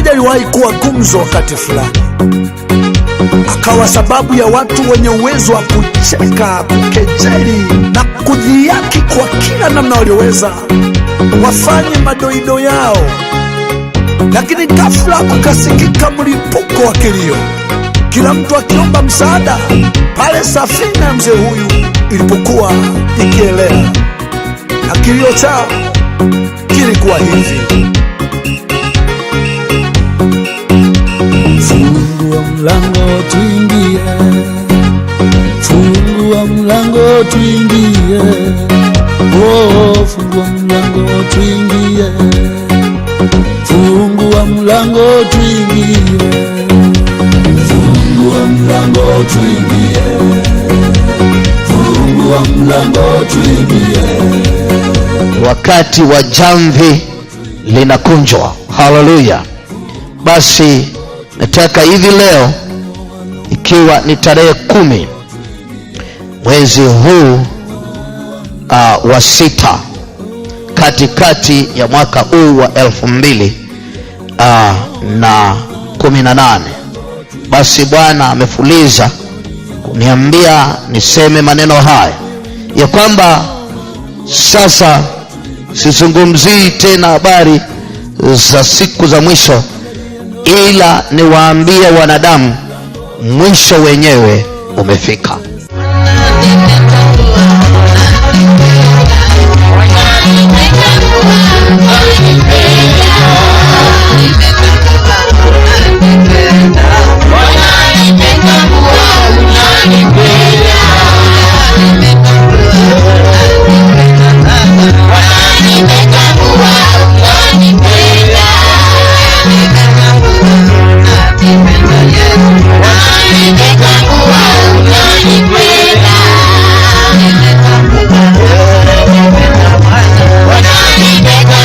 moja aliwahi kuwa gumzo wakati fulani, akawa sababu ya watu wenye uwezo wa kucheka, kukejeli na kudhihaki kwa kila namna walioweza wafanye madoido yao. Lakini ghafla kukasikika mlipuko wa kilio, kila mtu akiomba msaada pale safina ya mzee huyu ilipokuwa ikielea, na kilio chao kilikuwa hivi: fungua mlango tuingie, fungua mlango tuingie, oh, fungua mlango tuingie, fungua mlango tuingie, fungua mlango tuingie, fungua mlango tuingie. Wakati wa jamvi linakunjwa. Haleluya. Basi nataka hivi leo, ikiwa ni tarehe 10 mwezi huu wa 6, katikati ya mwaka huu wa 2018, basi Bwana amefuliza kuniambia niseme maneno haya ya kwamba sasa sizungumzii tena habari za siku za mwisho, ila niwaambie wanadamu mwisho wenyewe umefika. When I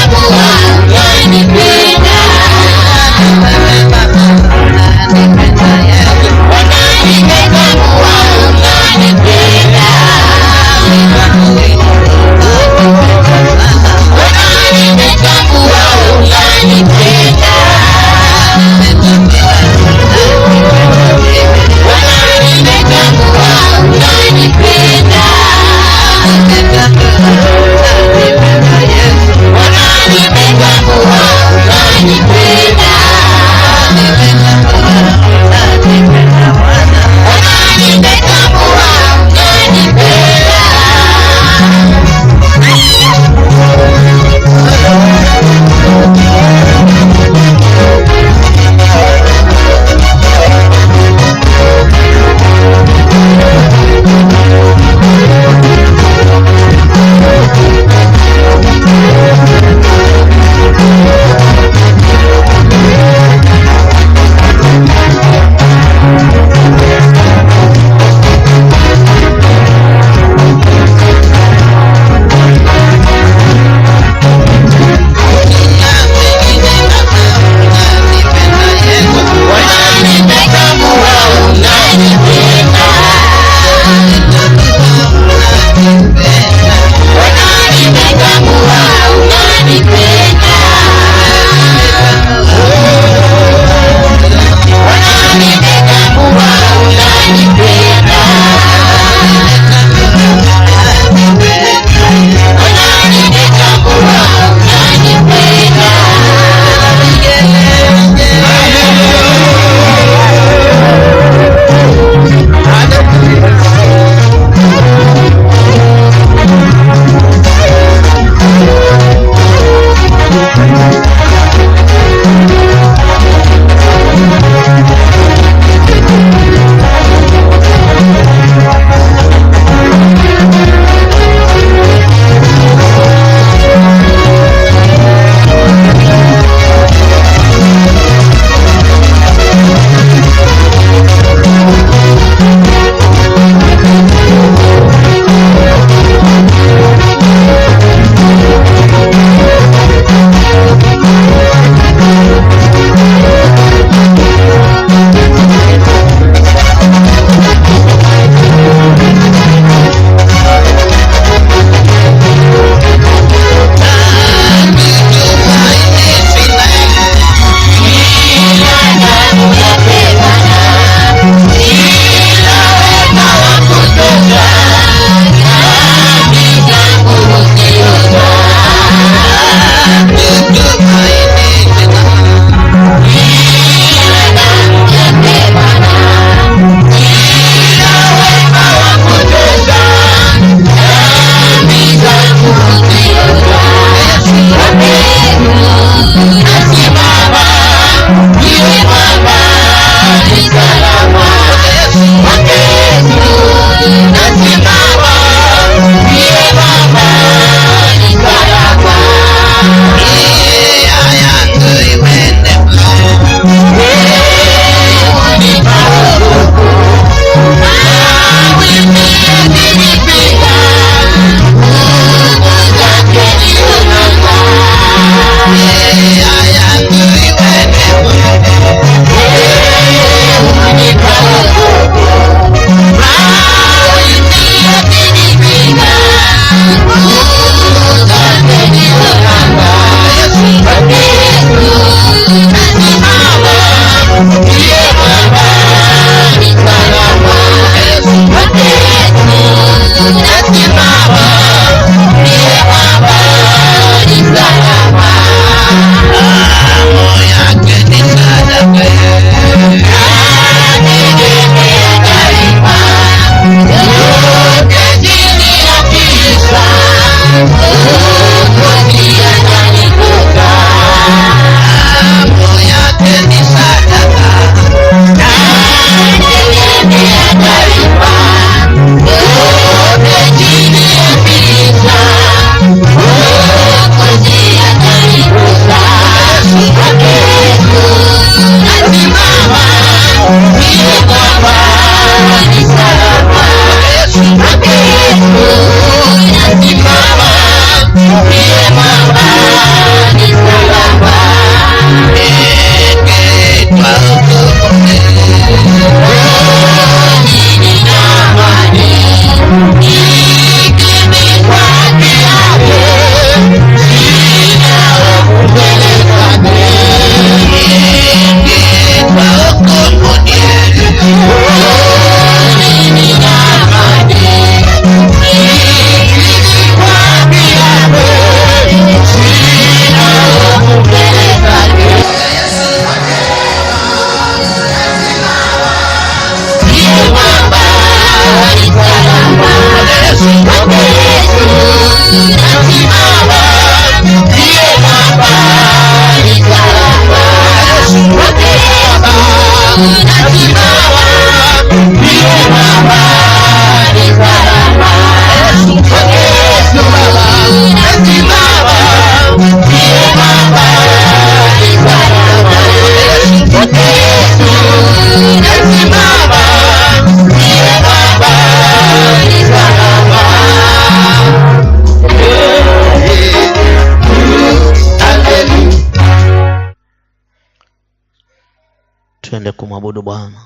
Twende kumwabudu Bwana.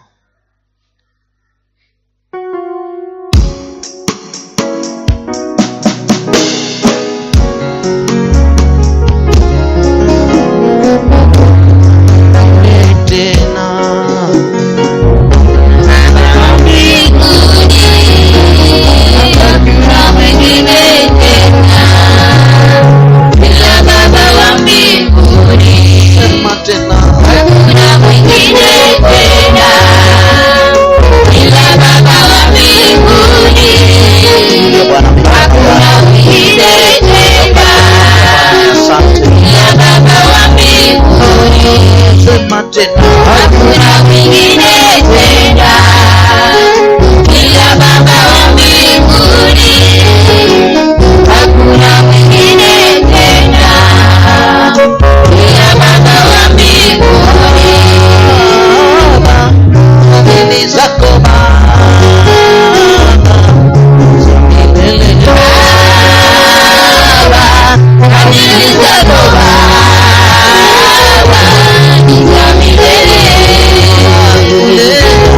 Yeah.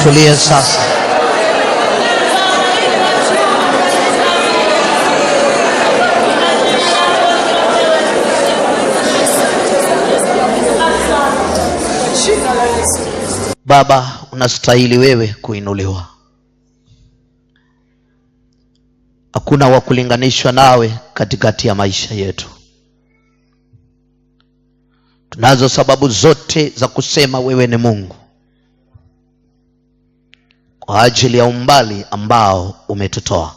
Tulie sasa. Baba, unastahili wewe kuinuliwa. Hakuna wa kulinganishwa nawe katikati ya maisha yetu. Tunazo sababu zote za kusema wewe ni Mungu, kwa ajili ya umbali ambao umetutoa.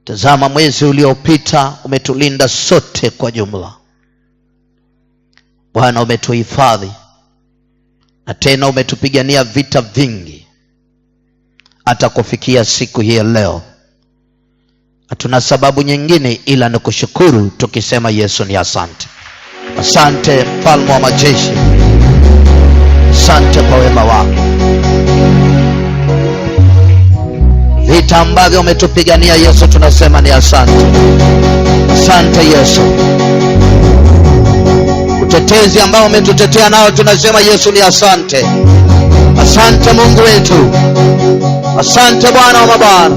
Tazama, mwezi uliopita umetulinda sote kwa jumla. Bwana, umetuhifadhi na tena umetupigania vita vingi hata kufikia siku hii leo. Hatuna sababu nyingine ila ni kushukuru tukisema Yesu ni asante. Asante Mfalme wa majeshi, asante kwa wema wako. Vita ambavyo umetupigania Yesu, tunasema ni asante. Asante Yesu. Utetezi ambao umetutetea nao, tunasema Yesu ni asante. Asante Mungu wetu. Asante Bwana wa mabwana.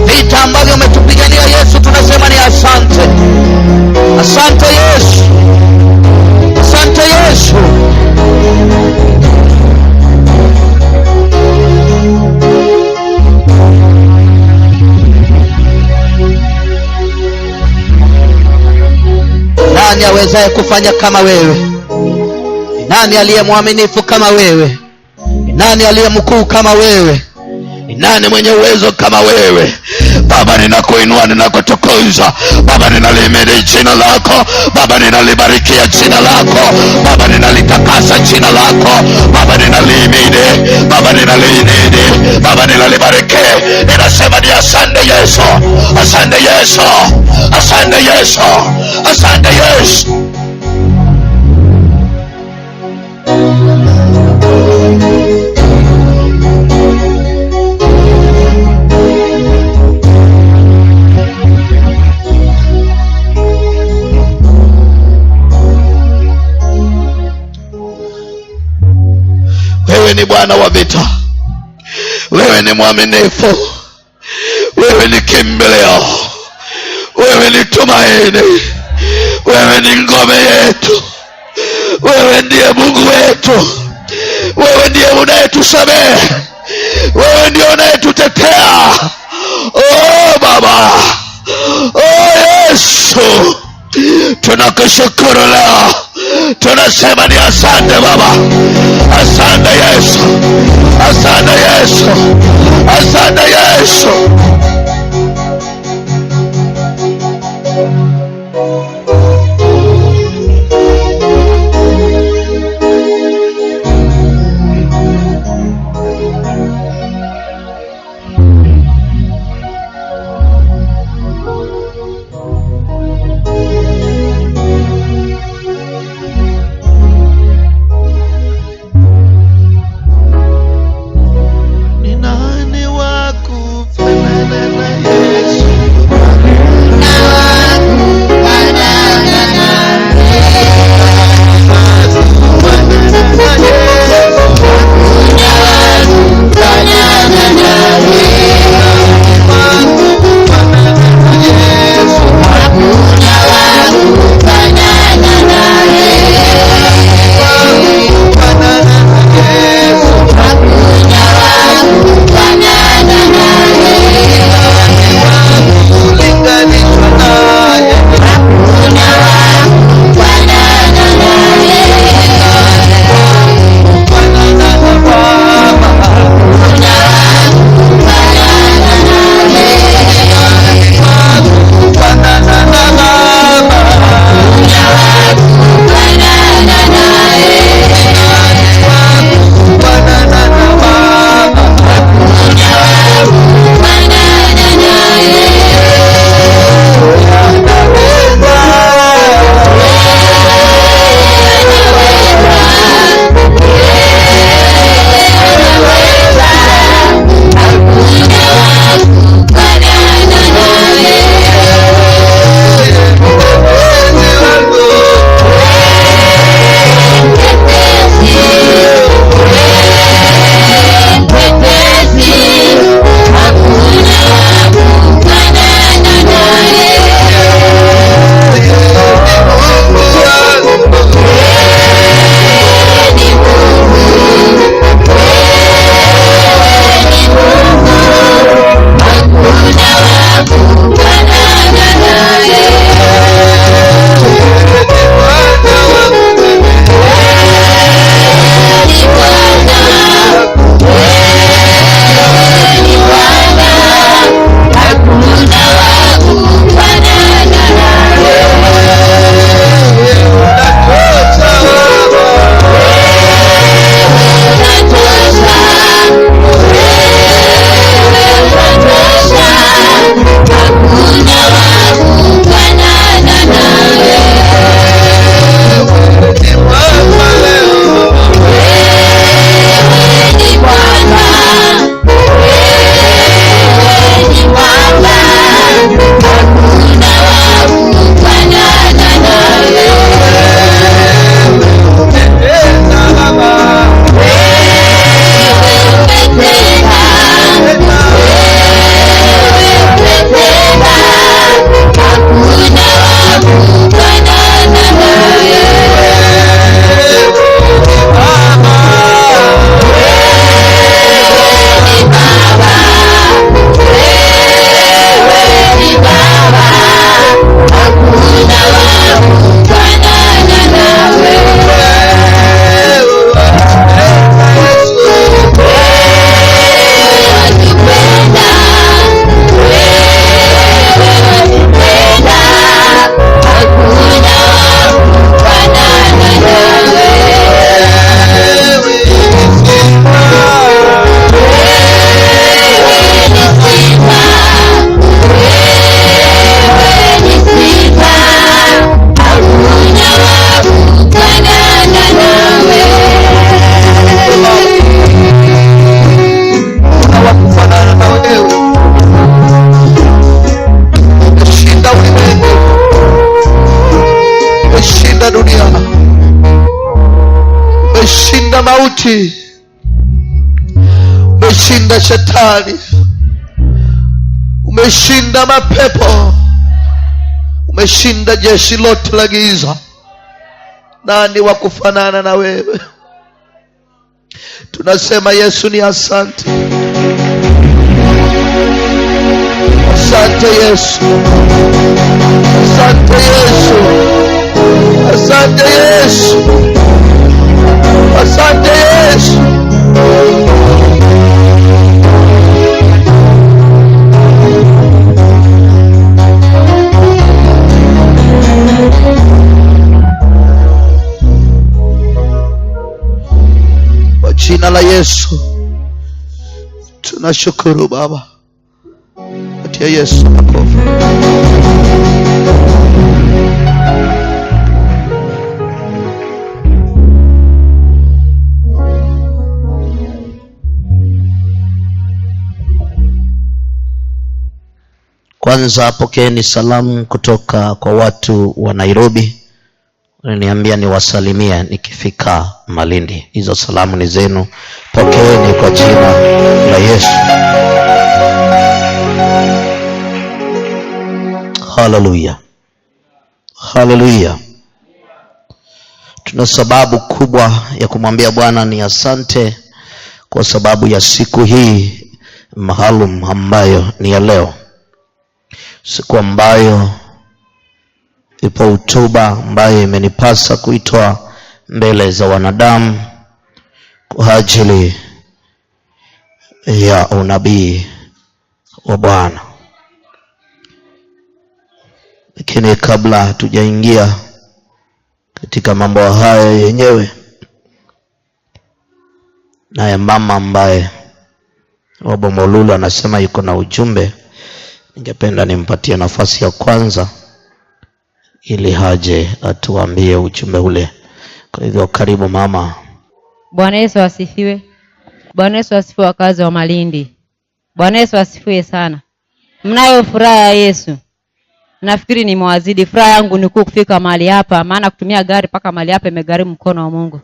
Vita ambavyo umetupigania Yesu, tunasema ni asante. Asante Yesu. Asante Yesu. Nani awezaye kufanya kama wewe? Nani aliye mwaminifu kama wewe? Nani aliye mkuu kama wewe? Nani mwenye uwezo kama wewe? Baba, ninakuinua, ninakutukuza. Baba, ninalihimidi jina lako. Baba, ninalibarikia jina lako. Baba, ninalitakasa jina lako. Baba, ninalihimidi. Baba, ninalihimidi. Baba, ninalibariki. Ninasema ni asante Yesu. Asante Yesu. Asante Yesu. Asante Yesu. Wewe ni Bwana wa vita. Wewe ni mwaminifu. Wewe ni kimbilio. Wewe ni tumaini. Wewe ni ngome yetu. Wewe ndiye Mungu wetu. Wewe ndiye unayetusamehe. Wewe ndiye unayetutetea. Oh Baba. Oh Yesu. Tunakushukuru leo. Tunasema ni asante Baba. Asante Yesu. Asante Yesu. Asante Yesu. Ni nani wa kufanana umeshinda mauti, umeshinda shetani, umeshinda mapepo, umeshinda jeshi lote la giza. Nani wa kufanana na wewe? Tunasema Yesu ni asante. Asante Yesu, asante Yesu, asante Yesu, asante Yesu. Kwa jina la Yesu tunashukuru Baba. Patia Yesu makofi. Kwanza pokeeni salamu kutoka kwa watu wa Nairobi. Niambia niwasalimia nikifika Malindi. Hizo salamu ni zenu. Pokeeni kwa jina la Yesu. Hallelujah. Hallelujah. Tuna sababu kubwa ya kumwambia Bwana ni asante kwa sababu ya siku hii maalum ambayo ni ya leo. Siku ambayo ipo hotuba ambayo imenipasa kuitoa mbele za wanadamu kwa ajili ya unabii wa Bwana. Lakini kabla hatujaingia katika mambo haya yenyewe, naye mama ambaye Baba Maalum anasema yuko na ujumbe, ningependa nimpatie nafasi ya kwanza ili haje atuambie ujumbe ule. Kwa hivyo karibu mama. Bwana Yesu asifiwe. Bwana Yesu asifiwe wakazi wa Malindi. Bwana Yesu asifiwe sana. Mnayo furaha ya Yesu? Nafikiri nimewazidi. Furaha yangu ni kufika mahali hapa, maana kutumia gari paka mahali hapa imegharimu mkono wa Mungu.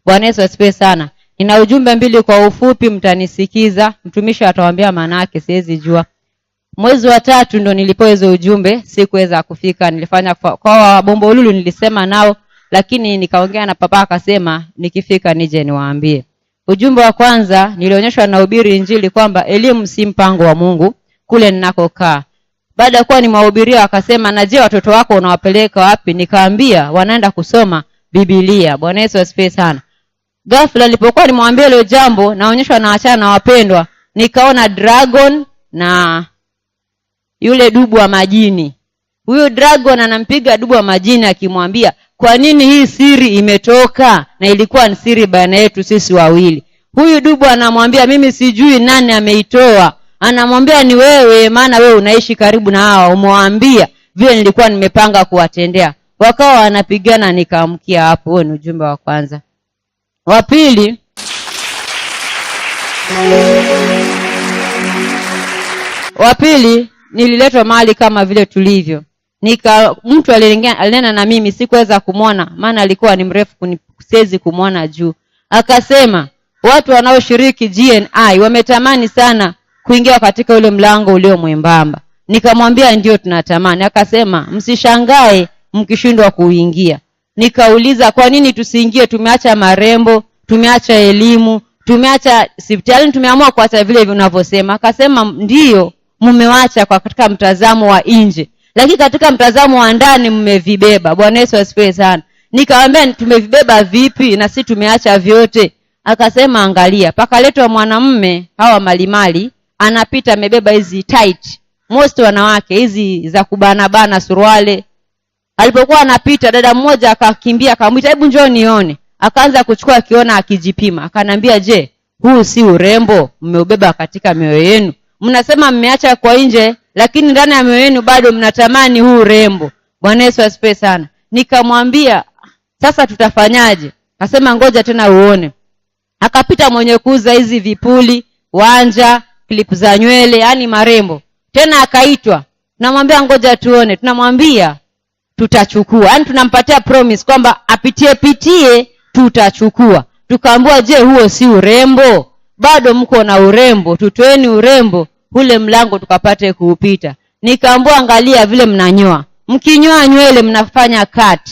Bwana Yesu asifiwe sana. Nina ujumbe mbili kwa ufupi, mtanisikiza. Mtumishi atawaambia maana yake, siwezi jua. Mwezi wa 3 ndo nilipoa hizo ujumbe, sikuweza kufika. Nilifanya kwa Bombo Ululu, nilisema nao, lakini nikaongea na papa akasema nikifika nije niwaambie. Ujumbe wa kwanza nilionyeshwa na hubiri injili kwamba elimu si mpango wa Mungu kule ninakokaa. Baada ya kuwa nimehubiria akasema, na je watoto wako unawapeleka wapi? Nikaambia wanaenda kusoma Biblia. Bwana Yesu asifiwe sana. Ghafla nilipokuwa nimwambia ile jambo, naonyeshwa na achana na wapendwa, nikaona dragon na yule dubu wa majini. Huyo dragon anampiga dubu wa majini akimwambia, kwa nini hii siri imetoka? Na ilikuwa ni siri baina yetu sisi wawili. Huyu dubu anamwambia, mimi sijui nani ameitoa. Anamwambia, ni wewe, maana wewe unaishi karibu na hawa, umewaambia vile nilikuwa nimepanga kuwatendea. Wakawa wanapigana, nikaamkia hapo. Huo ni ujumbe wa kwanza. Wa pili, nililetwa mahali kama vile tulivyo. Mtu alinena na mimi, sikuweza kumwona maana alikuwa ni mrefu, siwezi kumwona juu. Akasema watu wanaoshiriki GNI wametamani sana kuingia katika ule mlango ulio mwembamba. Nikamwambia ndio tunatamani. Akasema msishangae mkishindwa kuingia. Nikauliza kwa nini tusiingie? Tumeacha marembo, tumeacha elimu, tumeacha hospitali, tumeamua kuacha vile vinavyosema. Akasema ndio mmewacha kwa katika mtazamo wa nje, lakini katika mtazamo wa ndani mmevibeba. Bwana Yesu asifiwe sana. Nikamwambia tumevibeba vipi na si tumeacha vyote? Akasema angalia, pakaletwa mwanamume hawa malimali, anapita amebeba hizi tight, most wanawake hizi za kubana suruale. Alipokuwa anapita, dada mmoja akakimbia akamwita, hebu njoo nione. Akaanza kuchukua akiona, akijipima. Akanambia, je, huu si urembo mmeubeba katika mioyo yenu? Mnasema mmeacha kwa nje, lakini ndani ya mioyo yenu bado mnatamani huu urembo. Bwana Yesu asifiwe sana. Nikamwambia sasa tutafanyaje? Akasema ngoja tena uone. Akapita mwenye kuuza hizi vipuli, wanja, clip za nywele, yani marembo. Tena akaitwa. Tunamwambia ngoja tuone. Tunamwambia tutachukua. Yani tunampatia promise kwamba apitie tutachukua. Tukaambiwa, je, huo si urembo? Bado mko na urembo, tutoeni urembo, ule mlango tukapate kuupita. Nikaambiwa, angalia vile mnanyoa. Mkinyoa nywele mnafanya cut.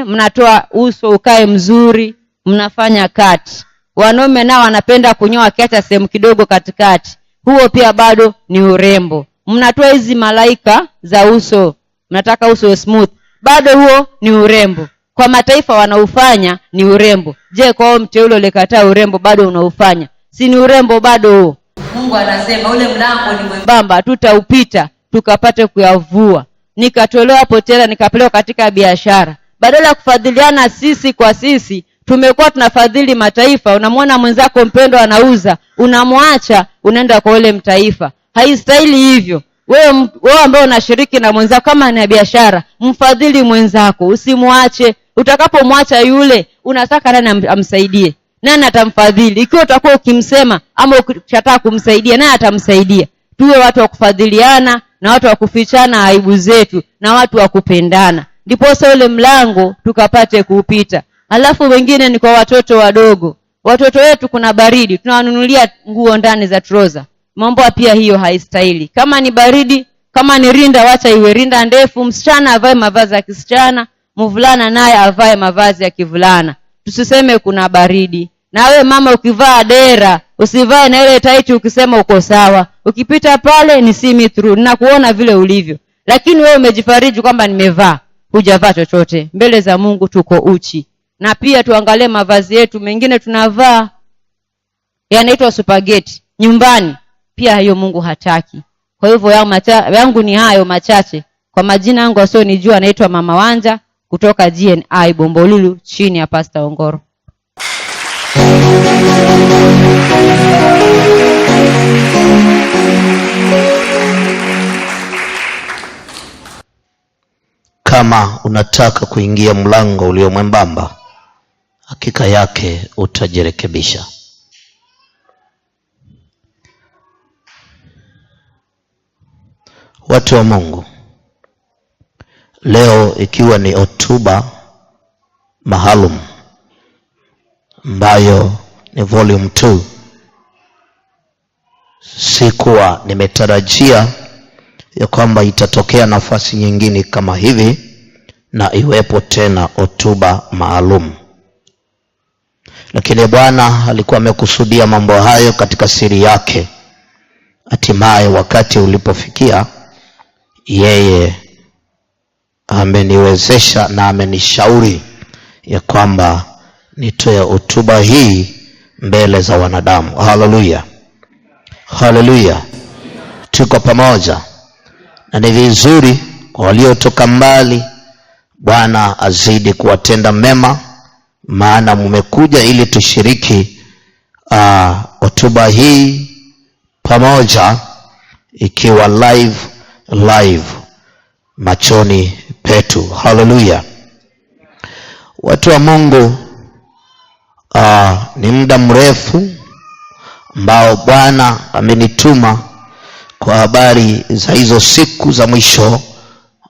Mnatoa uso ukae mzuri, mnafanya cut. Wanaume nao wanapenda kunyoa kiacha sehemu kidogo katikati. Huo pia bado ni urembo. Mnatoa hizi malaika za uso, mnataka uso smooth. Bado huo ni urembo. Kwa mataifa wanaufanya ni urembo. Je, kwa mteule ulikataa urembo bado unaufanya? Si ni urembo bado huo? Mungu anasema ule mlango ni mwembamba, tutaupita tukapate kuyavua. Nikatolewa hapo tena nikapelekwa katika biashara. Badala ya kufadhiliana sisi kwa sisi, tumekuwa tunafadhili mataifa. Unamwona mwenzako mpendwa anauza, unamwacha unaenda kwa ule mtaifa. Haistahili hivyo. Wewe ambao unashiriki na mwenzako kama ni biashara, mfadhili mwenzako, usimwache. Utakapomwacha yule, unataka nani amsaidie? Nani atamfadhili? Ikiwa utakuwa ukimsema ama ukitaka kumsaidia, nani atamsaidia? Tuwe watu wa kufadhiliana na watu wa kufichana aibu zetu na watu wa kupendana. Ndipo ule mlango tukapate kuupita. Alafu wengine ni kwa watoto wadogo. Watoto wetu kuna baridi, tunawanunulia nguo ndani za trouser. Mambo pia hiyo haistahili. Kama ni baridi, kama ni rinda, wacha iwe rinda ndefu. Msichana avae mavazi ya kisichana, mvulana naye avae mavazi ya kivulana. Tusiseme kuna baridi. Na wewe mama ukivaa dera, usivae na ile tight ukisema uko sawa. Ukipita pale ni see through, na kuona vile ulivyo. Lakini wewe umejifariji kwamba nimevaa, hujavaa chochote. Mbele za Mungu tuko uchi. Na pia tuangalie mavazi yetu, mengine tunavaa yanaitwa spaghetti nyumbani. Pia hiyo Mungu hataki. Kwa hivyo yangu ni hayo machache. Kwa majina yangu asionijua, naitwa Mama Wanja kutoka GNI Bombolulu chini ya Pastor Ongoro. Kama unataka kuingia mlango ulio mwembamba, hakika yake utajirekebisha. Watu wa Mungu, leo ikiwa ni Hotuba Maalum ambayo ni volume 2, sikuwa nimetarajia ya kwamba itatokea nafasi nyingine kama hivi na iwepo tena Hotuba Maalum. Lakini Bwana alikuwa amekusudia mambo hayo katika siri yake. Hatimaye wakati ulipofikia, yeye ameniwezesha na amenishauri ya kwamba nitoe hotuba hii mbele za wanadamu. Haleluya. Haleluya. Tuko pamoja. Na ni vizuri kwa waliotoka mbali, Bwana azidi kuwatenda mema, maana mmekuja ili tushiriki hotuba hii pamoja, ikiwa live machoni petu. Haleluya. Watu wa Mungu, ni muda mrefu ambao Bwana amenituma kwa habari za hizo siku za mwisho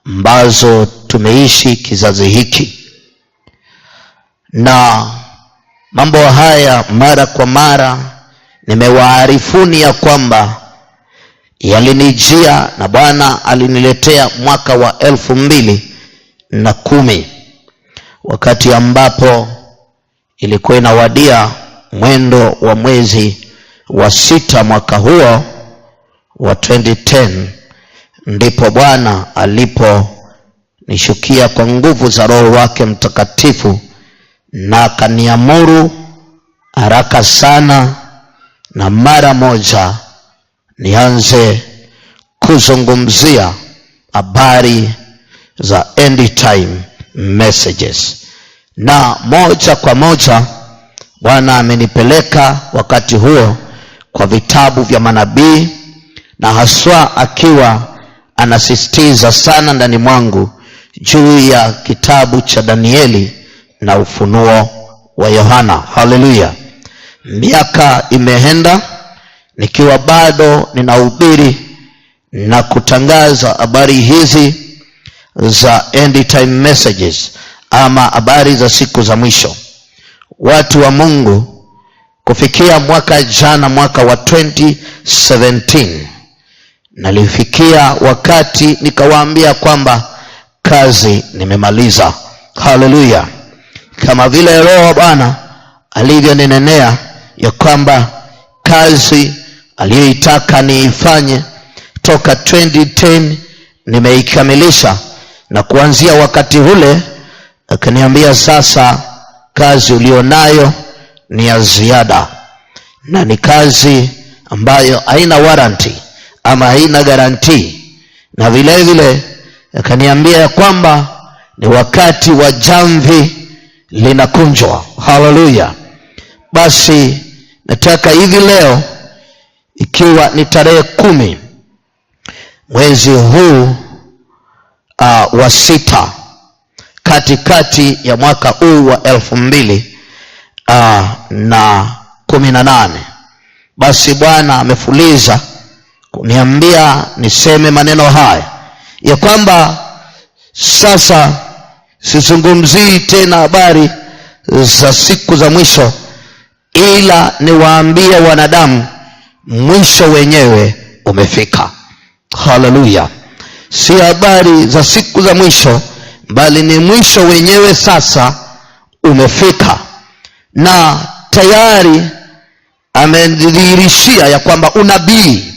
ambazo tumeishi kizazi hiki. Na mambo haya mara kwa mara nimewaarifuni ya kwamba yalinijia na Bwana aliniletea mwaka wa 2010, wakati ambapo ilikuwa inawadia mwendo wa mwezi wa 6 mwaka huo wa 2010, ndipo Bwana aliponishukia kwa nguvu za Roho wake Mtakatifu na akaniamuru haraka sana na mara moja nianze kuzungumzia habari za end time messages. Na moja kwa moja Bwana amenipeleka wakati huo kwa vitabu vya manabii, na haswa akiwa anasisitiza sana ndani mwangu juu ya kitabu cha Danieli na Ufunuo wa Yohana. Haleluya. Miaka imeenda nikiwa bado ninahubiri na kutangaza habari hizi za end time messages, ama habari za siku za mwisho. watu wa Mungu, kufikia mwaka jana, mwaka wa 2017, nalifikia wakati nikawaambia kwamba kazi nimemaliza. Haleluya. Kama vile Roho Bwana alivyoninenea ya kwamba kazi aliyoitaka niifanye toka 2010 nimeikamilisha, na kuanzia wakati ule akaniambia, sasa kazi ulionayo ni ya ziada, na ni kazi ambayo haina warranty ama haina guarantee. Na vile vile akaniambia kwamba ni wakati wa jamvi linakunjwa. Haleluya. Basi nataka hivi leo, ikiwa ni tarehe 10 mwezi huu wa 6, katikati ya mwaka huu wa 2018, basi Bwana amefuliza kuniambia niseme maneno haya ya kwamba sasa sizungumzii tena habari za siku za mwisho, ila niwaambie wanadamu mwisho wenyewe umefika. Haleluya. Si habari za siku za mwisho, bali ni mwisho wenyewe sasa umefika. Na tayari amenidhihirishia ya kwamba unabii,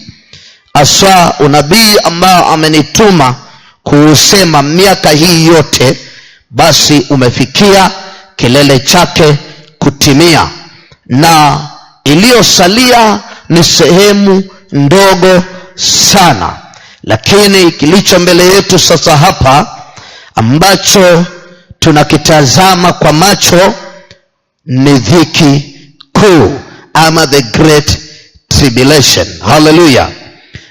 aswa unabii ambao amenituma kuusema miaka hii yote, basi umefikia kilele chake kutimia, na iliyosalia ni sehemu ndogo sana. Lakini kilicho mbele yetu sasa hapa, ambacho tunakitazama kwa macho, ni dhiki kuu ama the great tribulation. Hallelujah.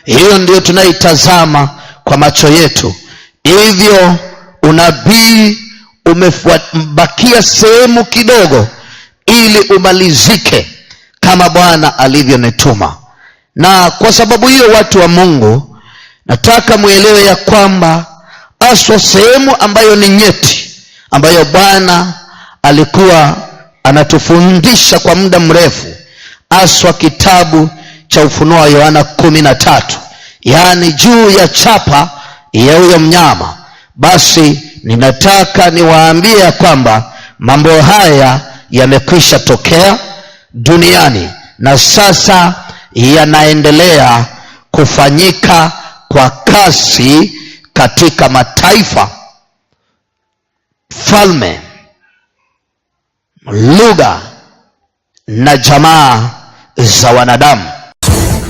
Hiyo ndio tunaitazama kwa macho yetu. Hivyo unabii umebakia sehemu kidogo ili umalizike kama Bwana alivyonituma. Na kwa sababu hiyo, watu wa Mungu, nataka muelewe ya kwamba aswa sehemu ambayo ni nyeti, ambayo Bwana alikuwa anatufundisha kwa muda mrefu, aswa kitabu cha Ufunuo wa Yohana 13, yaani juu ya chapa ya huyo mnyama. Basi ninataka niwaambie ya kwamba mambo haya yamekwisha tokea duniani na sasa yanaendelea kufanyika kwa kasi katika mataifa, falme, lugha na jamaa za wanadamu.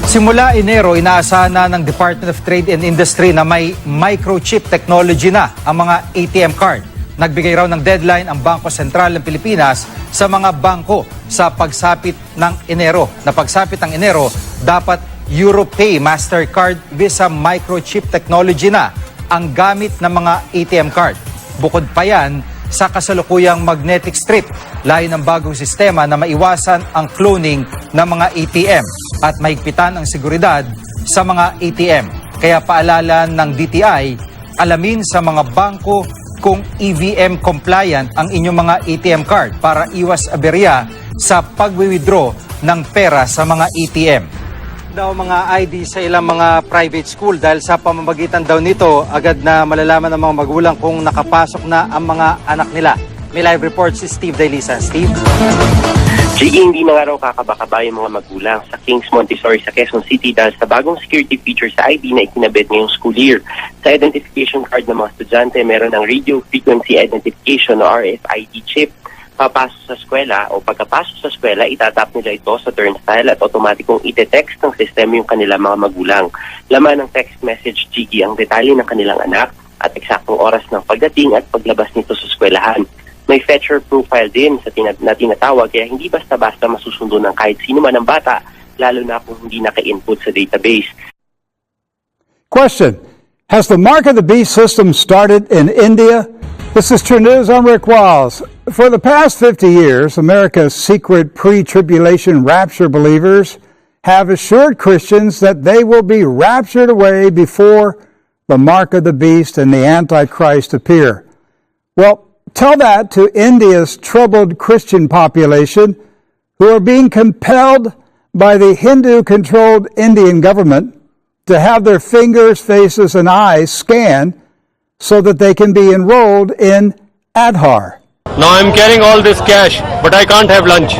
Simula Enero, inaasahan na ng Department of Trade and Industry na may microchip technology na ang mga ATM card. Nagbigay raw ng deadline ang Bangko Sentral ng Pilipinas sa mga bangko sa pagsapit ng Enero. Na pagsapit ng Enero, dapat EuroPay, Mastercard, Visa microchip technology na ang gamit ng mga ATM card. Bukod pa yan sa kasalukuyang magnetic strip, layo ng bagong sistema na maiwasan ang cloning ng mga ATM at mahigpitan ang seguridad sa mga ATM. Kaya paalala ng DTI, alamin sa mga bangko kung EVM compliant ang inyong mga ATM card para iwas aberya sa pag-withdraw ng pera sa mga ATM. Daw mga ID sa ilang mga private school dahil sa pamamagitan daw nito agad na malalaman ng mga magulang kung nakapasok na ang mga anak nila. May live report si Steve Dailisa. Steve? Sige, hindi na nga raw kakabakaba yung mga magulang sa King's Montessori sa Quezon City dahil sa bagong security feature sa ID na ikinabit ngayong school year. Sa identification card ng mga estudyante, meron ng radio frequency identification o RFID chip. Papasok sa eskwela o pagkapasok sa eskwela, itatap nila ito sa turnstile at automatikong ite-text ng sistema yung kanilang mga magulang. Laman ng text message, Gigi, ang detalye ng kanilang anak at eksaktong oras ng pagdating at paglabas nito sa eskwelahan. May fetcher profile din sa na tinatawag, kaya hindi basta-basta masusundo ng kahit sino man ang bata, lalo na kung hindi naka-input sa database. Question: has the Mark of the Beast system started in India? This is True News. I'm Rick Wiles. For the past 50 years, America's secret pre-tribulation rapture believers have assured Christians that they will be raptured away before the Mark of the Beast and the Antichrist appear. Well, Tell that to India's troubled Christian population who are being compelled by the Hindu-controlled Indian government to have their fingers, faces, and eyes scanned so that they can be enrolled in Aadhaar. Now I'm carrying all this cash, but I can't have lunch.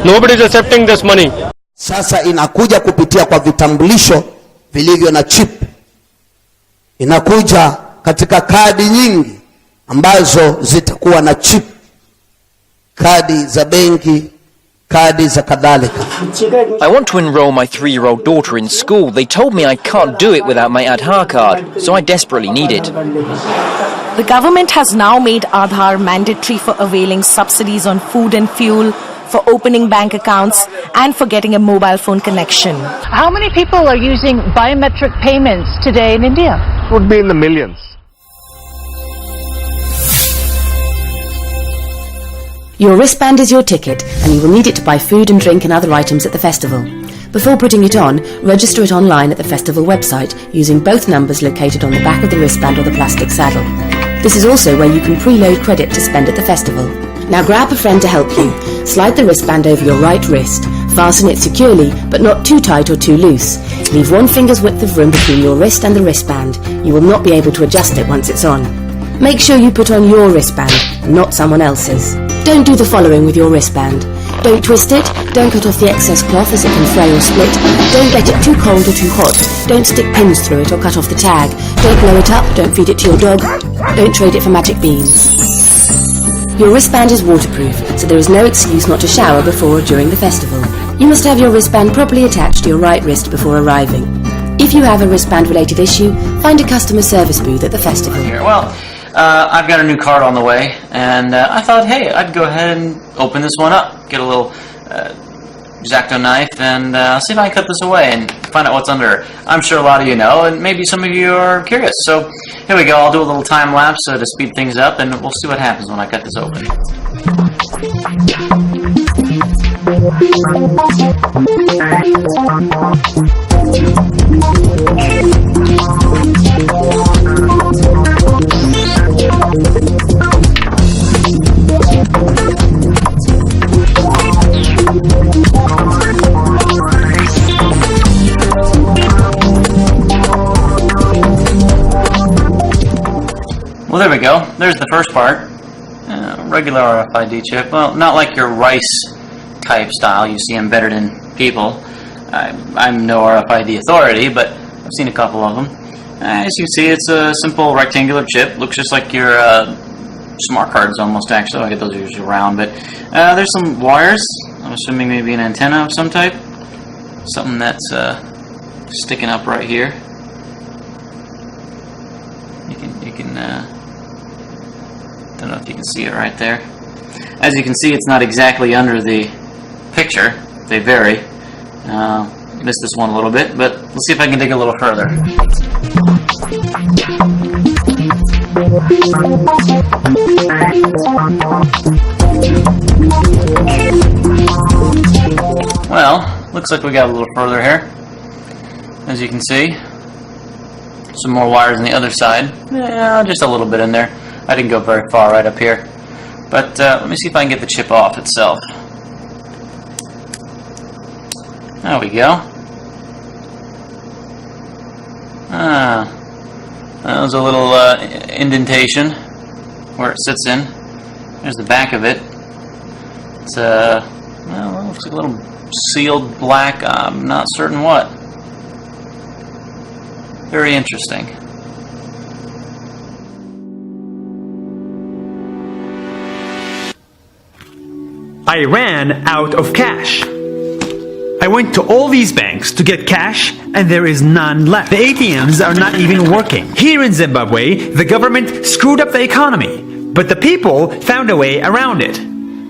Nobody is accepting this money. Sasa inakuja kupitia kwa vitambulisho vilivyo na chip. Inakuja katika kadi nyingi ambazo zitakuwa na chip. Kadi za benki, kadi za kadhalika. I want to enroll my 3-year-old daughter in school. They told me I can't do it without my Aadhaar card, so I desperately need it. The government has now made Aadhaar mandatory for availing subsidies on food and fuel, for opening bank accounts, and for getting a mobile phone connection. How many people are using biometric payments today in India? It would be in the millions. Your wristband is your ticket, and you will need it to buy food and drink and other items at the festival. Before putting it on, register it online at the festival website using both numbers located on the back of the wristband or the plastic saddle. This is also where you can preload credit to spend at the festival. Now grab a friend to help you. Slide the wristband over your right wrist. Fasten it securely, but not too tight or too loose. Leave 1 finger's width of room between your wrist and the wristband. You will not be able to adjust it once it's on. Make sure you put on your wristband, not someone else's. Don't do the following with your wristband. Don't twist it, don't cut off the excess cloth as it can fray or split, don't get it too cold or too hot, don't stick pins through it or cut off the tag, don't blow it up, don't feed it to your dog, don't trade it for magic beans. Your wristband is waterproof, so there is no excuse not to shower before or during the festival. You must have your wristband properly attached to your right wrist before arriving. If you have a wristband-related issue, find a customer service booth at the festival. Well, I've got a new card on the way, and I thought, hey, I'd go ahead and open this one up, get a little X-Acto knife, and see if I can cut this away and find out what's under it. I'm sure a lot of you know, and maybe some of you are curious. So here we go. I'll do a little time lapse to speed things up, and we'll see what happens when I cut this open. Well, there we go. There's the first part. Regular RFID chip. Well, not like your rice type style you see embedded in people. I'm no RFID authority, but I've seen a couple of them. As you can see, it's a simple rectangular chip. Looks just like your smart cards almost, actually. I get those are usually round, but there's some wires. I'm assuming maybe an antenna of some type. Something that's sticking up right here. You can don't know if you can see it right there. As you can see, it's not exactly under the picture. They vary. Missed this one a little bit, but let's see if I can dig a little further. Well, looks like we got a little further here. As you can see, some more wires on the other side. Yeah, just a little bit in there. I didn't go very far right up here. But let me see if I can get the chip off itself. There we go. That was a little indentation where it sits in. There's the back of it. It's well, it looks like a little sealed black. I'm not certain what. Very interesting. I ran out of cash. I went to all these banks to get cash, and there is none left. The ATMs are not even working. Here in Zimbabwe, the government screwed up the economy, but the people found a way around it.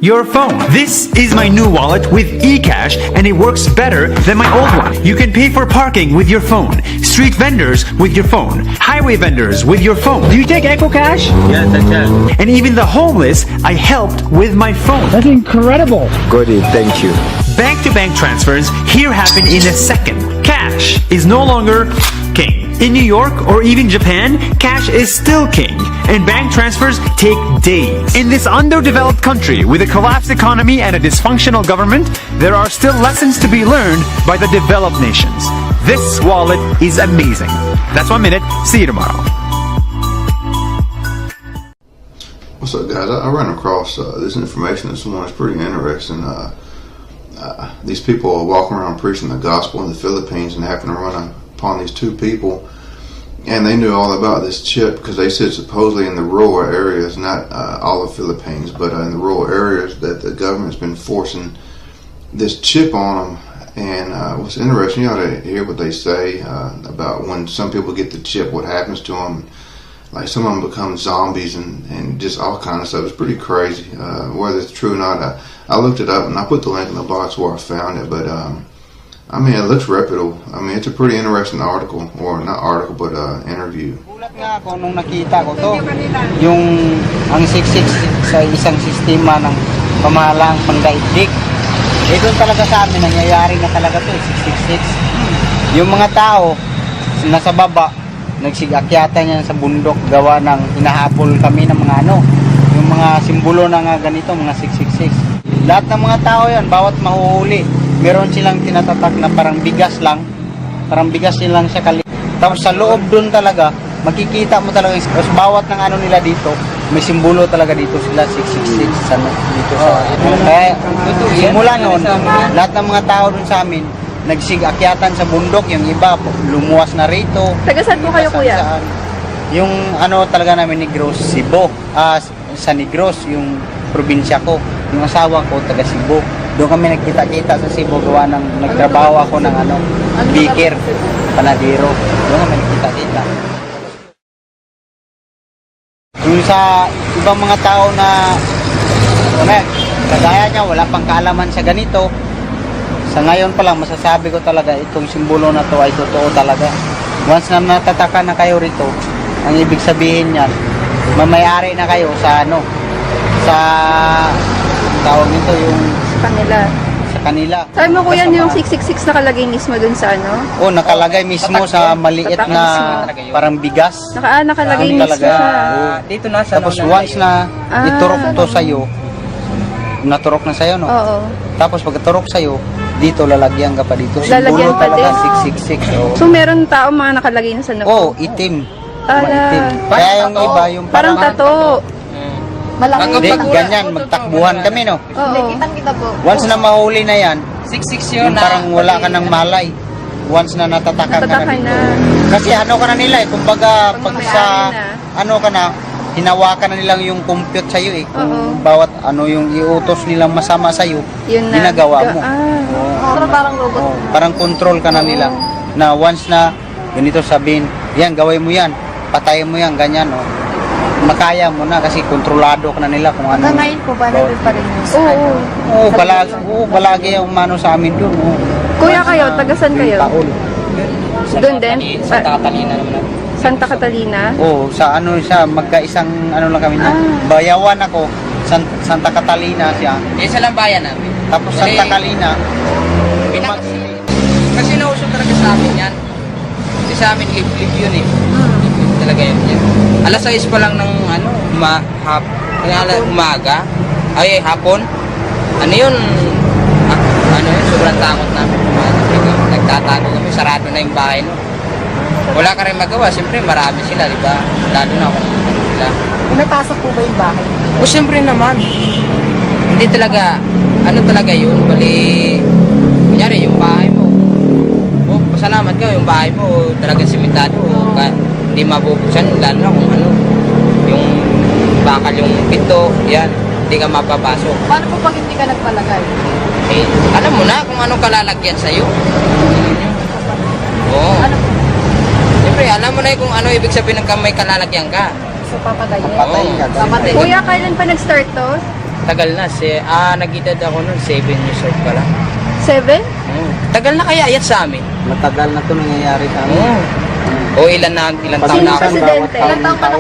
Your phone. This is my new wallet with eCash, and it works better than my old one. You can pay for parking with your phone, street vendors with your phone, highway vendors with your phone. Do you take EcoCash? Yes, I can. And even the homeless, I helped with my phone. That's incredible. Goody, thank you. Bank-to-bank transfers here happen in a second. Cash is no longer king. In New York or even Japan, cash is still king, and bank transfers take days. In this underdeveloped country with a collapsed economy and a dysfunctional government, there are still lessons to be learned by the developed nations. This wallet is amazing. That's 1 minute. See you tomorrow. What's up, guys? I ran across this information this morning. It's pretty interesting. These people are walking around preaching the gospel in the Philippines and happen to run upon these two people, and they knew all about this chip because they said supposedly in the rural areas, not all of Philippines, but in the rural areas, that the government's been forcing this chip on them. And what's interesting, you ought to hear what they say about when some people get the chip, what happens to them. Like some of them become zombies and just all kind of stuff. It's pretty crazy. Whether it's true or not, I looked it up and I put the link in the box where I found it. But I mean, it looks reputable. I mean, it's a pretty interesting article, or not article, but interview. Gulat nga ako nung nakita ko to, yung ang 666 sa isang sistema ng pamahalang pangdaigdig. Doon talaga sa amin, nangyayari na talaga to, 666. Yung mga tao, nasa baba, nagsigakyatan yan sa bundok, gawa ng hinahabol kami ng mga yung mga simbolo na nga ganito, mga 666. Lahat ng mga tao yan, bawat mahuhuli, meron silang tinatatak na parang bigas lang siya tapos sa loob dun talaga, makikita mo talaga, bawat ng nila dito, may simbolo talaga dito sila, 666 dito sa kaya simula noon, lahat ng mga tao dun sa amin nagsigakyatan sa bundok, yung iba lumuwas na rito. Taga saan po kayo, kuya? Yung talaga namin Negros, Cebu. Sa Negros, yung probinsya ko. Yung asawa ko taga Cebu. Doon kami nagkita-kita sa Cebu, gawa ng nagtrabaho ako ng baker, panadero. Doon kami nagkita-kita. Yung sa ibang mga tao na kagaya niya, wala pang kaalaman sa ganito, sa ngayon pa lang, masasabi ko talaga itong simbolo na to ay totoo talaga. Once na natataka na kayo rito, ang ibig sabihin niyan, mamayari na kayo sa sa tawag nito yung sa kanila. Sabi mo, kuya, yung 666 nakalagay mismo dun sa Oh, nakalagay mismo sa maliit na parang bigas. Nakalagay mismo siya. Dito na sa tapos once na iturok to sa'yo, naturok na sa'yo, no? Oo. Tapos pagturok sa'yo, dito lalagyan ka pa dito. Lalagyan pa din. 666. Oh. So meron tao mga nakalagay na sa noo. Oh, itim. Itim. Kaya yung iba, yung parang tato. Malaki. Ganyan, magtakbuhan kami, no? Oo. Kitang-kita po. Once na mahuli na yan, 66 yun, yung parang wala ka ng malay. Once na natatakan ka na. Kasi ka na nila kumbaga pag sa ka na, hinawakan na nilang yung compute sa'yo kung bawat yung iutos nilang masama sa'yo, ginagawa mo. Parang robot. Parang control ka na nila. Na once na ganito sabihin, yan, gawin mo yan, patayin mo yan, ganyan, makaya mo na kasi kontrolado ka na nila kung ano. Ngayon po ba, nabi pa rin yun? Oo, balagi yung umano sa amin doon. Kuya kayo, tagasan kayo? Doon din? Santa Catalina naman. Santa Catalina? Oo, sa siya, magkaisang lang kami na. Bayawan ako, Santa Catalina siya. Isa lang bayan namin. Tapos Santa Catalina. Kasi nauso talaga sa amin yan. Kasi sa amin, live yun Live talaga yun. Alas 6 pa lang ng umaga, hapon. Yun, sobrang takot namin. Nagtatago kami, sarado na yung bahay, Wala ka rin magawa, siyempre marami sila, di ba? Lalo na kung sila. Napasok po ba yung bahay? O siyempre naman. Hindi talaga, talaga yun, bali, kunyari yung bahay mo. Pasalamat ka, yung bahay mo, talagang simentado, hindi mabubuksan, lalo na kung yung bakal yung pinto, yan, hindi ka mapapasok. Paano po pag hindi ka nagpalagay? Alam mo na kung anong kalalagyan sa'yo. Oo. Siyempre, alam mo na kung ano ibig sabihin ng may kalalagyan ka. So, papatayin? Papatayin. Kuya, kailan pa nag-start to? Tagal na. Nag-edad ako nun, 7 years old pa lang. 7? Tagal na kaya yan sa amin. Matagal na to nangyayari sa amin. O ilan taon na ako. Ilan taon ka na?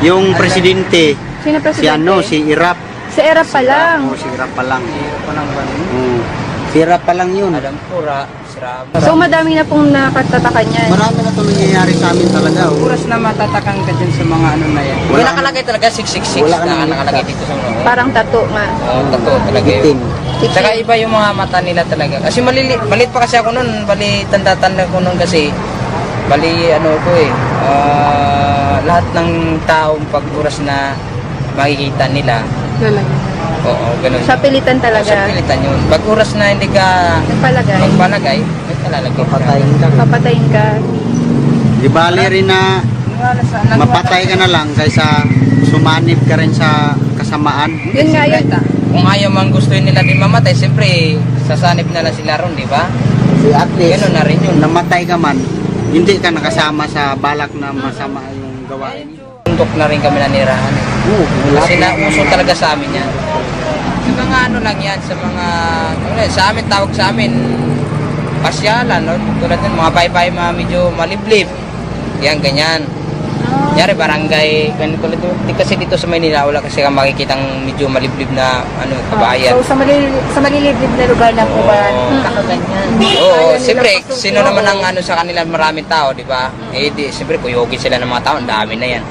Yung presidente, Sino presidente? si Irap. Si Irap pa lang? Oo, si Irap pa lang. Irap pa lang ba? Sira pa lang yun. Alam ko, sira. So madami na pong nakatatakan yan. Marami na ito nangyayari sa amin talaga. Oras na matatakang ka dyan sa mga ano na yan. Wala nakalagay talaga 666 na nakalagay dito sa mga. Parang tato nga. Oo, tato talaga yun. Saka iba yung mga mata nila talaga. Kasi maliit pa kasi ako nun. Bali, tanda-tanda ko nun kasi. Bali, ano ko lahat ng taong pag oras na makikita nila. Oo, ganun. Sa pilitan talaga. Sa pilitan yun. Pag oras na hindi ka magpalagay, may kalalagay. Papatayin ka. Di bali rin na mapatay ka na lang kaysa sumanib ka rin sa kasamaan. Yun nga yun. Kung ayaw mang gusto nila din mamatay, siyempre sasanib na lang sila ron, di ba? At least, ganun na rin yun. Namatay ka man, hindi ka nakasama sa balak na masama yung gawain. Tundok na rin kami nanirahan. Kasi nauso talaga sa amin yan. Sa mga ano lang yan, sa mga, sa amin, tawag sa amin, pasyalan, no? Tulad nun, mga baybay, mga medyo maliblib. Yan, ganyan. Yari, barangay, kasi dito sa Maynila, wala kasi kang makikitang medyo maliblib na kabayan. So sa maliliblib na lugar lang po ba kakaganyan? Oo, siyempre, sino naman ang sa kanila maraming tao, di ba? Siyempre, kuyogin sila ng mga tao, ang dami na yan.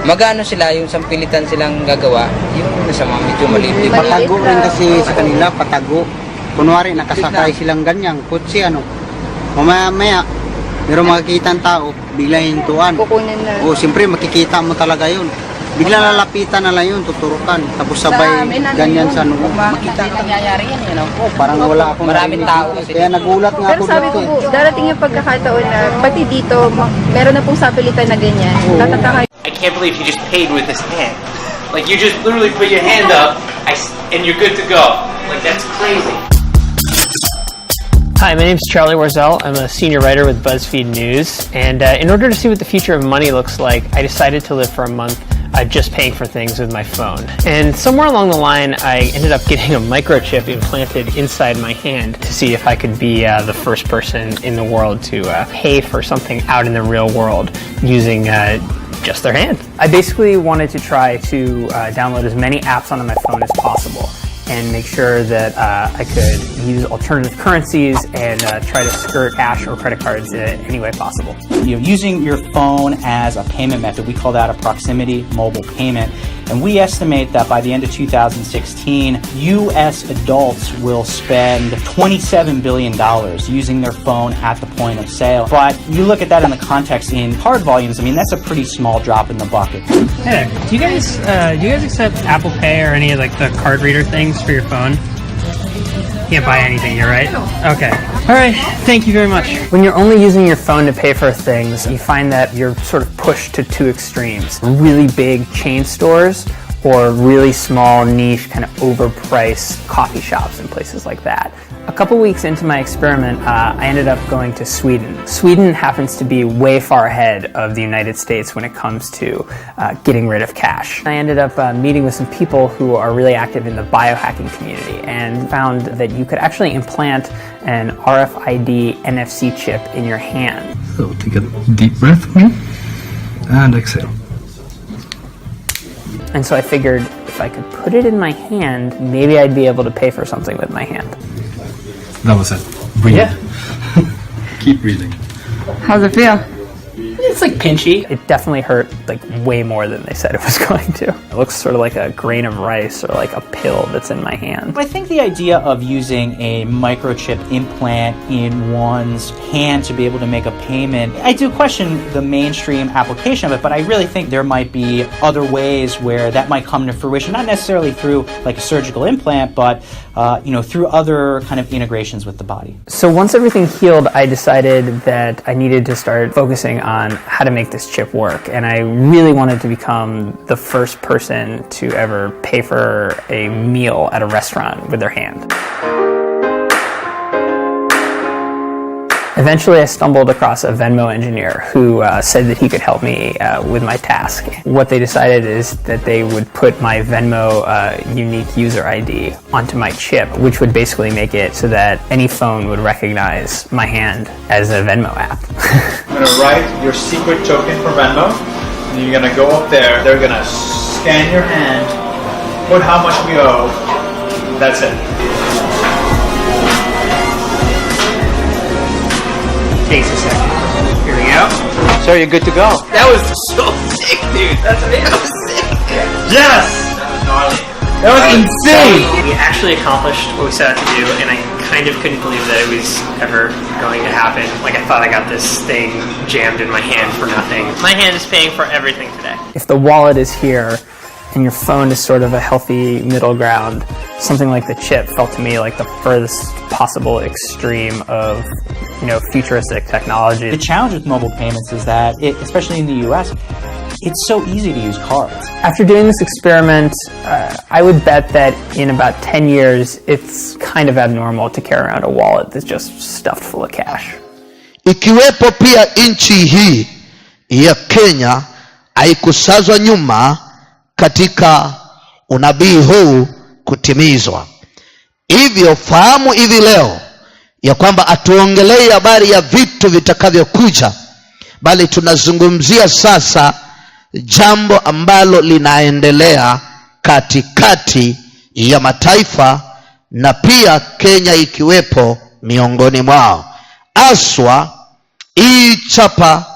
Magano sila, yung sampilitan silang gagawa, yung sa mga medyo maliblib. Patago rin kasi sa kanila, patago. Kunwari, nakasakay silang ganyang, kutsi, mamaya, pero makikita ang tao, bigla hintuan. Kukunin na. O, siyempre, makikita mo talaga yun. Bigla lalapitan na lang yun, tuturukan. Tapos sabay, ganyan sa noo. Makita ka. Nangyayari yan, parang wala akong maraming tao kasi. Kaya nagulat nga pero ako sabi ko po, darating yung pagkakataon na, pati dito, meron na pong sapilitan na ganyan. Tatataka. I can't believe he just paid with his hand. Like, you just literally put your hand up, and you're good to go. Like, that's crazy. Hi, my name is Charlie Warzel. I'm a senior writer with BuzzFeed News. And in order to see what the future of money looks like, I decided to live for a month just paying for things with my phone. And somewhere along the line, I ended up getting a microchip implanted inside my hand to see if I could be the first person in the world to pay for something out in the real world using just their hand. I basically wanted to try to download as many apps onto my phone as possible and make sure that I could use alternative currencies and try to skirt cash or credit cards any way possible. Using your phone as a payment method, we call that a proximity mobile payment. And we estimate that by the end of 2016, U.S. adults will spend $27 billion using their phone at the point of sale. But you look at that in the context in card volumes, I mean, that's a pretty small drop in the bucket. Hey, do you guys accept Apple Pay or any of the card reader things for your phone? Can't buy anything here, right? Okay. All right. Thank you very much. When you're only using your phone to pay for things, you find that you're sort of pushed to two extremes. Really big chain stores or really small, niche, kind of overpriced coffee shops and places like that. A couple weeks into my experiment, I ended up going to Sweden. Sweden happens to be way far ahead of the United States when it comes to getting rid of cash. I ended up meeting with some people who are really active in the biohacking community and found that you could actually implant an RFID NFC chip in your hand. So take a deep breath and exhale. And so I figured if I could put it in my hand, maybe I'd be able to pay for something with my hand. That was it. Breathe. Yeah. Keep breathing. How's it feel? It's pinchy. It definitely hurt way more than they said it was going to. It looks sort of like a grain of rice or like a pill that's in my hand. I think the idea of using a microchip implant in one's hand to be able to make a payment, I do question the mainstream application of it, but I really think there might be other ways where that might come to fruition, not necessarily through a surgical implant, but through other kind of integrations with the body. So once everything healed, I decided that I needed to start focusing on how to make this chip work. And I really wanted to become the first person to ever pay for a meal at a restaurant with their hand. Eventually, I stumbled across a Venmo engineer who said that he could help me with my task. What they decided is that they would put my Venmo unique user ID onto my chip, which would basically make it so that any phone would recognize my hand as a Venmo app. I'm going to write your secret token for Venmo, and you're going to go up there, they're going to scan your hand, put how much we owe, that's it. case a second. Here we go. So you're good to go. That was so sick, dude. That was sick. Yes! That was gnarly. That was insane! We actually accomplished what we set out to do, and I kind of couldn't believe that it was ever going to happen. Like, I thought I got this thing jammed in my hand for nothing. My hand is paying for everything today. If the wallet is here, and your phone is sort of a healthy middle ground, something like the chip felt to me like the furthest possible extreme of, futuristic technology. The challenge with mobile payments is that, especially in the US, it's so easy to use cards. After doing this experiment, I would bet that in about 10 years, it's kind of abnormal to carry around a wallet that's just stuffed full of cash. Ikiwepo pia nchi hii ya Kenya haikusazwa nyuma katika unabii huu kutimizwa. Hivyo fahamu hivi leo ya kwamba atuongelei habari ya vitu vitakavyokuja, bali tunazungumzia sasa jambo ambalo linaendelea katikati ya mataifa, na pia Kenya ikiwepo miongoni mwao. Aswa hii chapa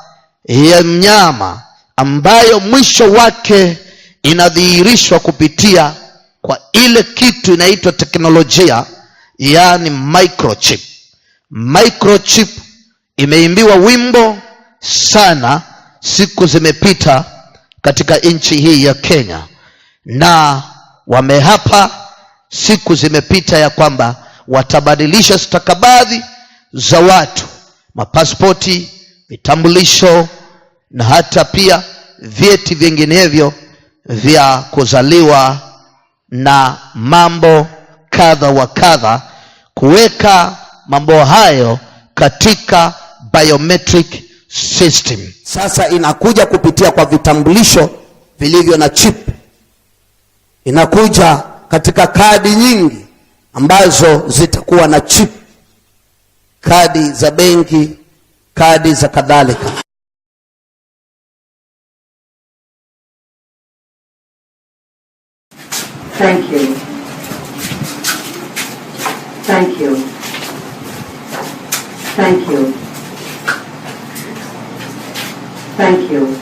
ya mnyama ambayo mwisho wake inadhihirishwa kupitia kwa ile kitu inaitwa teknolojia, yani microchip. Microchip imeimbiwa wimbo sana siku zimepita katika nchi hii ya Kenya, na wamehapa siku zimepita ya kwamba watabadilisha stakabadhi za watu, mapasipoti, vitambulisho na hata pia vyeti vinginevyo vya kuzaliwa na mambo kadha wa kadha, kuweka mambo hayo katika biometric system. Sasa inakuja kupitia kwa vitambulisho vilivyo na chip. Inakuja katika kadi nyingi ambazo zitakuwa na chip. Kadi za benki, kadi za kadhalika. Thank you. Thank you. Thank you. Thank you.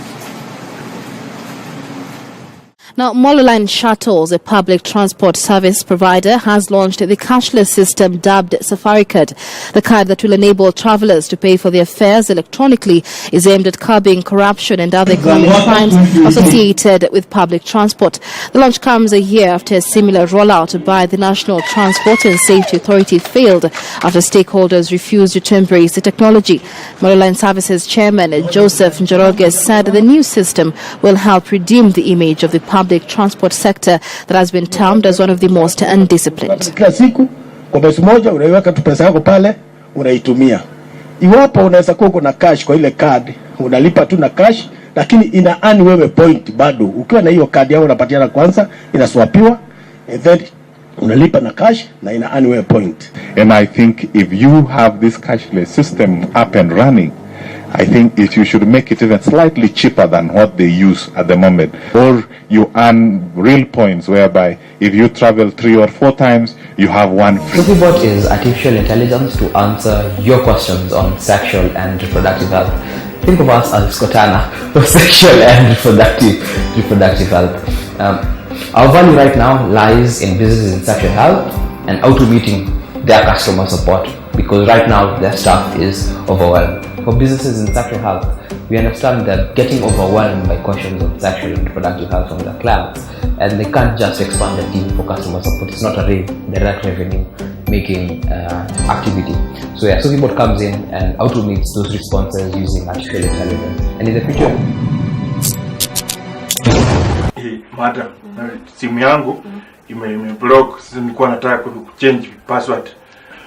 Now, Maalum Shuttles, a public transport service provider, has launched the cashless system dubbed Safari Card. The card that will enable travelers to pay for their fares electronically is aimed at curbing corruption and other economic crimes associated with public transport. The launch comes a year after a similar rollout by the National Transport and Safety Authority failed after stakeholders refused to embrace the technology. Maalum Services Chairman Joseph Njoroge said the new system will help redeem the image of the public transport sector that has been termed as one of the most undisciplined. Kila siku kwa basi moja unaiweka tu pesa yako pale unaitumia. Iwapo unaweza kuwa kuna cash kwa ile card, unalipa tu na cash, lakini ina earn wewe point bado. Ukiwa na hiyo card yako unapatiana kwanza, inaswapiwa, and then unalipa na cash na ina earn wewe point. And I think if you have this cashless system up and running, I think you should make it even slightly cheaper than what they use at the moment. Or you earn real points whereby if you travel 3 or 4 times, you have one free. Hotuba is artificial intelligence to answer your questions on sexual and reproductive health. Think of us as Scotana for sexual and reproductive health. Our value right now lies in businesses in sexual health and automating their customer support, because right now their staff is overwhelmed. For businesses in sexual health, we understand that getting overwhelmed by questions of sexual and reproductive health from their clients, and they can't just expand the team for customer support. It's not a direct revenue making activity. So yeah, Hotuba comes in and automates those responses using artificial intelligence. And in the future, madam, simu yangu imeblock. Sasa nilikuwa nataka kuchange password.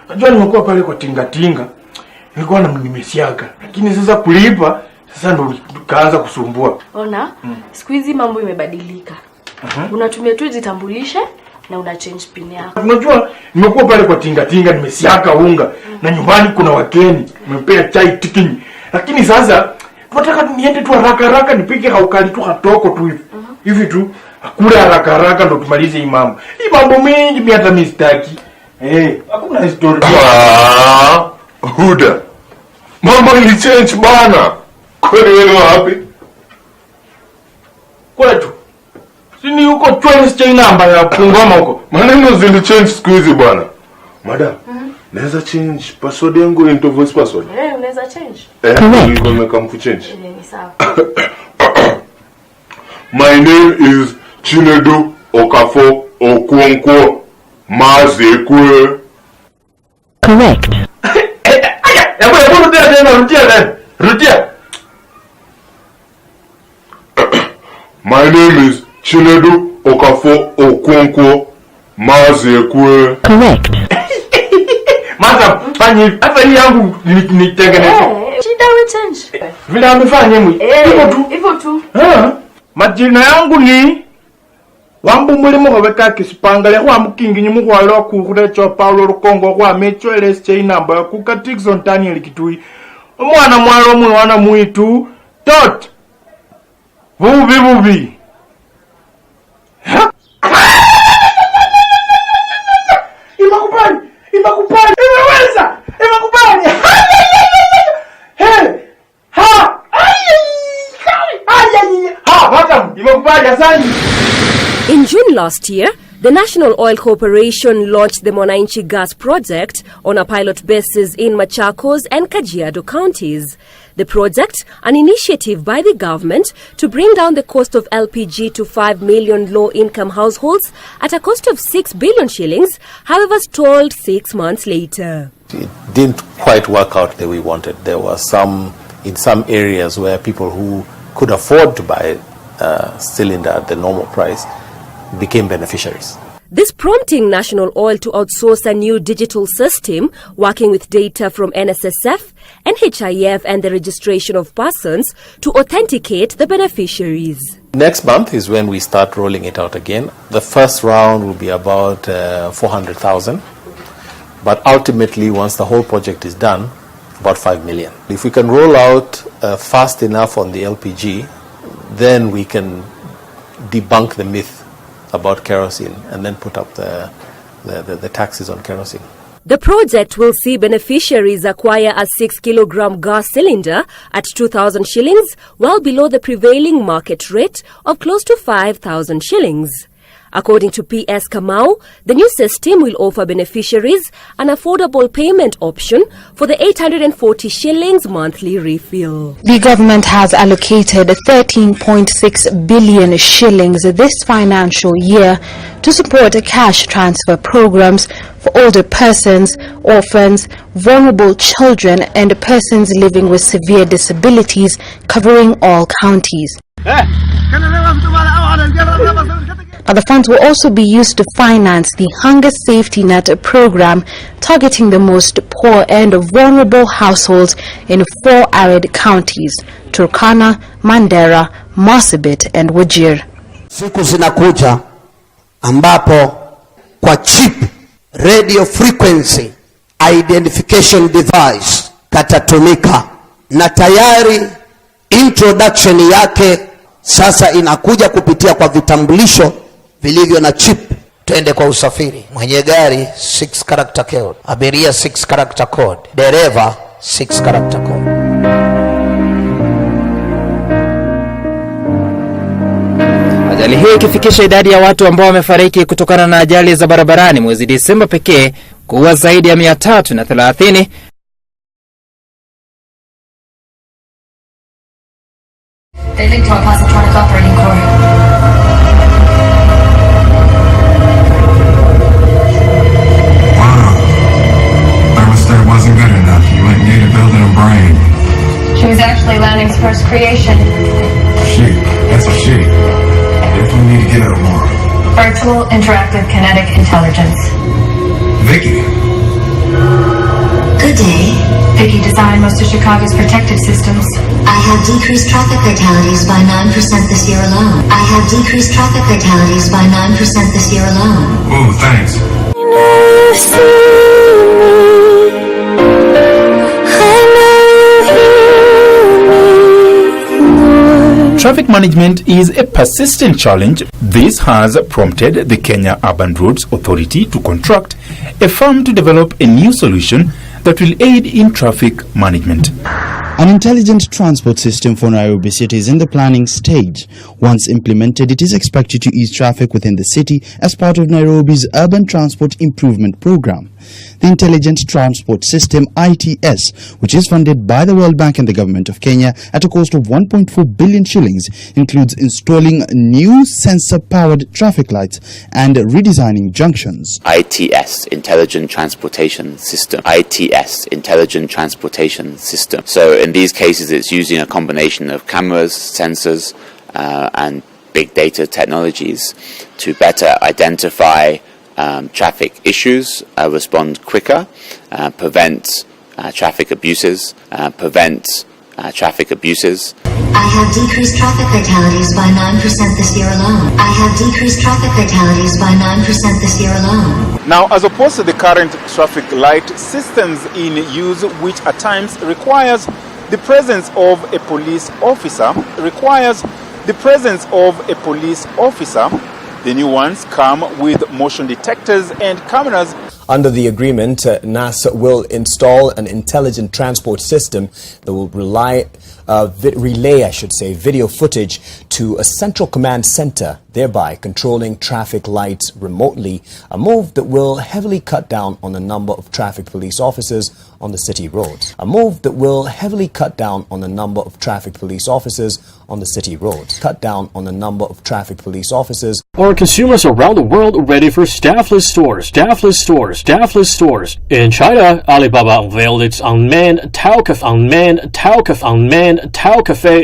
Najua nimekuwa pale kwa tinga nilikuwa nimesiaga, lakini sasa kulipa sasa ndo kaanza kusumbua. Ona, siku hizi mambo imebadilika. Unatumia tu jitambulishe na una change pin yako. Unajua nimekuwa pale kwa tinga nimesiaga unga na nyumbani kuna wageni, nimepea chai tikini. Lakini sasa tunataka niende tu haraka nipike kaukali tu hatoko tu hivi. Hivi tu akula haraka ndo tumalize hii mambo. Hii mambo mengi mimi hata mistaki. Hakuna story. Huda. Mambo ilichange bana. Kwani wewe wapi? Kwetu. Sini huko 12 chain number ya Pungoma huko. Maneno zilichange siku hizi bwana. Madam, naweza change password yangu into voice password? Unaweza change. Ndio come to change. Ni sawa. My name is Chinedu Okafo Okonkwo Mazekwe. Correct. Rudia. My name is Chinedu Okafo Okonkwo Mazekwe. Correct. Madam, fanya hata hii yangu nitengeneze. Shida we change. Vile amefanya mimi. Hivyo tu. Majina yangu ni Wambu mulimo hobeka kisipangale kwa mkingi nyimu kwa lo kukurecho Paulo Rukongo kwa mecho LSJ number kuka Tixon Daniel Kitui. Omwana mwalo mwana mwitu tot. Vubi. Imakupani. Imeweza. Imakupani. Hey. Ha. In June last year, the National Oil Corporation launched the Mwananchi Gas Project on a pilot basis in Machakos and Kajiado counties. The project, an initiative by the government to bring down the cost of LPG to 5 million low-income households at a cost of 6 billion shillings, however stalled 6 months later. It didn't quite work out the way we wanted. There were in some areas where people who could afford to buy a cylinder at the normal price became beneficiaries. This prompting National Oil to outsource a new digital system working with data from NSSF, NHIF and the registration of persons to authenticate the beneficiaries. Next month is when we start rolling it out again. The first round will be about 400,000. But ultimately, once the whole project is done, about 5 million. If we can roll out fast enough on the LPG, then we can debunk the myth about kerosene and then put up the taxes on kerosene. The project will see beneficiaries acquire a 6-kilogram gas cylinder at 2,000 shillings, well below the prevailing market rate of close to 5,000 shillings. According to PS Kamau, the new system will offer beneficiaries an affordable payment option for the 840 shillings monthly refill. The government has allocated 13.6 billion shillings this financial year to support cash transfer programs for older persons, orphans, vulnerable children and persons living with severe disabilities, covering all counties. Now, the funds will also be used to finance the Hunger Safety Net program targeting the most poor and vulnerable households in 4 arid counties: Turkana, Mandera, Marsabit and Wajir. Siku zinakuja ambapo kwa chip radio frequency identification device katatumika, na tayari introduction yake sasa inakuja kupitia kwa vitambulisho vilivyo na chip. Twende kwa usafiri. Mwenye gari 6 character code, abiria 6 character code, dereva 6 character code. Ajali hiyo ikifikisha idadi ya watu ambao wamefariki kutokana na ajali za barabarani mwezi Disemba pekee kuwa zaidi ya 330. They linked to a positronic operating core. Wow. Thermostat wasn't good enough. You went and needed building a brain. She was actually Lanning's first creation. She. That's a she. Definitely need to get her more. Virtual Interactive Kinetic Intelligence. Vicky. Good day. Vicky designed most of Chicago's protective systems. I have decreased traffic fatalities by 9% this year alone. I have decreased traffic fatalities by 9% this year alone. Oh, thanks. Traffic management is a persistent challenge. This has prompted the Kenya Urban Roads Authority to contract a firm to develop a new solution that will aid in traffic management. An intelligent transport system for Nairobi City is in the planning stage. Once implemented, it is expected to ease traffic within the city as part of Nairobi's Urban Transport Improvement Program. The Intelligent Transport System ITS, which is funded by the World Bank and the Government of Kenya at a cost of 1.4 billion shillings, includes installing new sensor-powered traffic lights and redesigning junctions. ITS, Intelligent Transportation System. ITS, Intelligent Transportation System. So in these cases, it's using a combination of cameras, sensors, and big data technologies to better identify traffic issues, respond quicker, prevent traffic abuses, I have decreased traffic fatalities by 9% this year alone. I have decreased traffic fatalities by 9% this year alone. Now, as opposed to the current traffic light systems in use, which at times requires the presence of a police officer, the new ones come with motion detectors and cameras. Under the agreement, NASA will install an intelligent transport system that will relay video footage to a central command center, thereby controlling traffic lights remotely, a move that will heavily cut down on the number of traffic police officers on the city roads. Are consumers around the world ready for staffless stores? In China, Alibaba unveiled its unmanned Tao Cafe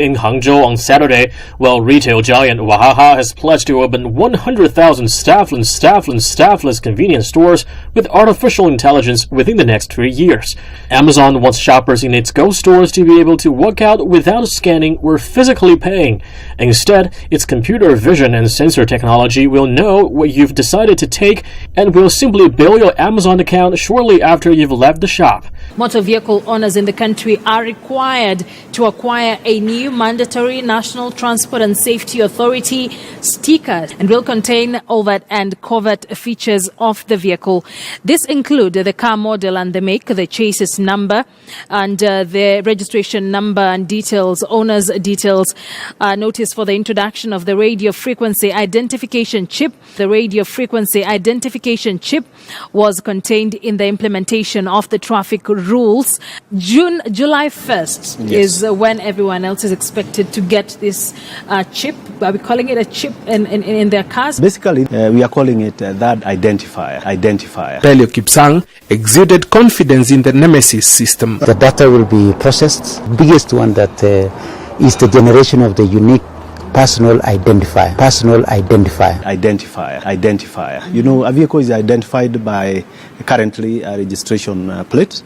in Hangzhou on Saturday, while retail giant Wahaha has pledged to open 100,000 staffless convenience stores with artificial intelligence within the next 3 years. Amazon wants shoppers in its Go stores to be able to walk out without scanning or physically paying. Instead, its computer vision and sensor technology will know what you've decided to take and will simply bill your Amazon account shortly after you've left the shop. Motor vehicle owners in the country are required to acquire a new mandatory National Transport and Safety Authority sticker and will contain overt and covert features of the vehicle. This include the car model and the make, the chassis number, and the registration number and details, owner's details. Notice for the introduction of the radio frequency identification chip. The radio frequency identification chip was contained in the implementation of the traffic rules. July 1st is when everyone else is expected to get this chip. Are we calling it a chip in their cars? Basically, we are calling it that identifier. Pelio Kipsang exuded confidence in the Nemesis system. The data will be processed. Biggest one that is the generation of the unique personal identifier. You know, a vehicle is identified by currently a registration plate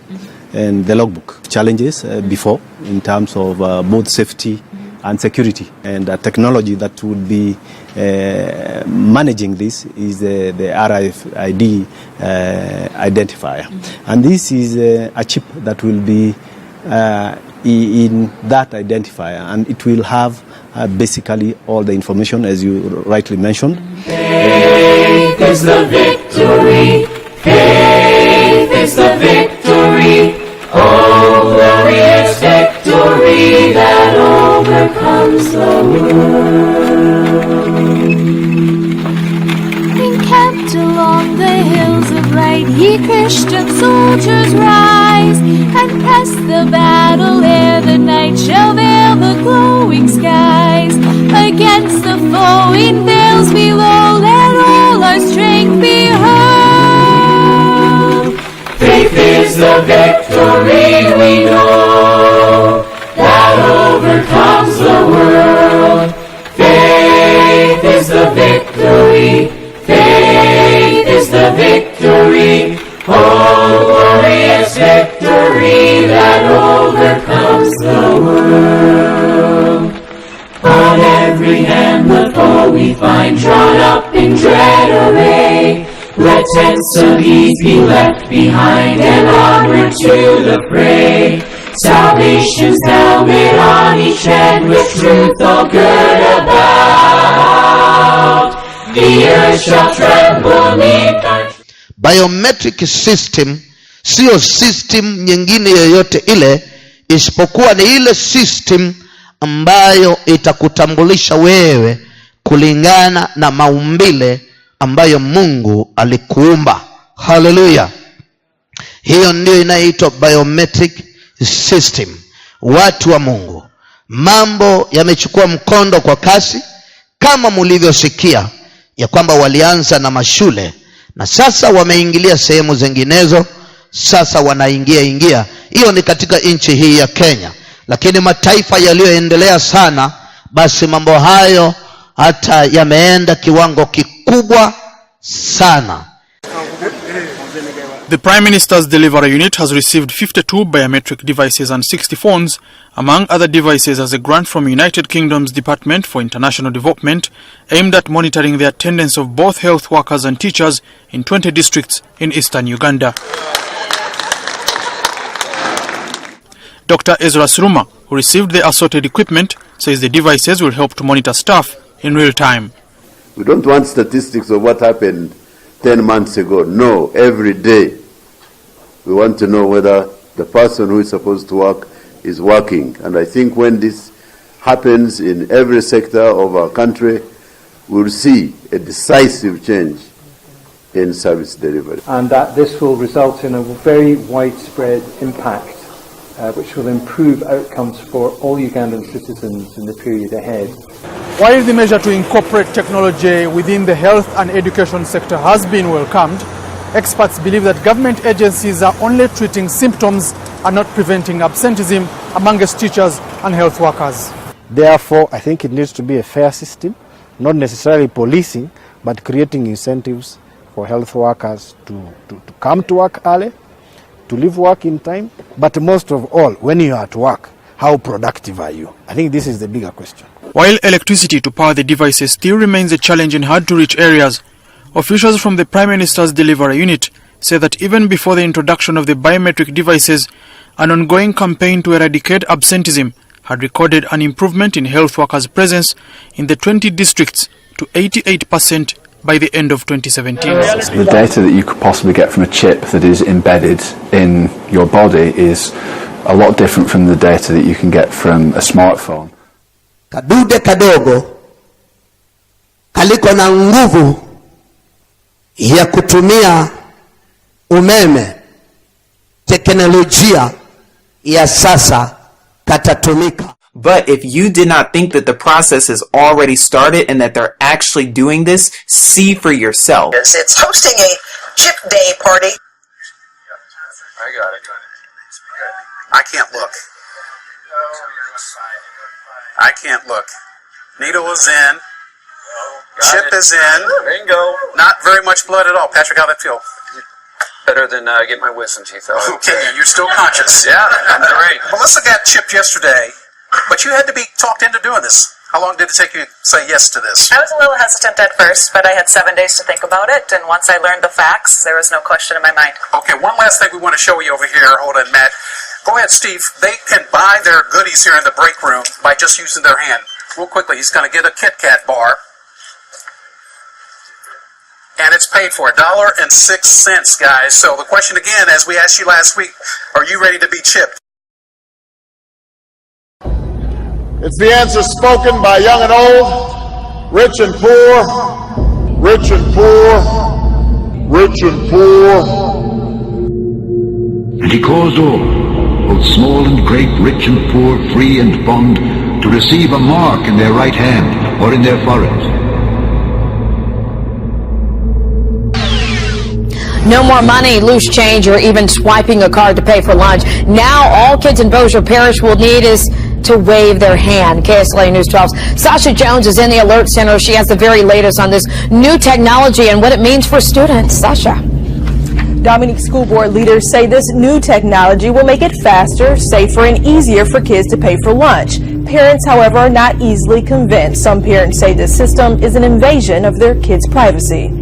and the logbook. Challenges before in terms of both safety and security, and the technology that would be managing this is the RFID identifier. And this is a chip that will be in that identifier, and it will have basically all the information as you rightly mentioned. Faith is the victory. Faith is the victory. Oh, glorious victory that overcomes the world. Encamped along the hills of right, ye Christian soldiers rise, and press the battle ere the night shall veil the glowing skies. Against the foe in vales below, let all our strength be heard. Faith is the victory we know that overcomes the world. Faith is the victory. Faith is the victory. Oh, glorious victory that overcomes the world. On every hand the foe we find drawn up in dread array. Let tents of ease be left behind and onward to the fray. Salvation's helmet on each head with truth all good about. The earth shall tremble 'neath our Biometric system sio system nyingine yoyote ile, isipokuwa ni ile system ambayo itakutambulisha wewe kulingana na maumbile ambayo Mungu alikuumba. Hallelujah. Hiyo ndio inaitwa biometric system. Watu wa Mungu, mambo yamechukua mkondo kwa kasi, kama mlivyosikia ya kwamba walianza na mashule na sasa wameingilia sehemu zinginezo, sasa wanaingia. Hiyo ni katika nchi hii ya Kenya, lakini mataifa yaliyoendelea sana, basi mambo hayo hata yameenda kiwango kikubwa sana. The Prime Minister's Delivery Unit has received 52 biometric devices and 60 phones, among other devices, as a grant from United Kingdom's Department for International Development, aimed at monitoring the attendance of both health workers and teachers in 20 districts in eastern Uganda. Dr. Ezra Sruma, who received the assorted equipment, says the devices will help to monitor staff in real time. We don't want statistics of what happened 10 months ago. No, every day we want to know whether the person who is supposed to work is working. And I think when this happens in every sector of our country, we'll see a decisive change in service delivery. And that this will result in a very widespread impact, which will improve outcomes for all Ugandan citizens in the period ahead. While the measure to incorporate technology within the health and education sector has been welcomed, experts believe that government agencies are only treating symptoms and not preventing absenteeism amongst teachers and health workers. Therefore, I think it needs to be a fair system, not necessarily policing, but creating incentives for health workers to come to work early, to leave work in time, but most of all, when you are at work, how productive are you? I think this is the bigger question. While electricity to power the devices still remains a challenge in hard-to-reach areas, officials from the Prime Minister's Delivery Unit say that even before the introduction of the biometric devices, an ongoing campaign to eradicate absenteeism had recorded an improvement in health workers' presence in the 20 districts to 88% by the end of 2017. The data that you could possibly get from a chip that is embedded in your body is a lot different from the data that you can get from a smartphone. Kadude kadogo kaliko na nguvu ya kutumia umeme, teknolojia ya sasa katatumika. But if you did not think that the process has already started and that they're actually doing this, see for yourself. It's hosting a chip day party. I got it. I can't look. I can't look. Needle is in. Chip is in. Bingo. Not very much blood at all. Patrick, how'd that feel? Better than get my wisdom teeth out. Okay, and you're still conscious. Yeah, I'm great. Melissa got chipped yesterday, but you had to be talked into doing this. How long did it take you to say yes to this? I was a little hesitant at first, but I had 7 days to think about it, and once I learned the facts, there was no question in my mind. Okay, one last thing we want to show you over here. Hold on, Matt. Go ahead, Steve. They can buy their goodies here in the break room by just using their hand. Real quickly, he's going to get a Kit Kat bar. And it's paid for $1.06, guys. So the question again, as we asked you last week, are you ready to be chipped? It's the answer spoken by young and old, rich and poor, rich and poor, rich and poor. And he caused all, both small and great, rich and poor, free and bond, to receive a mark in their right hand or in their foreheads. No more money, loose change, or even swiping a card to pay for lunch. Now all kids in Bossier Parish will need is to wave their hand. KSLA News 12's Sasha Jones is in the Alert Center. She has the very latest on this new technology and what it means for students. Sasha. Dominique School Board leaders say this new technology will make it faster, safer, and easier for kids to pay for lunch. Parents, however, are not easily convinced. Some parents say this system is an invasion of their kids' privacy.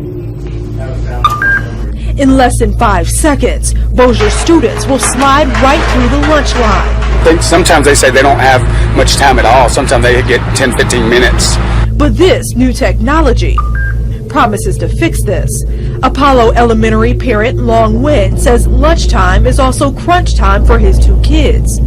In less than 5 seconds, Bossier students will slide right through the lunch line. Sometimes they say they don't have much time at all. Sometimes they get 10, 15 minutes. But this new technology promises to fix this. Apollo Elementary parent Long Wen says lunchtime is also crunch time for his 2 kids.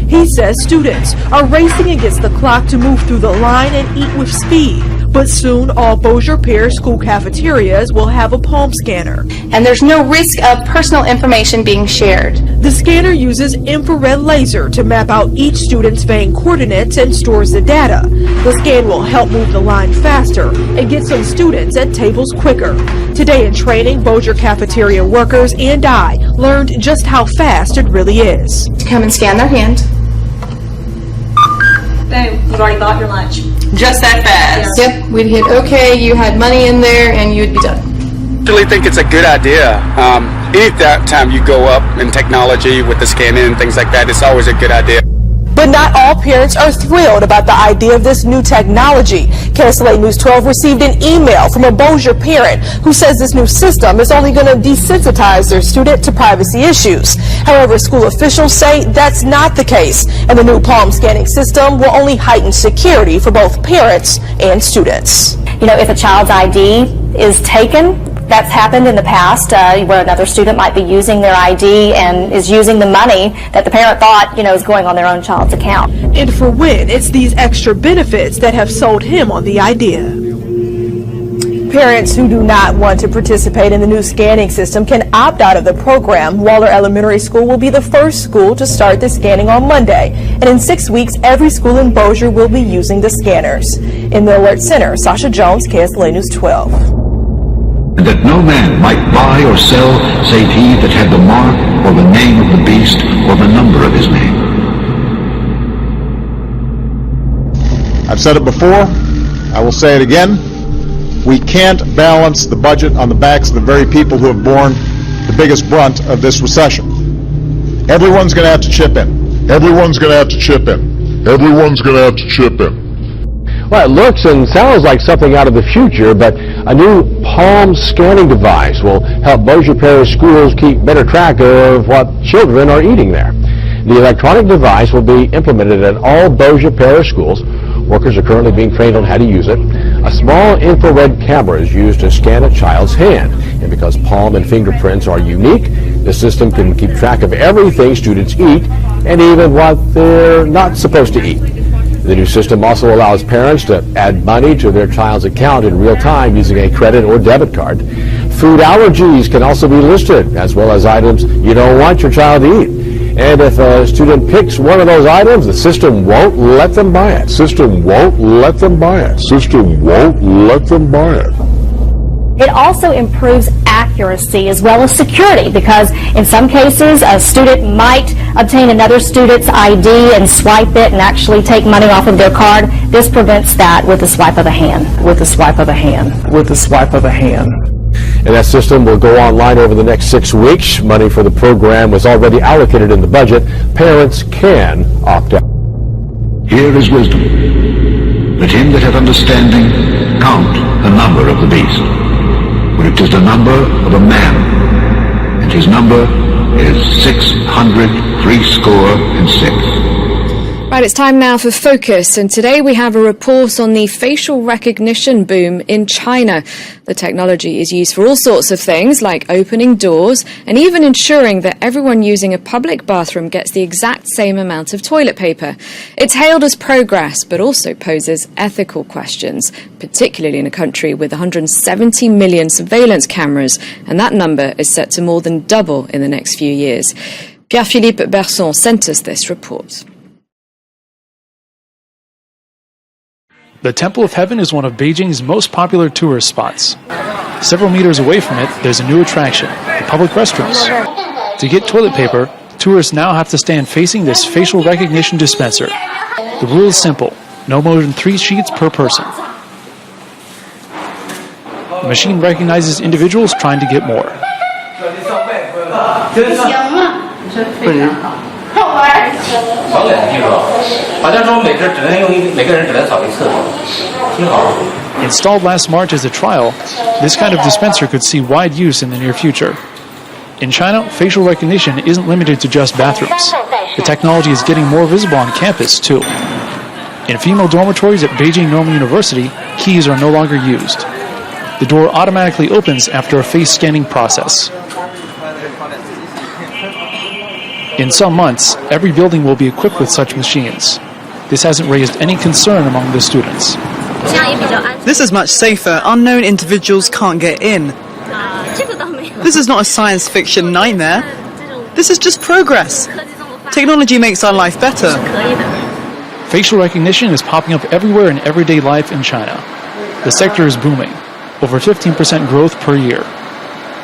He says students are racing against the clock to move through the line and eat with speed. But soon, all Bossier Parish school cafeterias will have a palm scanner. And there's no risk of personal information being shared. The scanner uses infrared laser to map out each student's vein coordinates and stores the data. The scan will help move the line faster and get some students at tables quicker. Today in training, Bossier cafeteria workers and I learned just how fast it really is. Come and scan their hand. Boom, you've already bought your lunch. Just that fast. Yep, we'd hit okay, you had money in there, and you'd be done. I really think it's a good idea. Any time you go up in technology with the scanning and things like that, it's always a good idea. But not all parents are thrilled about the idea of this new technology. KSLA News 12 received an email from a Bossier parent who says this new system is only going to desensitize their student to privacy issues. However, school officials say that's not the case, and the new palm scanning system will only heighten security for both parents and students. You know, if a child's ID is taken, that's happened in the past where another student might be using their ID and is using the money that the parent thought, is going on their own child's account. And for Wynn, it's these extra benefits that have sold him on the idea. Parents who do not want to participate in the new scanning system can opt out of the program. Waller Elementary School will be the first school to start the scanning on Monday. And in 6 weeks, every school in Bossier will be using the scanners. In the Alert Center, Sasha Jones, KSLA News 12. And that no man might buy or sell save he that had the mark or the name of the beast or the number of his name. I've said it before, I will say it again. We can't balance the budget on the backs of the very people who have borne the biggest brunt of this recession. Everyone's going to have to chip in. Everyone's going to have to chip in. Everyone's going to have to chip in. Well, it looks and sounds like something out of the future, but a new palm scanning device will help Bossier Parish schools keep better track of what children are eating there. The electronic device will be implemented at all Bossier Parish schools. Workers are currently being trained on how to use it. A small infrared camera is used to scan a child's hand, and because palm and fingerprints are unique, the system can keep track of everything students eat and even what they're not supposed to eat. The new system also allows parents to add money to their child's account in real time using a credit or debit card. Food allergies can also be listed, as well as items you don't want your child to eat. And if a student picks one of those items, the system won't let them buy it. System won't let them buy it. System won't let them buy it. It also improves accuracy as well as security, because in some cases a student might obtain another student's ID and swipe it and actually take money off of their card. This prevents that with the swipe of a hand. With the swipe of a hand. With the swipe of a hand. And that system will go online over the next 6 weeks. Money for the program was already allocated in the budget. Parents can opt out. Here is wisdom. Let him that hath understanding count the number of the beast. For it is the number of a man, and his number is 666. Right, it's time now for Focus, and today we have a report on the facial recognition boom in China. The technology is used for all sorts of things, like opening doors and even ensuring that everyone using a public bathroom gets the exact same amount of toilet paper. It's hailed as progress, but also poses ethical questions, particularly in a country with 170 million surveillance cameras, and that number is set to more than double in the next few years. Pierre-Philippe Berson sent us this report. The Temple of Heaven is one of Beijing's most popular tourist spots. Several meters away from it, there's a new attraction, the public restrooms. To get toilet paper, tourists now have to stand facing this facial recognition dispenser. The rule is simple, no more than 3 sheets per person. The machine recognizes individuals trying to get more. Installed last March as a trial, this kind of dispenser could see wide use in the near future. In China, facial recognition isn't limited to just bathrooms. The technology is getting more visible on campus, too. In female dormitories at Beijing Normal University, keys are no longer used. The door automatically opens after a face scanning process. In some months, every building will be equipped with such machines. This hasn't raised any concern among the students. This is much safer. Unknown individuals can't get in. This is not a science fiction nightmare. This is just progress. Technology makes our life better. Facial recognition is popping up everywhere in everyday life in China. The sector is booming, over 15% growth per year.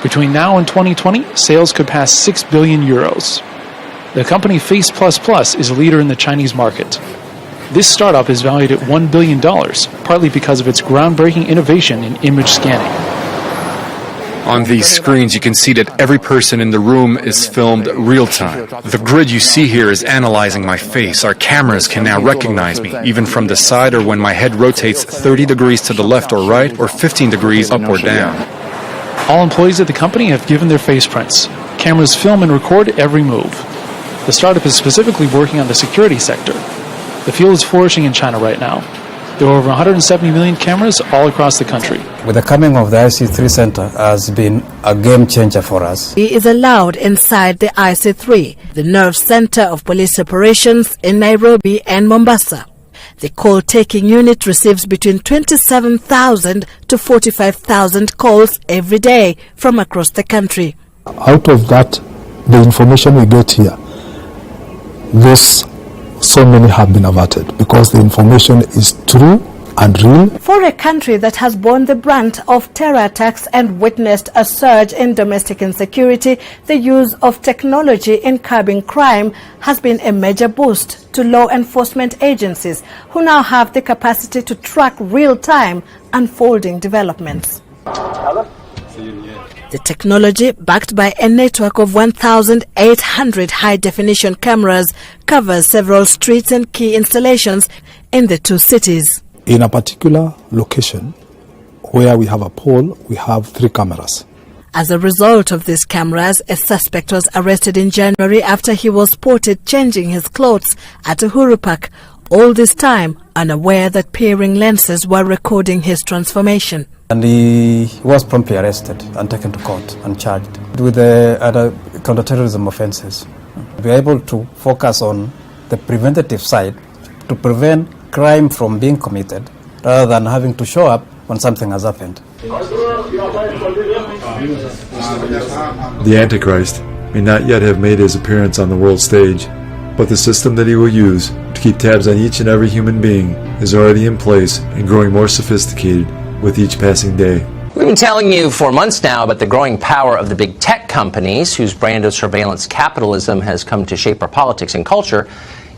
Between now and 2020, sales could pass 6 billion euros. The company Face++ is a leader in the Chinese market. This startup is valued at $1 billion, partly because of its groundbreaking innovation in image scanning. On these screens, you can see that every person in the room is filmed real-time. The grid you see here is analyzing my face. Our cameras can now recognize me, even from the side or when my head rotates 30 degrees to the left or right, or 15 degrees up or down. All employees at the company have given their face prints. Cameras film and record every move. The startup is specifically working on the security sector. The field is flourishing in China right now. There are over 170 million cameras all across the country. With the coming of the IC3 Center has been a game changer for us. He is allowed inside the IC3, the nerve center of police operations in Nairobi and Mombasa. The call-taking unit receives between 27,000 to 45,000 calls every day from across the country. Out of that, the information we get here, so many have been averted because the information is true and real. For a country that has borne the brunt of terror attacks and witnessed a surge in domestic insecurity, the use of technology in curbing crime has been a major boost to law enforcement agencies who now have the capacity to track real-time unfolding developments. The technology, backed by a network of 1,800 high-definition cameras, covers several streets and key installations in the two cities. In a particular location where we have a pole, we have 3 cameras. As a result of these cameras, a suspect was arrested in January after he was spotted changing his clothes at Uhuru Park, all this time unaware that peering lenses were recording his transformation. And he was promptly arrested and taken to court and charged with the other counterterrorism offenses. We are able to focus on the preventative side to prevent crime from being committed rather than having to show up when something has happened. The Antichrist may not yet have made his appearance on the world stage, but the system that he will use to keep tabs on each and every human being is already in place and growing more sophisticated with each passing day. We've been telling you for months now about the growing power of the big tech companies whose brand of surveillance capitalism has come to shape our politics and culture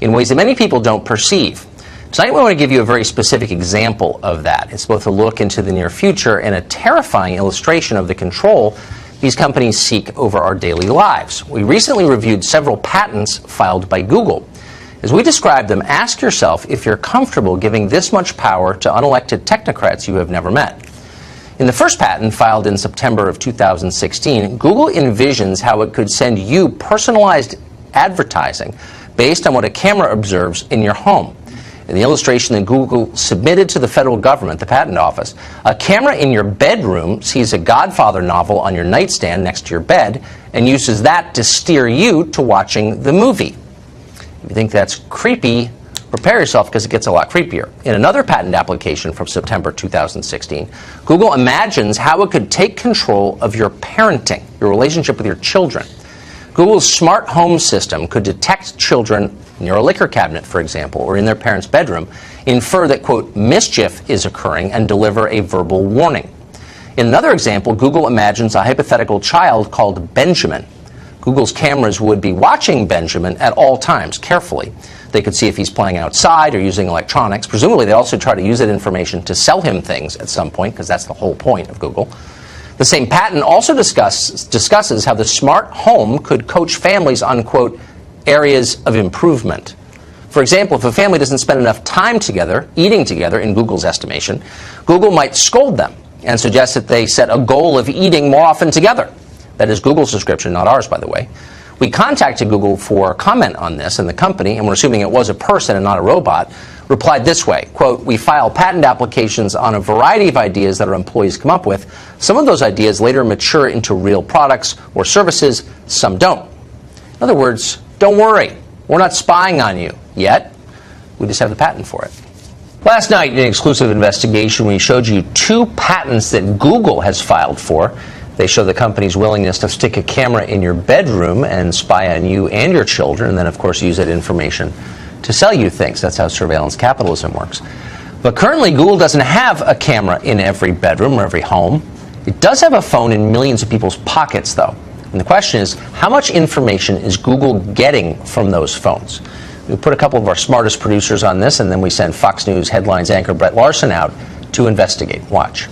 in ways that many people don't perceive. Tonight we want to give you a very specific example of that. It's both a look into the near future and a terrifying illustration of the control these companies seek over our daily lives. We recently reviewed several patents filed by Google. As we describe them, ask yourself if you're comfortable giving this much power to unelected technocrats you have never met. In the first patent, filed in September of 2016, Google envisions how it could send you personalized advertising based on what a camera observes in your home. In the illustration that Google submitted to the federal government, the Patent Office, a camera in your bedroom sees a Godfather novel on your nightstand next to your bed and uses that to steer you to watching the movie. If you think that's creepy, prepare yourself because it gets a lot creepier. In another patent application from September 2016, Google imagines how it could take control of your parenting, your relationship with your children. Google's smart home system could detect children near a liquor cabinet, for example, or in their parents' bedroom, infer that, quote, mischief is occurring and deliver a verbal warning. In another example, Google imagines a hypothetical child called Benjamin. Google's cameras would be watching Benjamin at all times, carefully. They could see if he's playing outside or using electronics. Presumably, they also try to use that information to sell him things at some point, because that's the whole point of Google. The same patent also discusses how the smart home could coach families on, quote, areas of improvement. For example, if a family doesn't spend enough time together, eating together, in Google's estimation, Google might scold them and suggest that they set a goal of eating more often together. That is Google's description, not ours, by the way. We contacted Google for comment on this, and the company, and we're assuming it was a person and not a robot, replied this way, quote, "We file patent applications on a variety of ideas that our employees come up with. Some of those ideas later mature into real products or services, some don't." In other words, don't worry, we're not spying on you yet. We just have the patent for it. Last night, in an exclusive investigation, we showed you 2 patents that Google has filed for. They show the company's willingness to stick a camera in your bedroom and spy on you and your children, and then, of course, use that information to sell you things. That's how surveillance capitalism works. But currently, Google doesn't have a camera in every bedroom or every home. It does have a phone in millions of people's pockets, though. And the question is, how much information is Google getting from those phones? We put a couple of our smartest producers on this, and then we send Fox News headlines anchor Brett Larson out to investigate. Watch.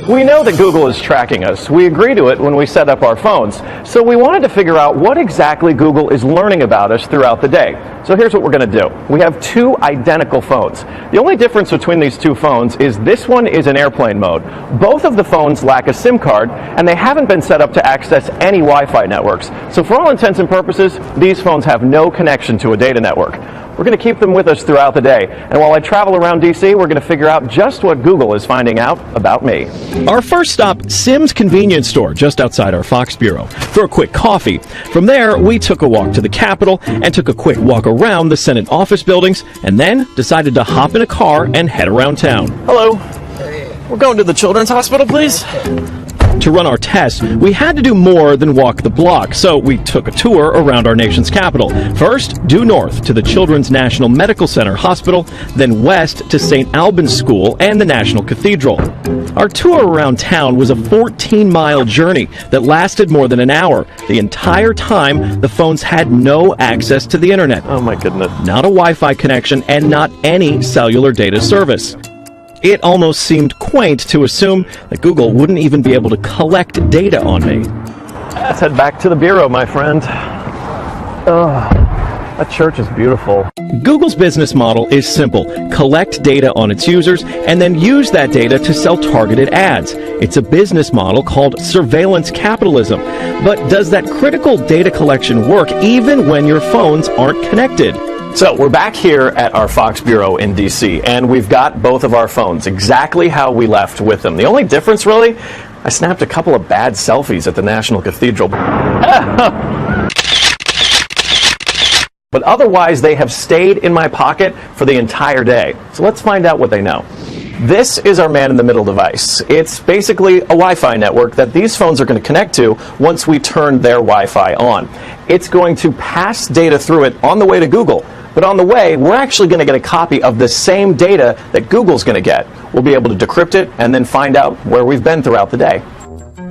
We know that Google is tracking us. We agree to it when we set up our phones. So we wanted to figure out what exactly Google is learning about us throughout the day. So here's what we're going to do. We have 2 identical phones. The only difference between these 2 phones is this one is in airplane mode. Both of the phones lack a SIM card, and they haven't been set up to access any Wi-Fi networks. So for all intents and purposes, these phones have no connection to a data network. We're going to keep them with us throughout the day. And while I travel around D.C., we're going to figure out just what Google is finding out about me. Our first stop, Sim's convenience store, just outside our Fox bureau, for a quick coffee. From there, we took a walk to the Capitol and took a quick walk around the Senate office buildings, and then decided to hop in a car and head around town. Hello. We're going to the Children's Hospital, please. To run our tests, we had to do more than walk the block, so we took a tour around our nation's capital. First, due north to the Children's National Medical Center Hospital, then west to St. Albans School and the National Cathedral. Our tour around town was a 14-mile journey that lasted more than an hour. The entire time, the phones had no access to the internet. Oh my goodness. Not a Wi-Fi connection and not any cellular data service. It almost seemed quaint to assume that Google wouldn't even be able to collect data on me. Let's head back to the bureau, my friend. That church is beautiful. Google's business model is simple. Collect data on its users and then use that data to sell targeted ads. It's a business model called surveillance capitalism. But does that critical data collection work even when your phones aren't connected? So we're back here at our Fox Bureau in D.C., and we've got both of our phones exactly how we left with them. The only difference, really, I snapped a couple of bad selfies at the National Cathedral. But otherwise, they have stayed in my pocket for the entire day. So let's find out what they know. This is our man-in-the-middle device. It's basically a Wi-Fi network that these phones are going to connect to once we turn their Wi-Fi on. It's going to pass data through it on the way to Google. But on the way, we're actually going to get a copy of the same data that Google's going to get. We'll be able to decrypt it and then find out where we've been throughout the day.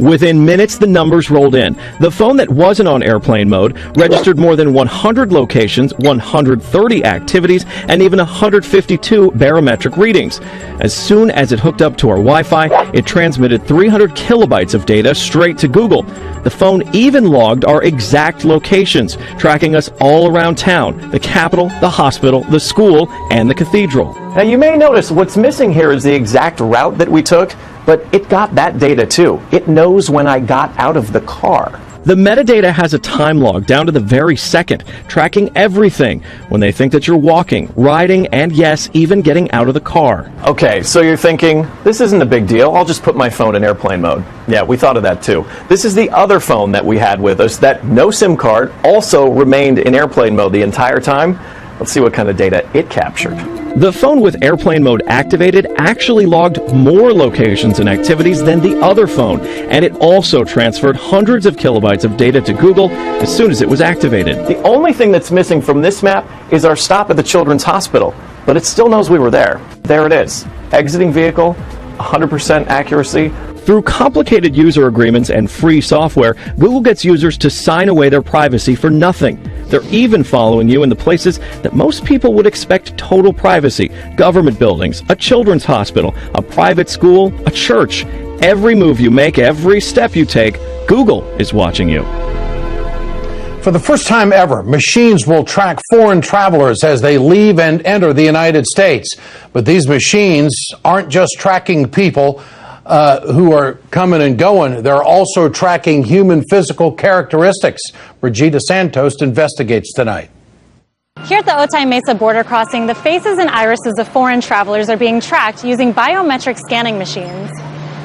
Within minutes, the numbers rolled in. The phone that wasn't on airplane mode registered more than 100 locations, 130 activities, and even 152 barometric readings. As soon as it hooked up to our Wi-Fi, it transmitted 300 kilobytes of data straight to Google. The phone even logged our exact locations, tracking us all around town, the Capitol, the hospital, the school, and the cathedral. Now you may notice what's missing here is the exact route that we took, but it got that data too. It knows when I got out of the car. The metadata has a time log down to the very second, tracking everything when they think that you're walking, riding, and yes, even getting out of the car. Okay, so you're thinking, this isn't a big deal, I'll just put my phone in airplane mode. Yeah, we thought of that too. This is the other phone that we had with us that no SIM card also remained in airplane mode the entire time. Let's see what kind of data it captured. The phone with airplane mode activated actually logged more locations and activities than the other phone, and it also transferred hundreds of kilobytes of data to Google as soon as it was activated. The only thing that's missing from this map is our stop at the Children's Hospital, but it still knows we were there. There it is. Exiting vehicle, 100% accuracy. Through complicated user agreements and free software, Google gets users to sign away their privacy for nothing. They're even following you in the places that most people would expect total privacy. Government buildings, a children's hospital, a private school, a church. Every move you make, every step you take, Google is watching you. For the first time ever, machines will track foreign travelers as they leave and enter the United States. But these machines aren't just tracking people who are coming and going. They're also tracking human physical characteristics. Brigida Santos investigates tonight. Here at the Otay Mesa border crossing, the faces and irises of foreign travelers are being tracked using biometric scanning machines.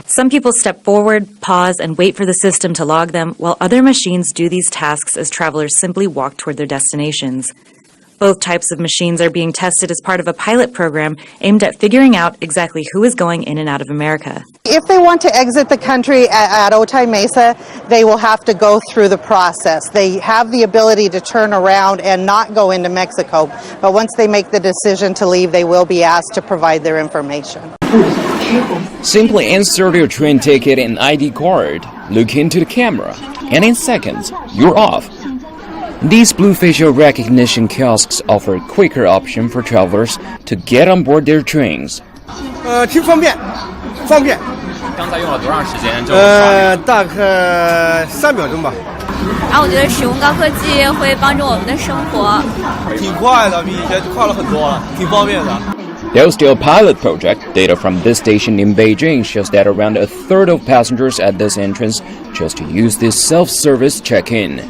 Some people step forward, pause, and wait for the system to log them, while other machines do these tasks as travelers simply walk toward their destinations. Both types of machines are being tested as part of a pilot program aimed at figuring out exactly who is going in and out of America. If they want to exit the country at Otay Mesa, they will have to go through the process. They have the ability to turn around and not go into Mexico, but once they make the decision to leave, they will be asked to provide their information. Simply insert your train ticket and ID card, look into the camera, and in seconds, you're off. These blue facial recognition kiosks offer a quicker option for travelers to get on board their trains. 挺方便，方便。刚才用了多长时间？大概3秒钟吧。我觉得使用高科技会帮助我们的生活。挺快的，比以前快了很多了，挺方便的。Though still a pilot project, data from this station in Beijing shows that around a third of passengers at this entrance chose to use this self-service check-in.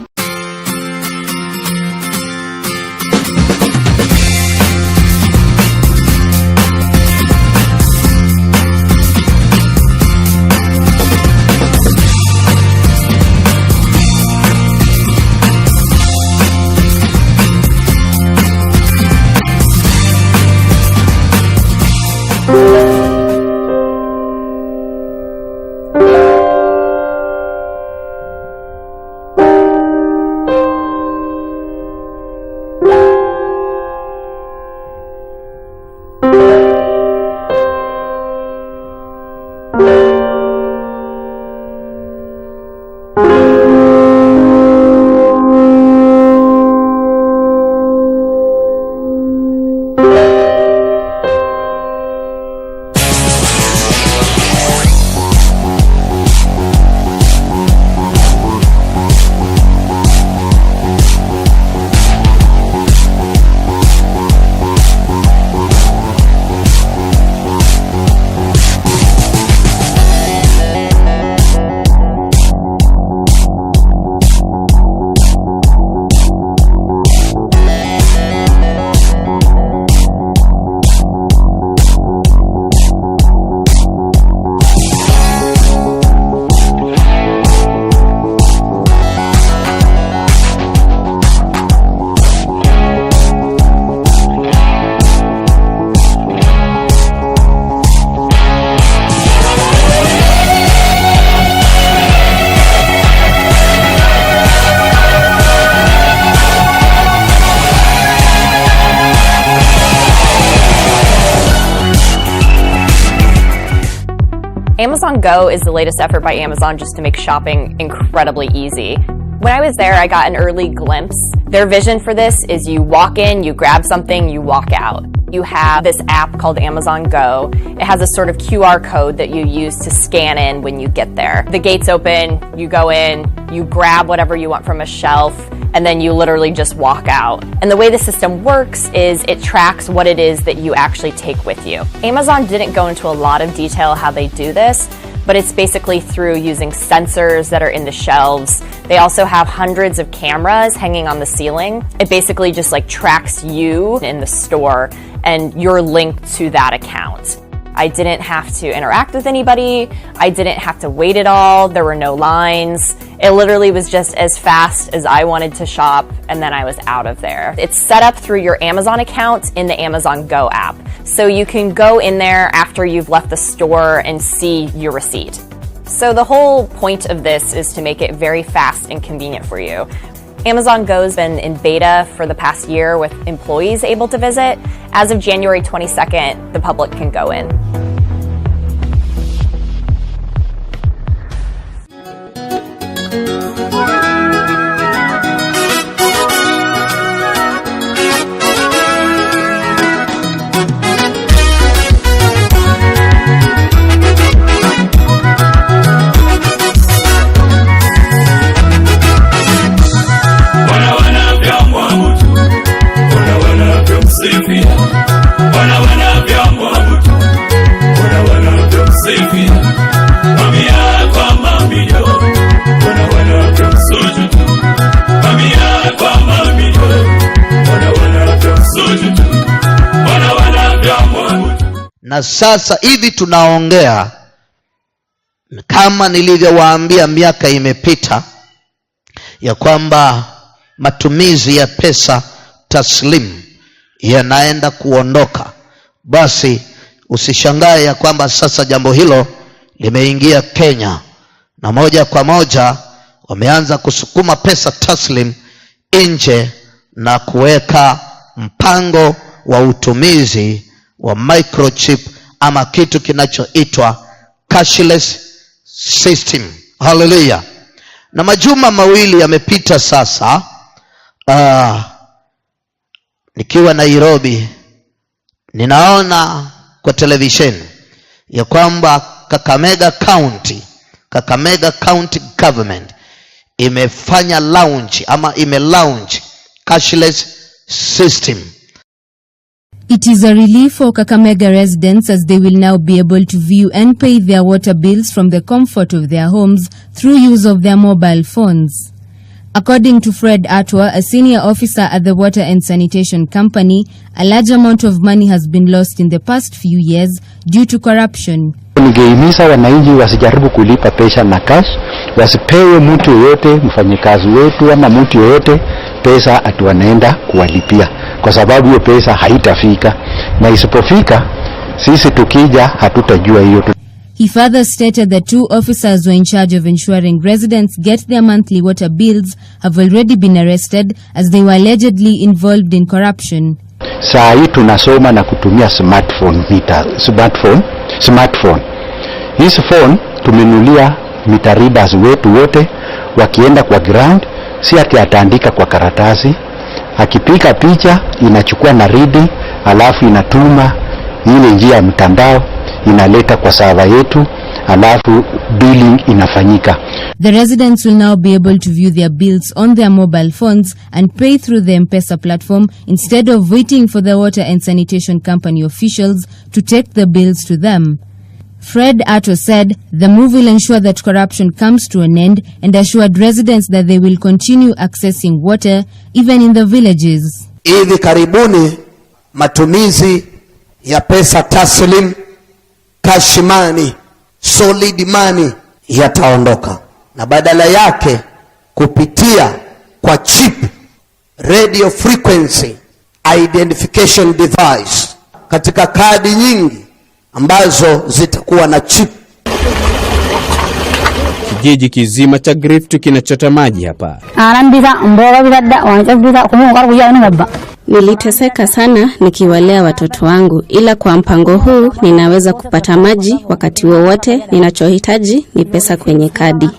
Amazon Go is the latest effort by Amazon just to make shopping incredibly easy. When I was there, I got an early glimpse. Their vision for this is you walk in, you grab something, you walk out. You have this app called Amazon Go. It has a sort of QR code that you use to scan in when you get there. The gates open, you go in, you grab whatever you want from a shelf, and then you literally just walk out. And the way the system works is it tracks what it is that you actually take with you. Amazon didn't go into a lot of detail how they do this, but it's basically through using sensors that are in the shelves. They also have hundreds of cameras hanging on the ceiling. It basically just like tracks you in the store and you're linked to that account. I didn't have to interact with anybody. I didn't have to wait at all. There were no lines. It literally was just as fast as I wanted to shop, and then I was out of there. It's set up through your Amazon account in the Amazon Go app. So you can go in there after you've left the store and see your receipt. So the whole point of this is to make it very fast and convenient for you. Amazon Go's been in beta for the past year with employees able to visit. As of January 22nd, the public can go in. Na sasa hivi tunaongea, kama nilivyowaambia, miaka imepita ya kwamba matumizi ya pesa taslim yanaenda kuondoka. Basi usishangae ya kwamba sasa jambo hilo limeingia Kenya, na moja kwa moja wameanza kusukuma pesa taslim nje na kuweka mpango wa utumizi wa microchip ama kitu kinachoitwa cashless system. Hallelujah. Na majuma mawili yamepita sasa, nikiwa Nairobi, ninaona kwa televisheni ya kwamba Kakamega County government imefanya launch ama ime-launch cashless system. It is a relief for Kakamega residents as they will now be able to view and pay their water bills from the comfort of their homes through use of their mobile phones. According to Fred Atwa, a senior officer at the Water and Sanitation Company, a large amount of money has been lost in the past few years due to corruption. Ningehimiza wananchi wasijaribu kulipa pesa na cash, wasipewe mtu yoyote, mfanyikazi wetu ama mtu yoyote pesa ati wanaenda kuwalipia, kwa sababu hiyo pesa haitafika, na isipofika sisi tukija hatutajua hiyo. He further stated that 2 officers who are in charge of ensuring residents get their monthly water bills have already been arrested as they were allegedly involved in corruption. Saa hii tunasoma na kutumia smartphone. Hizi phone tumenulia meter readers wetu wote, wakienda kwa ground, si ati ataandika kwa karatasi, akipiga picha inachukua na reading, alafu inatuma ile njia ya mtandao, inaleta kwa server yetu, alafu billing inafanyika. The residents will now be able to view their bills on their mobile phones and pay through the M-Pesa platform instead of waiting for the Water and Sanitation Company officials to take the bills to them. Fred Atto said the move will ensure that corruption comes to an end and assured residents that they will continue accessing water even in the villages. Hivi karibuni matumizi ya pesa taslim, cash money, solid money yataondoka, na badala yake kupitia kwa chip, radio frequency identification device, katika kadi nyingi ambazo zitakuwa na chip. Kijiji kizima cha Griftu kinachota maji hapa. Niliteseka sana nikiwalea watoto wangu, ila kwa mpango huu ninaweza kupata maji wakati wowote. Ninachohitaji ni pesa kwenye kadi.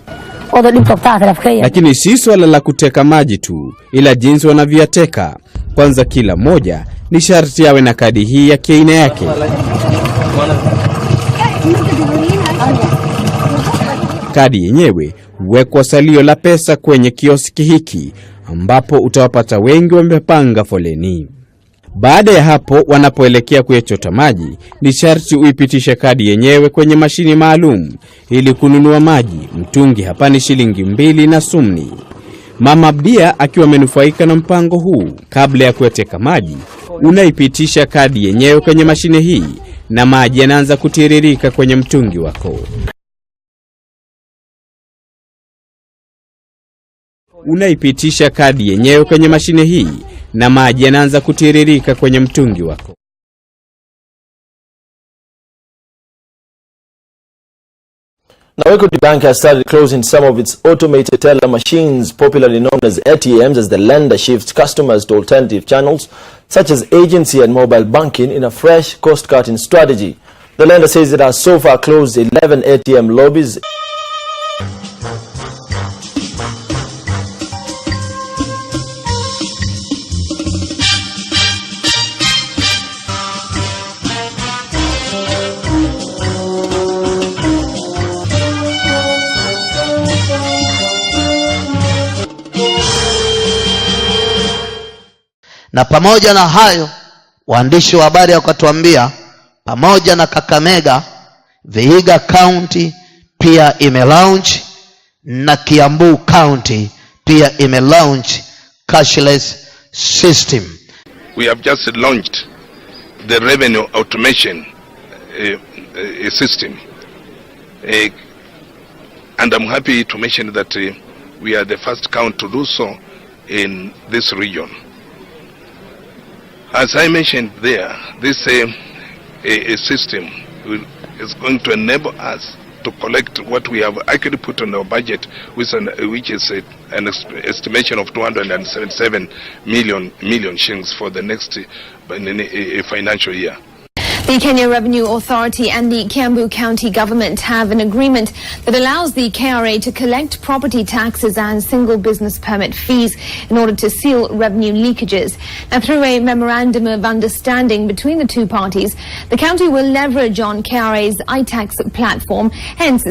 Lakini si swala la kuteka maji tu, ila jinsi wanavyoteka. Kwanza kila moja ni sharti yawe na kadi hii ya kiaina yake. Kadi yenyewe huwekwa salio la pesa kwenye kioski hiki, ambapo utawapata wengi wamepanga foleni. Baada ya hapo, wanapoelekea kuyachota maji, ni sharti uipitishe kadi yenyewe kwenye mashini maalum ili kununua maji. Mtungi hapa ni shilingi 2 na sumni. Mama Abdia akiwa amenufaika na mpango huu. Kabla ya kuyateka maji, unaipitisha kadi yenyewe kwenye mashine hii na maji yanaanza kutiririka kwenye mtungi wako. Unaipitisha kadi yenyewe kwenye mashine hii na maji yanaanza kutiririka kwenye mtungi wako. Now, Equity Bank has started closing some of its automated teller machines, popularly known as ATMs, as the lender shifts customers to alternative channels, such as agency and mobile banking, in a fresh cost-cutting strategy. The lender says it has so far closed 11 ATM lobbies. Na pamoja na hayo, waandishi wa habari wakatuambia pamoja na Kakamega, Vihiga County pia ime-launch na Kiambu County pia ime-launch cashless system. We have just launched the revenue automation system. And I'm happy to mention that we are the first county to do so in this region. As I mentioned there, this system is going to enable us to collect what we have actually put on our budget, which is an estimation of 277 million shillings for the next financial year. The Kenya Revenue Authority and the Kiambu County government have an agreement that allows the KRA to collect property taxes and single business permit fees in order to seal revenue leakages. Now, through a memorandum of understanding between the two parties, the county will leverage on KRA's iTax platform, hence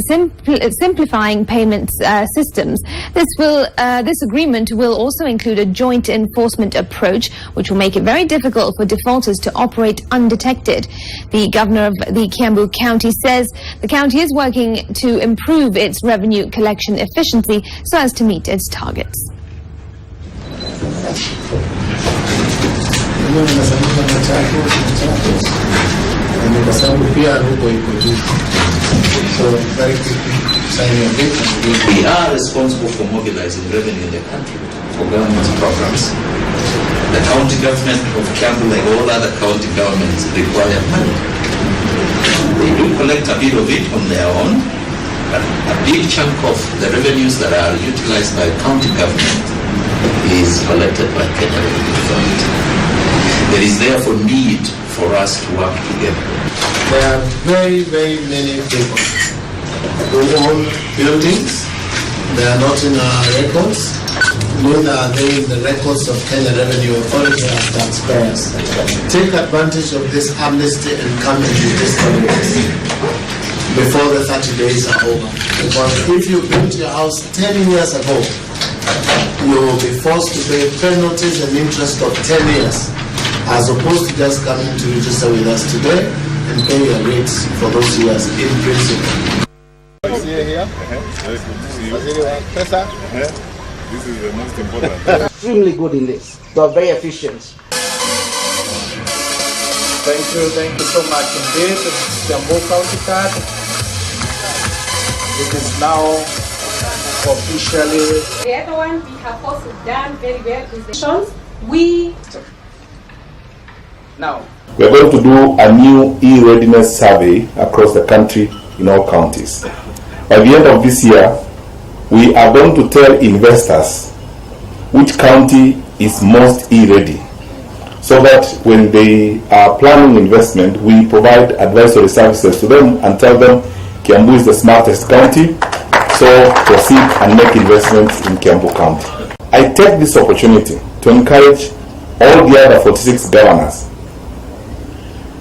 simplifying payments systems. This agreement will also include a joint enforcement approach, which will make it very difficult for defaulters to operate undetected. The governor of the Kiambu County says the county is working to improve its revenue collection efficiency so as to meet its targets. We are responsible for mobilizing revenue in the country for government programs. The county government of Kiambu, like all other county governments, require money. They do collect a bit of it on their own, but a big chunk of the revenues that are utilized by county government is collected by Kenya Revenue Authority. There is therefore need for us to work together. There are very, very many people who own buildings. They are not in our records. Neither are they in the records of Kenya Revenue Authority as taxpayers. Take advantage of this amnesty and come and be discouraged before the 30 days are over. Because if you built your house 10 years ago, you will be forced to pay penalties and interest of 10 years, as opposed to just coming to register with us today and pay your rates for those years in principle. See you here. Very good to see you. This is the most important. Extremely good in this. You are very efficient. Thank you so much indeed. Kiambu County card. It is now officially. The other one, we have also done very well with the Now, we are going to do a new e-readiness survey across the country in all counties. By the end of this year, we are going to tell investors which county is most e-ready, so that when they are planning investment, we provide advisory services to them and tell them Kiambu is the smartest county, so proceed and make investments in Kiambu County. I take this opportunity to encourage all the other 46 governors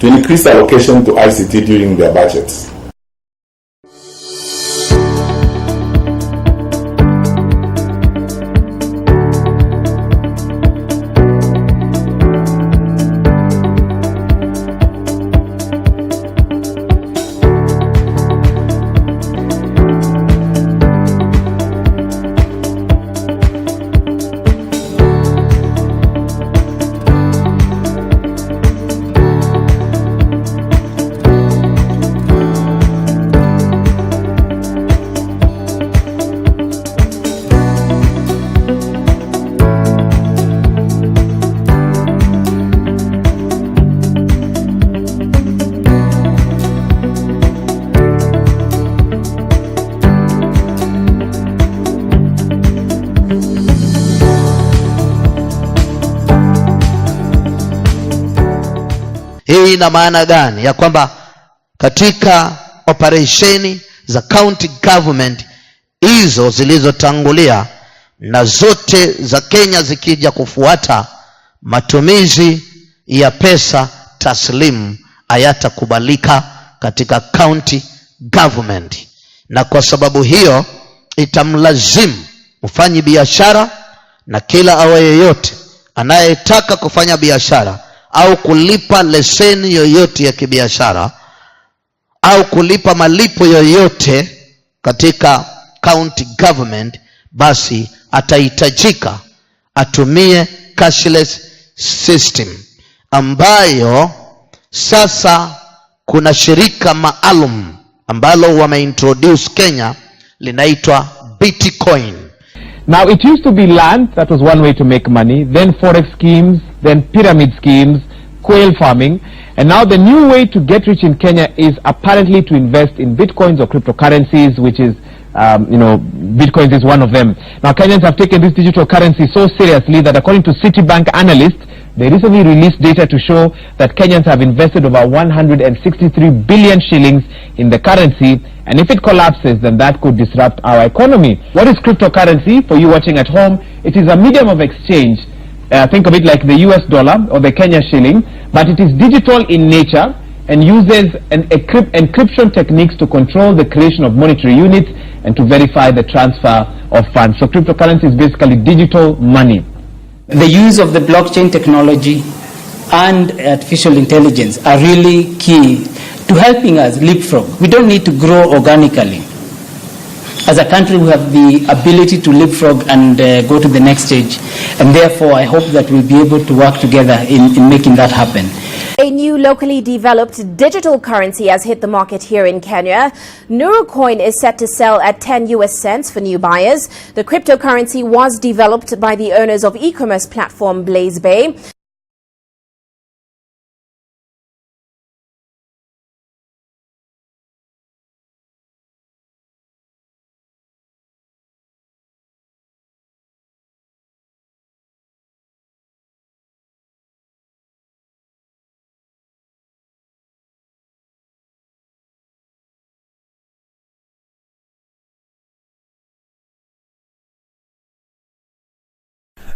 to increase allocation to ICT during their budgets. Hii ina maana gani? Ya kwamba katika operesheni za county government hizo zilizotangulia na zote za Kenya zikija kufuata, matumizi ya pesa taslimu hayatakubalika katika county government, na kwa sababu hiyo itamlazimu mfanyi biashara na kila awe yeyote anayetaka kufanya biashara au kulipa leseni yoyote ya kibiashara au kulipa malipo yoyote katika county government, basi atahitajika atumie cashless system ambayo sasa kuna shirika Maalum ambalo wameintroduce Kenya linaitwa Bitcoin. Now it used to be land, that was one way to make money, then forex schemes, then pyramid schemes, quail farming, and now the new way to get rich in Kenya is apparently to invest in bitcoins or cryptocurrencies, which is Bitcoin is one of them. Now Kenyans have taken this digital currency so seriously that according to Citibank analysts, they recently released data to show that Kenyans have invested over 163 billion shillings in the currency, and if it collapses, then that could disrupt our economy. What is cryptocurrency? For you watching at home, it is a medium of exchange. Think of it like the US dollar or the Kenya shilling, but it is digital in nature and uses encryption techniques to control the creation of monetary units and to verify the transfer of funds. So cryptocurrency is basically digital money. The use of the blockchain technology and artificial intelligence are really key to helping us leapfrog. We don't need to grow organically. As a country, we have the ability to leapfrog and go to the next stage. And therefore, I hope that we'll be able to work together in making that happen. A new locally developed digital currency has hit the market here in Kenya. Neurocoin is set to sell at 10 US cents for new buyers. The cryptocurrency was developed by the owners of e-commerce platform Blaze Bay.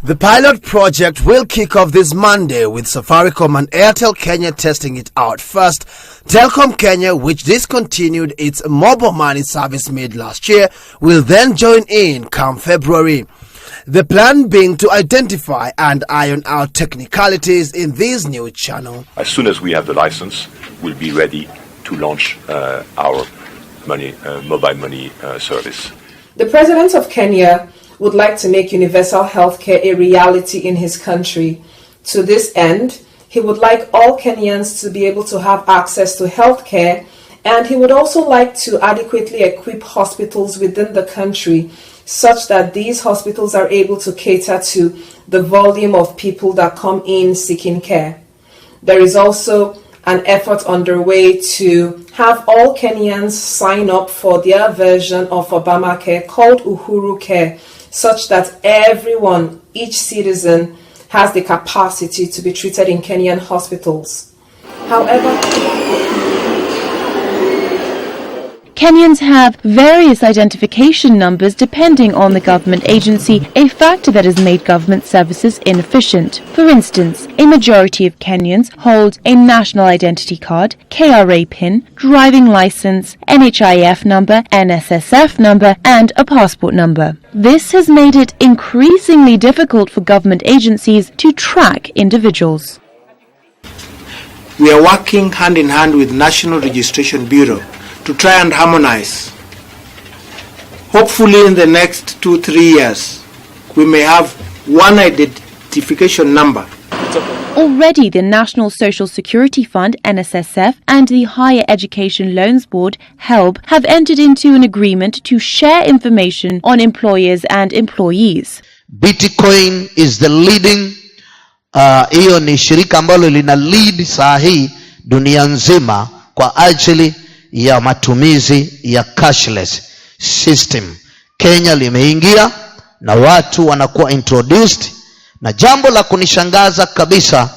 The pilot project will kick off this Monday with Safaricom and Airtel Kenya testing it out first. Telkom Kenya, which discontinued its mobile money service mid last year, will then join in come February. The plan being to identify and iron out technicalities in this new channel. As soon as we have the license, we'll be ready to launch our mobile money service. The President of Kenya would like to make universal healthcare a reality in his country. To this end, he would like all Kenyans to be able to have access to healthcare, and he would also like to adequately equip hospitals within the country such that these hospitals are able to cater to the volume of people that come in seeking care. There is also an effort underway to have all Kenyans sign up for their version of Obamacare called Uhuru Care, such that everyone, each citizen, has the capacity to be treated in Kenyan hospitals. However, Kenyans have various identification numbers depending on the government agency, a factor that has made government services inefficient. For instance, a majority of Kenyans hold a national identity card, KRA PIN, driving license, NHIF number, NSSF number, and a passport number. This has made it increasingly difficult for government agencies to track individuals. We are working hand in hand with National Registration Bureau to try and harmonize. Hopefully in the next 2-3 years, we may have one identification number. Already the National Social Security Fund, NSSF, and the Higher Education Loans Board, HELB, have entered into an agreement to share information on employers and employees. Bitcoin is the leading, hiyo ni shirika ambalo lina lead saa hii dunia nzima kwa ajili ya matumizi ya cashless system. Kenya limeingia na watu wanakuwa introduced, na jambo la kunishangaza kabisa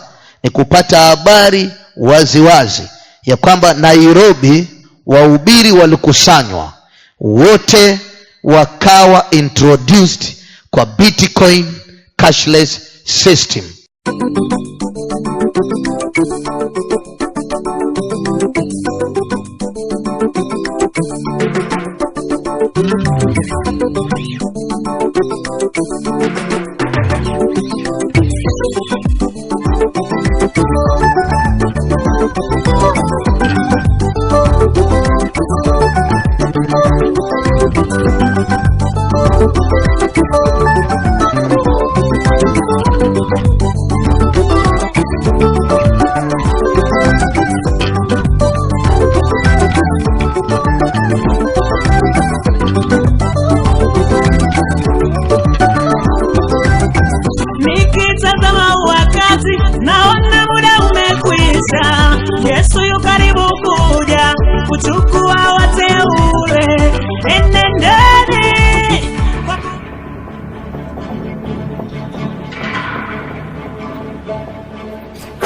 ni kupata habari waziwazi ya kwamba Nairobi wahubiri walikusanywa wote wakawa introduced kwa Bitcoin cashless system.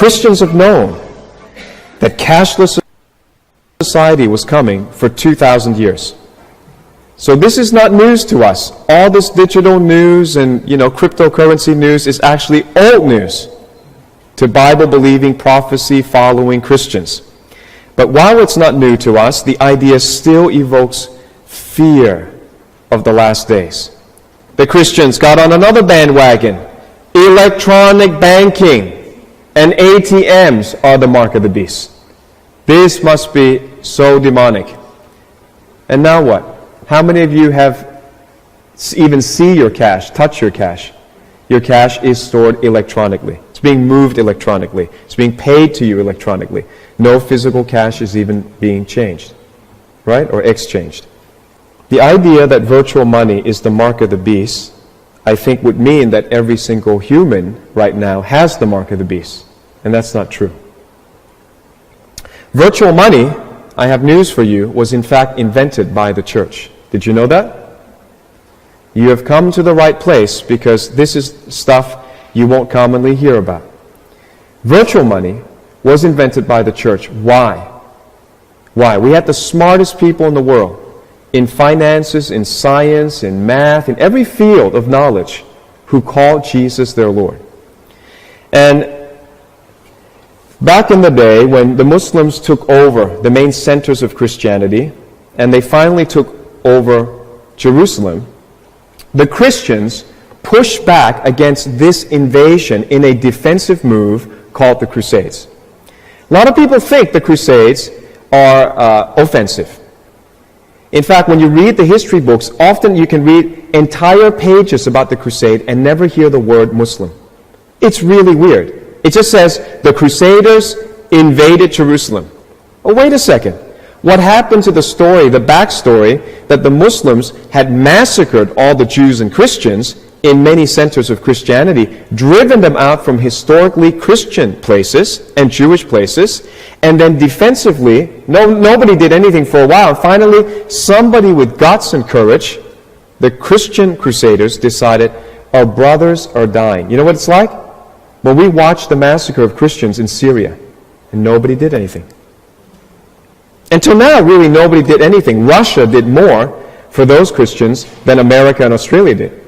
Christians have known that cashless society was coming for 2,000 years. So this is not news to us. All this digital news and, cryptocurrency news is actually old news to Bible-believing, prophecy-following Christians. But while it's not new to us, the idea still evokes fear of the last days. The Christians got on another bandwagon. Electronic banking and ATMs are the mark of the beast. This must be so demonic. And now what? How many of you have even see your cash, touch your cash? Your cash is stored electronically. It's being moved electronically. It's being paid to you electronically. No physical cash is even being changed, right? Or exchanged. The idea that virtual money is the mark of the beast, I think would mean that every single human right now has the mark of the beast. And that's not true. Virtual money, I have news for you, was in fact invented by the church. Did you know that? You have come to the right place because this is stuff you won't commonly hear about. Virtual money was invented by the church. Why? Why? We had the smartest people in the world in finances, in science, in math, in every field of knowledge who called Jesus their Lord. And back in the day when the Muslims took over the main centers of Christianity and they finally took over Jerusalem, the Christians pushed back against this invasion in a defensive move called the Crusades. A lot of people think the Crusades are offensive. In fact, when you read the history books, often you can read entire pages about the Crusade and never hear the word Muslim. It's really weird. It just says the Crusaders invaded Jerusalem. Oh, wait a second. What happened to the story, the backstory, that the Muslims had massacred all the Jews and Christians in many centers of Christianity, driven them out from historically Christian places and Jewish places, and then defensively, nobody did anything for a while. Finally, somebody with guts and courage, the Christian crusaders, decided, our brothers are dying. You know what it's like? Well, we watched the massacre of Christians in Syria, and nobody did anything. Until now, really, nobody did anything. Russia did more for those Christians than America and Australia did.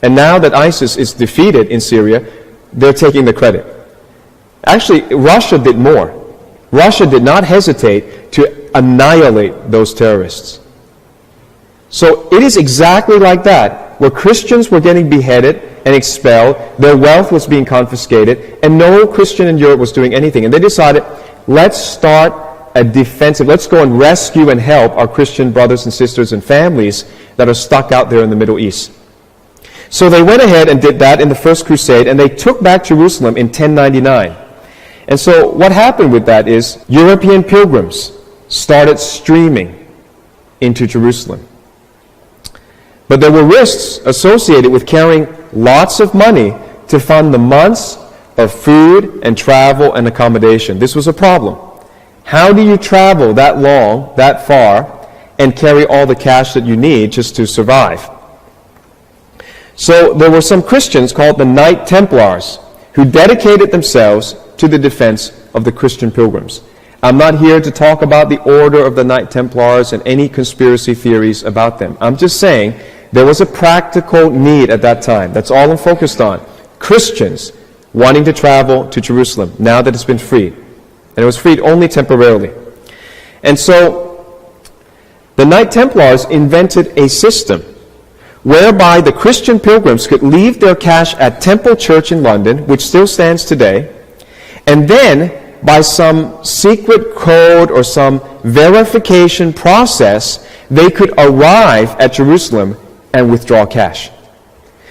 And now that ISIS is defeated in Syria, they're taking the credit. Actually, Russia did more. Russia did not hesitate to annihilate those terrorists. So it is exactly like that, where Christians were getting beheaded and expelled, their wealth was being confiscated, and no Christian in Europe was doing anything. And they decided, let's start a defensive, let's go and rescue and help our Christian brothers and sisters and families that are stuck out there in the Middle East. So they went ahead and did that in the First Crusade, and they took back Jerusalem in 1099. And so what happened with that is European pilgrims started streaming into Jerusalem. But there were risks associated with carrying lots of money to fund the months of food and travel and accommodation. This was a problem. How do you travel that long, that far, and carry all the cash that you need just to survive? So there were some Christians called the Knight Templars who dedicated themselves to the defense of the Christian pilgrims. I'm not here to talk about the order of the Knight Templars and any conspiracy theories about them. I'm just saying there was a practical need at that time. That's all I'm focused on. Christians wanting to travel to Jerusalem now that it's been freed. And it was freed only temporarily. And so the Knight Templars invented a system whereby the Christian pilgrims could leave their cash at Temple Church in London, which still stands today, and then by some secret code or some verification process, they could arrive at Jerusalem and withdraw cash.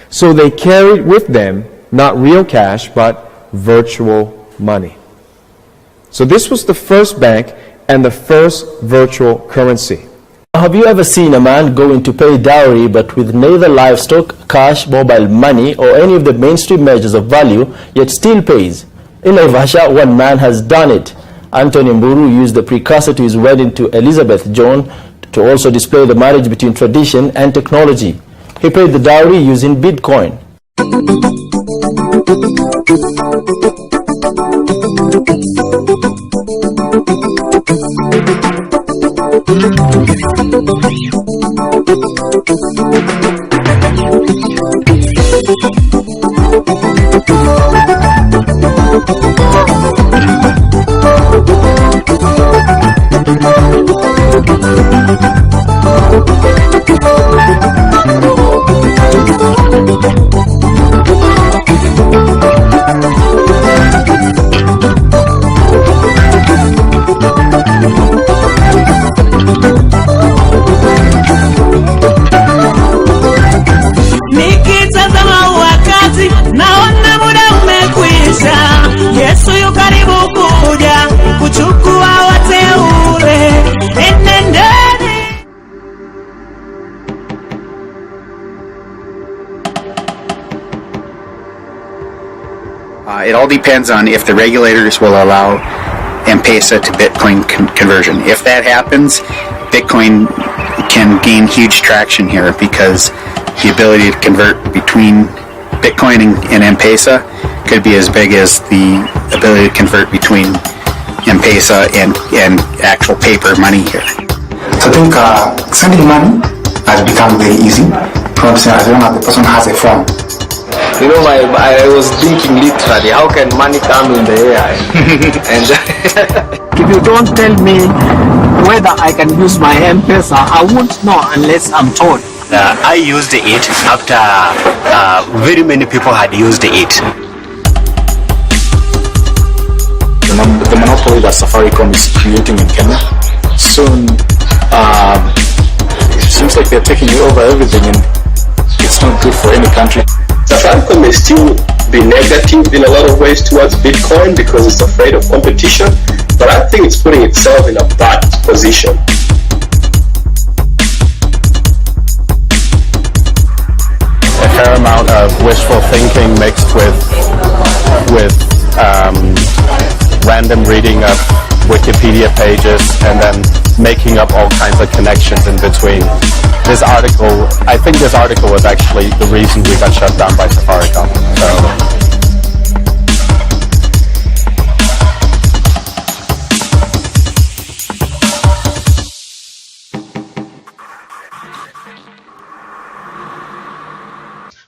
So they carried with them not real cash, but virtual money. So this was the first bank and the first virtual currency. Have you ever seen a man going to pay dowry but with neither livestock, cash, mobile money or any of the mainstream measures of value, yet still pays? In Naivasha, one man has done it. Anthony Mburu used the precursor to his wedding to Elizabeth John to also display the marriage between tradition and technology. He paid the dowry using Bitcoin. It all depends on if the regulators will allow M-Pesa to Bitcoin conversion. If that happens, Bitcoin can gain huge traction here because the ability to convert between Bitcoin and M-Pesa could be as big as the ability to convert between M-Pesa and actual paper money here. So I think sending money has become very easy. As long as the person has a phone. You know, I was thinking literally, how can money come in the air? And if you don't tell me whether I can use my M-Pesa, I won't know unless I'm told. I used it after very many people had used it. The monopoly that Safaricom is creating in Kenya, soon it seems like they're taking over everything, and it's not good for any country. Safaricom may still be negative in a lot of ways towards Bitcoin because it's afraid of competition, but I think it's putting itself in a bad position. A fair amount of wishful thinking mixed with random reading of Wikipedia pages and then making up all kinds of connections in between. This article, I think this article was actually the reason we got shut down by Safaricom.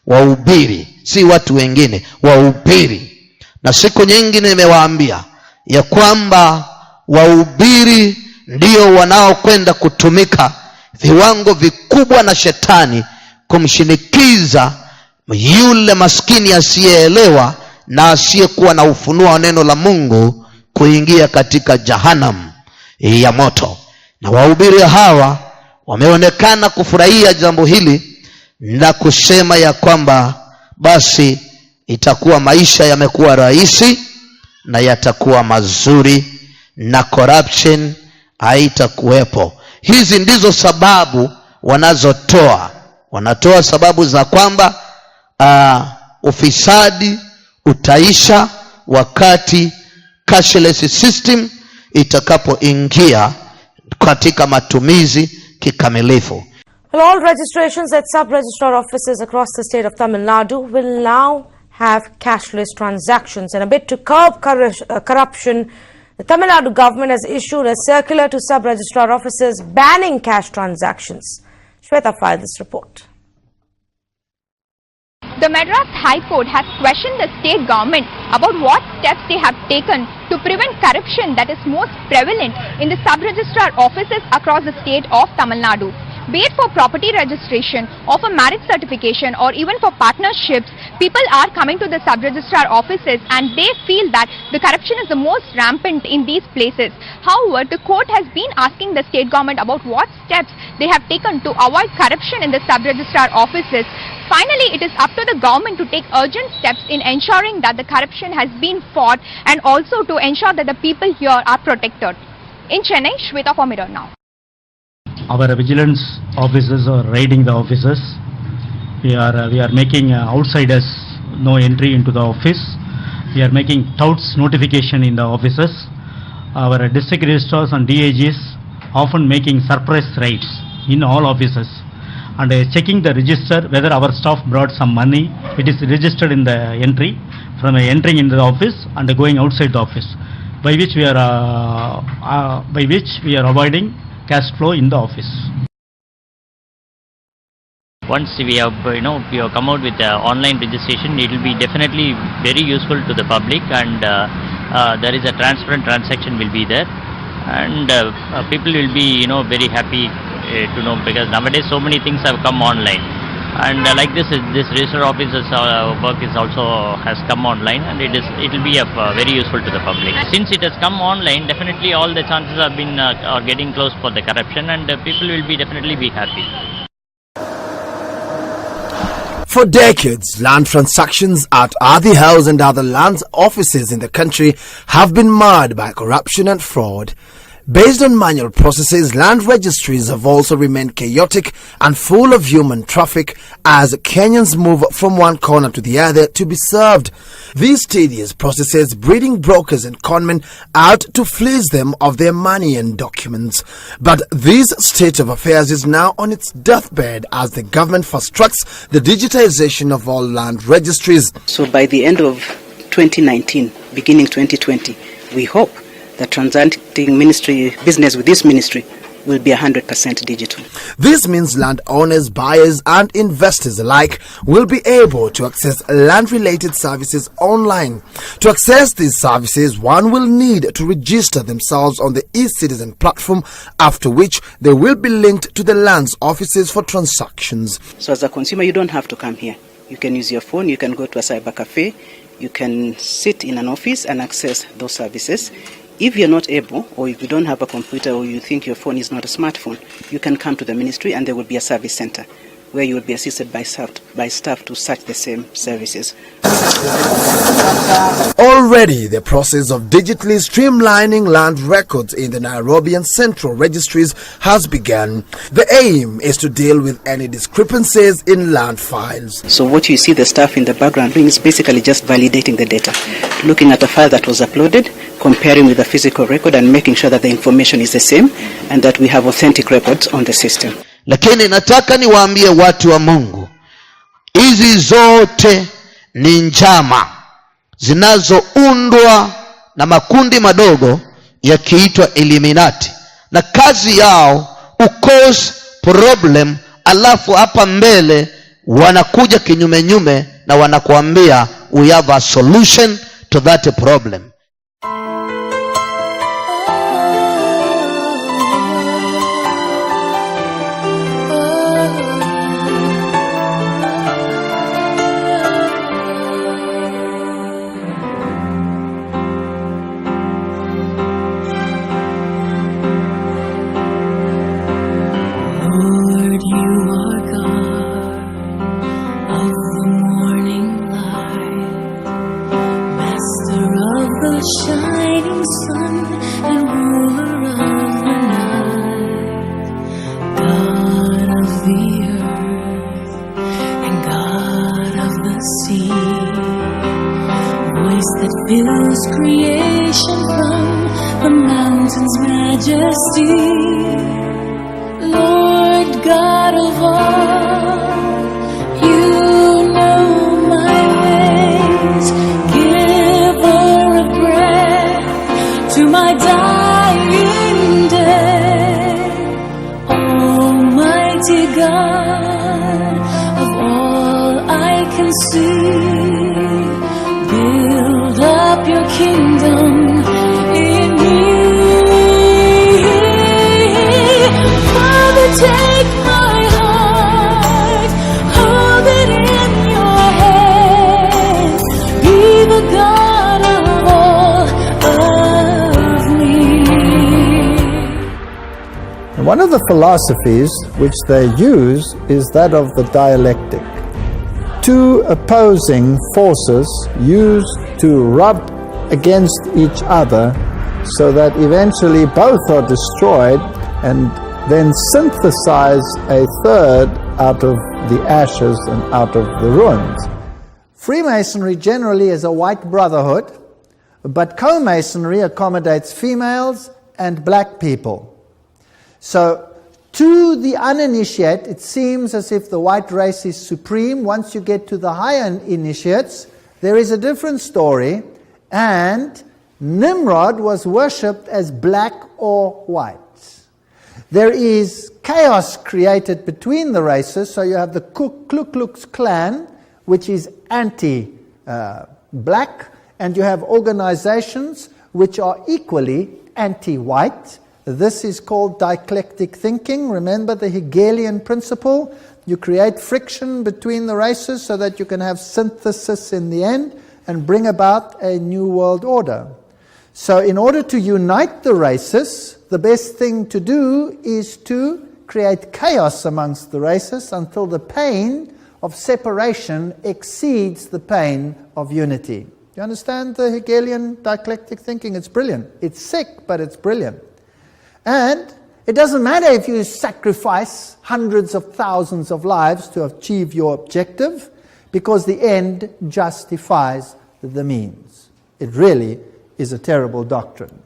Wahubiri, si watu wengine, wahubiri. Na siku nyingi nimewaambia ya kwamba wahubiri ndio wanaokwenda kutumika viwango vikubwa na shetani kumshinikiza yule maskini asiyeelewa na asiyekuwa na ufunuo wa neno la Mungu kuingia katika jahannam ya moto. Na wahubiri hawa wameonekana kufurahia jambo hili na kusema ya kwamba basi itakuwa maisha yamekuwa rahisi na yatakuwa mazuri na corruption haitakuwepo. Hizi ndizo sababu wanazotoa. Wanatoa sababu za kwamba ufisadi utaisha wakati cashless system itakapoingia katika matumizi kikamilifu. Well, all registrations at sub-registrar offices across the state of Tamil Nadu will now have cashless transactions. In a bid to curb corruption, the Tamil Nadu government has issued a circular to sub-registrar offices banning cash transactions. Shweta filed this report. The Madras High Court has questioned the state government about what steps they have taken to prevent corruption that is most prevalent in the sub-registrar offices across the state of Tamil Nadu. Be it for property registration or for marriage certification or even for partnerships, people are coming to the sub-registrar offices and they feel that the corruption is the most rampant in these places. However, the court has been asking the state government about what steps they have taken to avoid corruption in the sub-registrar offices. Finally, it is up to the government to take urgent steps in ensuring that the corruption has been fought and also to ensure that the people here are protected. In Chennai, Shweta for Mirror Now. Our vigilance officers are raiding the offices. We are making outsiders no entry into the office. We are making touts notification in the offices. Our district registrars and DAGs often making surprise raids in all offices and checking the register whether our staff brought some money. It is registered in the entry from entering into the office and going outside the office. by which we are avoiding cash flow in the office. Once we have come out with online registration, it will be definitely very useful to the public, and there is a transparent transaction will be there, and people will be very happy to know, because nowadays so many things have come online, and like this register officer's work is also has come online, and it will be very useful to the public. Since it has come online, definitely all the chances have been are getting closed for the corruption, and people will be definitely be happy. For decades, land transactions at Adi House and other land offices in the country have been marred by corruption and fraud. Based on manual processes, land registries have also remained chaotic and full of human traffic as Kenyans move from one corner to the other to be served. These tedious processes breeding brokers and conmen out to fleece them of their money and documents. But this state of affairs is now on its deathbed as the government fast-tracks the digitization of all land registries. So by the end of 2019, beginning 2020, we hope that transacting business with this ministry will be 100% digital. This means landowners, buyers and investors alike will be able to access land-related services online. To access these services, one will need to register themselves on the eCitizen platform, after which they will be linked to the lands offices for transactions. So as a consumer, you don't have to come here. You can use your phone, you can go to a cyber cafe, you can sit in an office and access those services. If you're not able, or if you don't have a computer, or you think your phone is not a smartphone, you can come to the ministry and there will be a service center where you will be assisted by staff to search the same services. Already, the process of digitally streamlining land records in the Nairobi and Central registries has begun. The aim is to deal with any discrepancies in land files. So what you see the staff in the background doing is basically just validating the data, looking at a file that was uploaded, comparing with the physical record and making sure that the information is the same and that we have authentic records on the system. Lakini nataka niwaambie watu wa Mungu, hizi zote ni njama zinazoundwa na makundi madogo yakiitwa Illuminati, na kazi yao cause problem, alafu hapa mbele wanakuja kinyume na wanakuambia we have a solution to that problem. Shining sun and ruler of the night, God of the earth and God of the sea, voice that fills creation from the mountain's majesty, Lord God of all, you know my ways, giver of breath to my dying day, Almighty God of all I can see, build up your kingdom in me. Father, take my heart, hold it in your hands, be the God of all of me. And one of the philosophies which they use is that of the dialectic. Two opposing forces used to rub against each other so that eventually both are destroyed and then synthesize a third out of the ashes and out of the ruins. Freemasonry generally is a white brotherhood, but co-masonry accommodates females and black people. So to the uninitiate, it seems as if the white race is supreme. Once you get to the higher initiates, there is a different story, and Nimrod was worshipped as black or white. There is chaos created between the races, so you have the Ku Klux Klan, which is anti-black, and you have organizations which are equally anti-white. This is called dialectic thinking. Remember the Hegelian principle? You create friction between the races so that you can have synthesis in the end and bring about a new world order. So in order to unite the races, the best thing to do is to create chaos amongst the races until the pain of separation exceeds the pain of unity. You understand the Hegelian dialectic thinking? It's brilliant. It's sick, but it's brilliant. And it doesn't matter if you sacrifice hundreds of thousands of lives to achieve your objective, because the end justifies the means. It really is a terrible doctrine.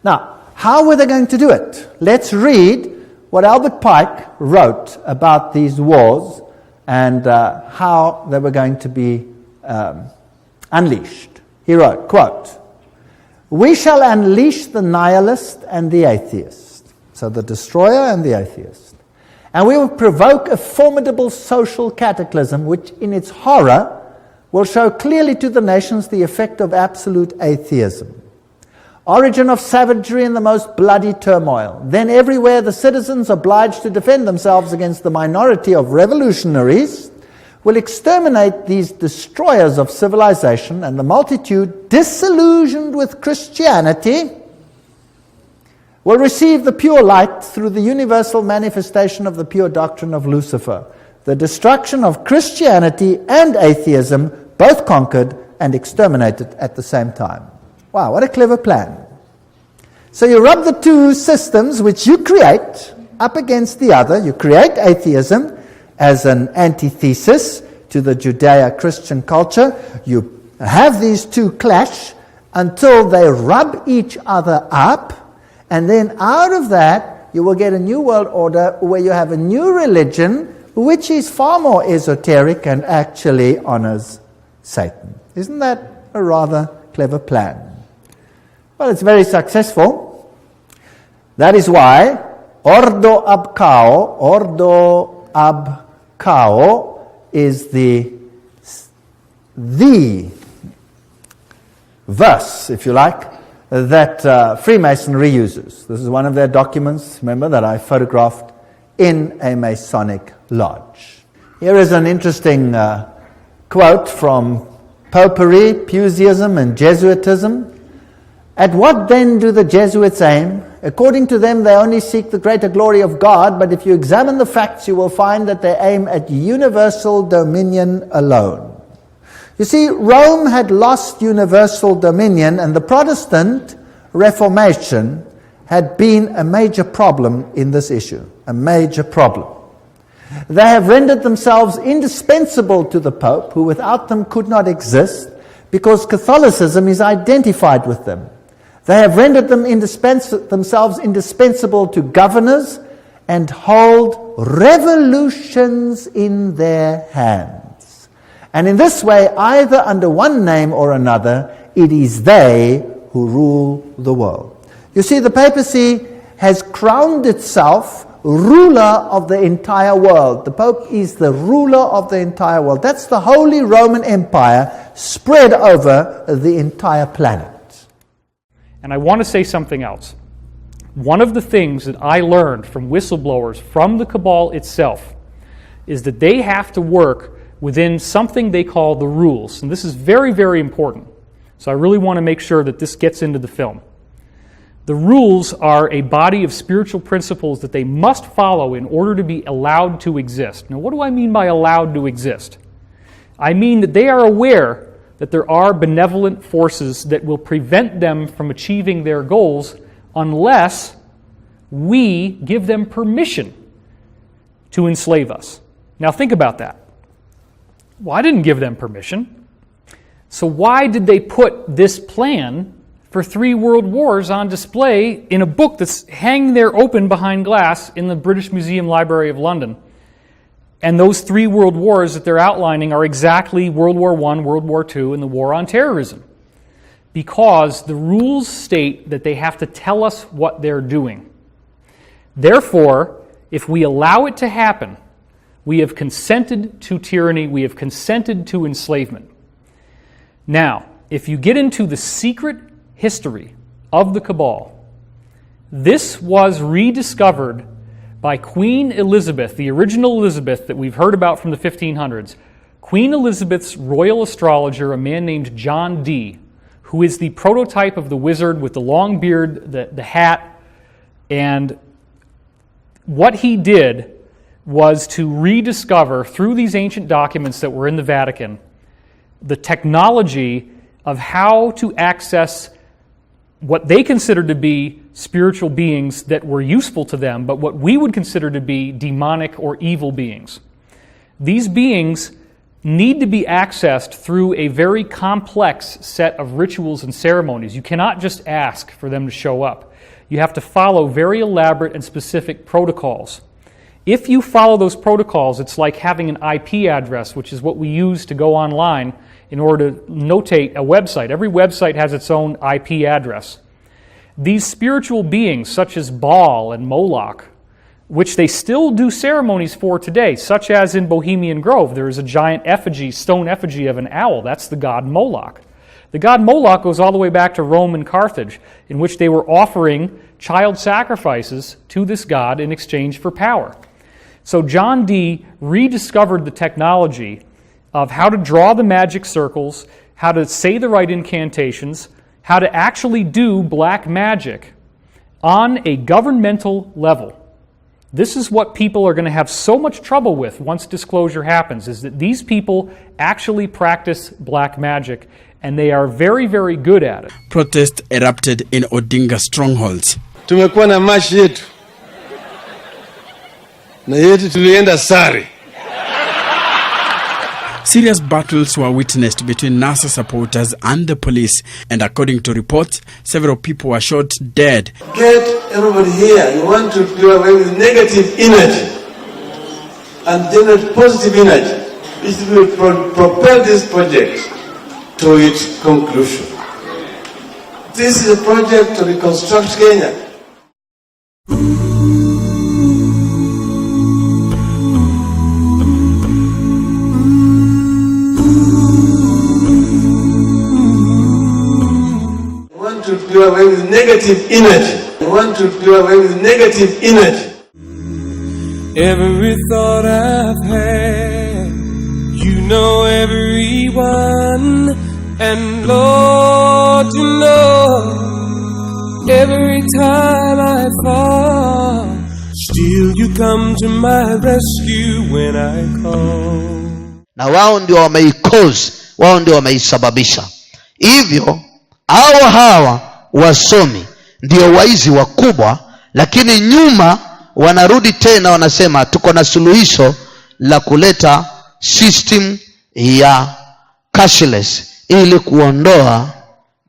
Now, how were they going to do it? Let's read what Albert Pike wrote about these wars and how they were going to be unleashed. He wrote, quote, "We shall unleash the nihilist and the atheist," so the destroyer and the atheist, "and we will provoke a formidable social cataclysm which in its horror will show clearly to the nations the effect of absolute atheism. Origin of savagery and the most bloody turmoil. Then everywhere the citizens obliged to defend themselves against the minority of revolutionaries will exterminate these destroyers of civilization, and the multitude, disillusioned with Christianity, will receive the pure light through the universal manifestation of the pure doctrine of Lucifer. The destruction of Christianity and atheism, both conquered and exterminated at the same time." Wow, what a clever plan. So you rub the two systems which you create up against the other. You create atheism as an antithesis to the Judeo-Christian culture. You have these two clash until they rub each other up, and then out of that you will get a new world order where you have a new religion which is far more esoteric and actually honors Satan. Isn't that a rather clever plan? Well, it's very successful. That is why Ordo ab Cao is the verse, if you like, that Freemasonry uses. This is one of their documents, remember, that I photographed in a Masonic lodge. Here is an interesting quote from Popery, Puseyism, and Jesuitism. "At what then do the Jesuits aim? According to them, they only seek the greater glory of God, but if you examine the facts, you will find that they aim at universal dominion alone." You see, Rome had lost universal dominion, and the Protestant Reformation had been a major problem in this issue, a major problem. They have rendered themselves indispensable to the Pope, who without them could not exist, because Catholicism is identified with them. They have rendered themselves indispensable to governors and hold revolutions in their hands. And in this way, either under one name or another, it is they who rule the world. You see, the papacy has crowned itself ruler of the entire world. The Pope is the ruler of the entire world. That's the Holy Roman Empire spread over the entire planet. And I want to say something else. One of the things that I learned from whistleblowers from the cabal itself is that they have to work within something they call the rules. And this is very, very important. So I really want to make sure that this gets into the film. The rules are a body of spiritual principles that they must follow in order to be allowed to exist. Now, what do I mean by allowed to exist? I mean that they are aware that there are benevolent forces that will prevent them from achieving their goals unless we give them permission to enslave us. Now think about that. Well, I didn't give them permission. So why did they put this plan for 3 world wars on display in a book that's hanging there open behind glass in the British Museum Library of London? And those 3 world wars that they're outlining are exactly World War I, World War II, and the war on terrorism. Because the rules state that they have to tell us what they're doing. Therefore, if we allow it to happen, we have consented to tyranny, we have consented to enslavement. Now, if you get into the secret history of the cabal, this was rediscovered by Queen Elizabeth, the original Elizabeth that we've heard about from the 1500s. Queen Elizabeth's royal astrologer, a man named John Dee, who is the prototype of the wizard with the long beard, the hat, and what he did was to rediscover, through these ancient documents that were in the Vatican, the technology of how to access what they considered to be spiritual beings that were useful to them, but what we would consider to be demonic or evil beings. These beings need to be accessed through a very complex set of rituals and ceremonies. You cannot just ask for them to show up. You have to follow very elaborate and specific protocols. If you follow those protocols, it's like having an IP address, which is what we use to go online in order to notate a website. Every website has its own IP address. These spiritual beings, such as Baal and Moloch, which they still do ceremonies for today, such as in Bohemian Grove, there is a giant effigy, stone effigy of an owl. That's the god Moloch. The god Moloch goes all the way back to Rome and Carthage, in which they were offering child sacrifices to this god in exchange for power. So John Dee rediscovered the technology of how to draw the magic circles, how to say the right incantations, how to actually do black magic on a governmental level. This is what people are going to have so much trouble with once disclosure happens, is that these people actually practice black magic, and they are very, very good at it. Protest erupted in Odinga strongholds. Tumekuwa na mashi yetu. Na yetu tulienda sari. Serious battles were witnessed between NASA supporters and the police, and according to reports, several people were shot dead. Get everybody here. You want to do away with negative energy and generate positive energy. This will propel this project to its conclusion. This is a project to reconstruct Kenya. To do away with negative energy. We want to do away with negative energy. Every thought I've had, you know everyone, and Lord, you know, every time I fall, still you come to my rescue when I call. Na wao ndio wameikozi, wao ndio wameisababisha. Hivyo hawa wasomi ndio waizi wakubwa, lakini nyuma wanarudi tena wanasema tuko na suluhisho la kuleta system ya cashless ili kuondoa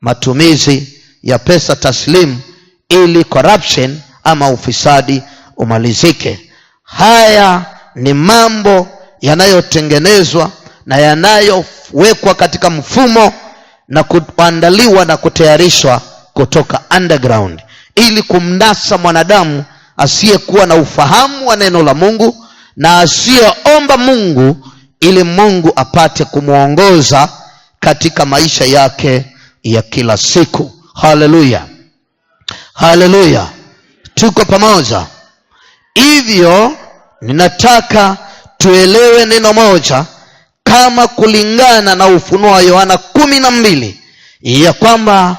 matumizi ya pesa taslimu ili corruption ama ufisadi umalizike. Haya ni mambo yanayotengenezwa na yanayowekwa katika mfumo na kuandaliwa na kutayarishwa kutoka underground ili kumnasa mwanadamu asiyekuwa na ufahamu wa neno la Mungu na asiyeomba Mungu ili Mungu apate kumuongoza katika maisha yake ya kila siku. Haleluya. Haleluya. Tuko pamoja. Hivyo ninataka tuelewe neno moja kama kulingana na Ufunuo wa Yohana 12, ya kwamba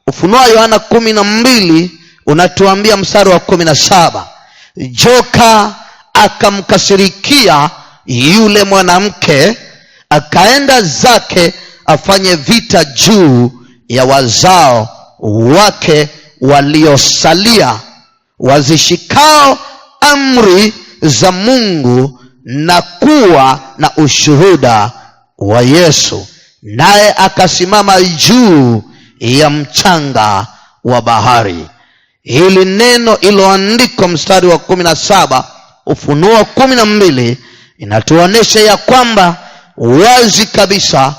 Ufunuo wa Yohana 12 unatuambia mstari wa 17, joka akamkasirikia yule mwanamke, akaenda zake afanye vita juu ya wazao wake waliosalia, wazishikao amri za Mungu na kuwa na ushuhuda wa Yesu. Naye akasimama juu ya mchanga wa bahari. Hili neno iloandikwa mstari wa 17 Ufunuo 12 inatuonesha ya kwamba wazi kabisa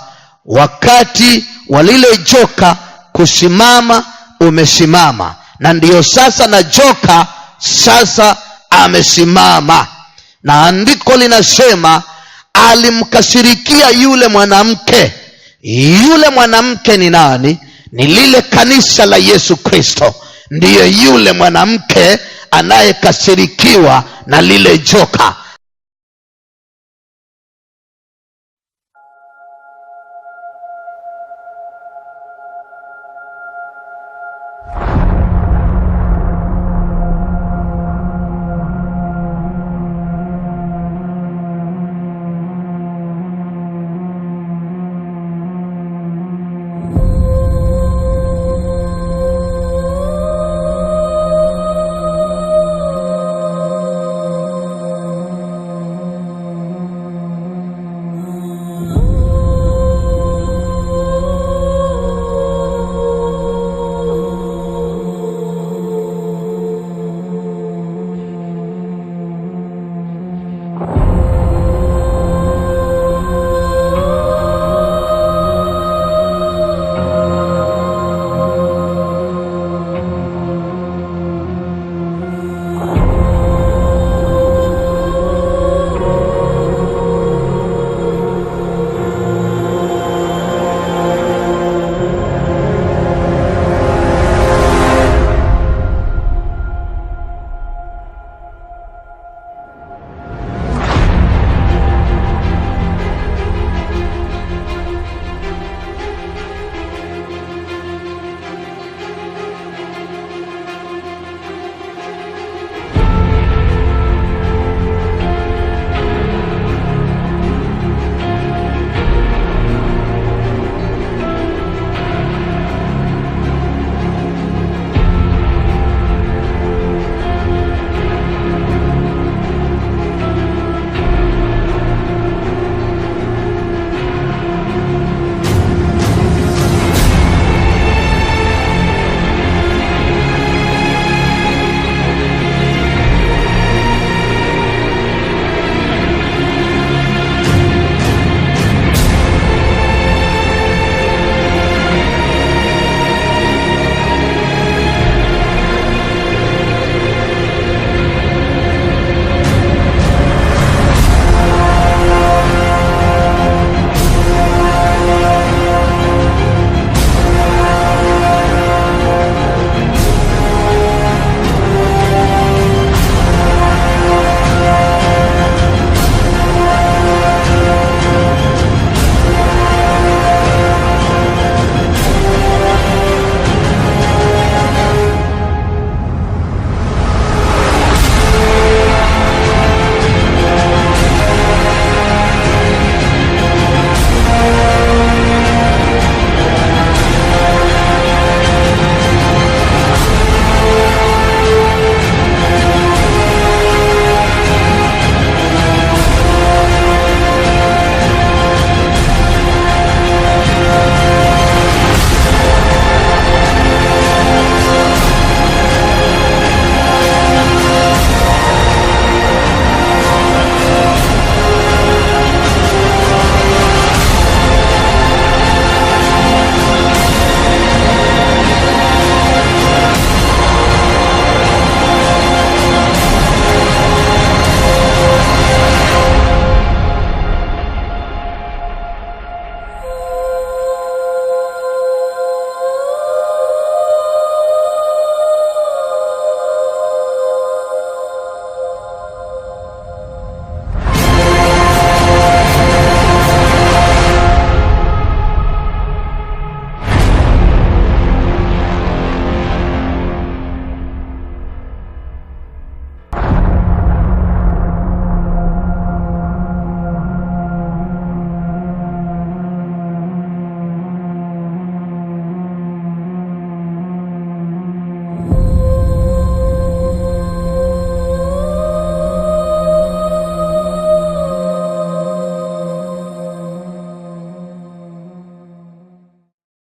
wakati wa lile joka kusimama umesimama, na ndiyo sasa na joka sasa amesimama. Na andiko linasema alimkasirikia yule mwanamke. Yule mwanamke ni nani? Ni lile kanisa la Yesu Kristo. Ndiyo yule mwanamke anayekasirikiwa na lile joka.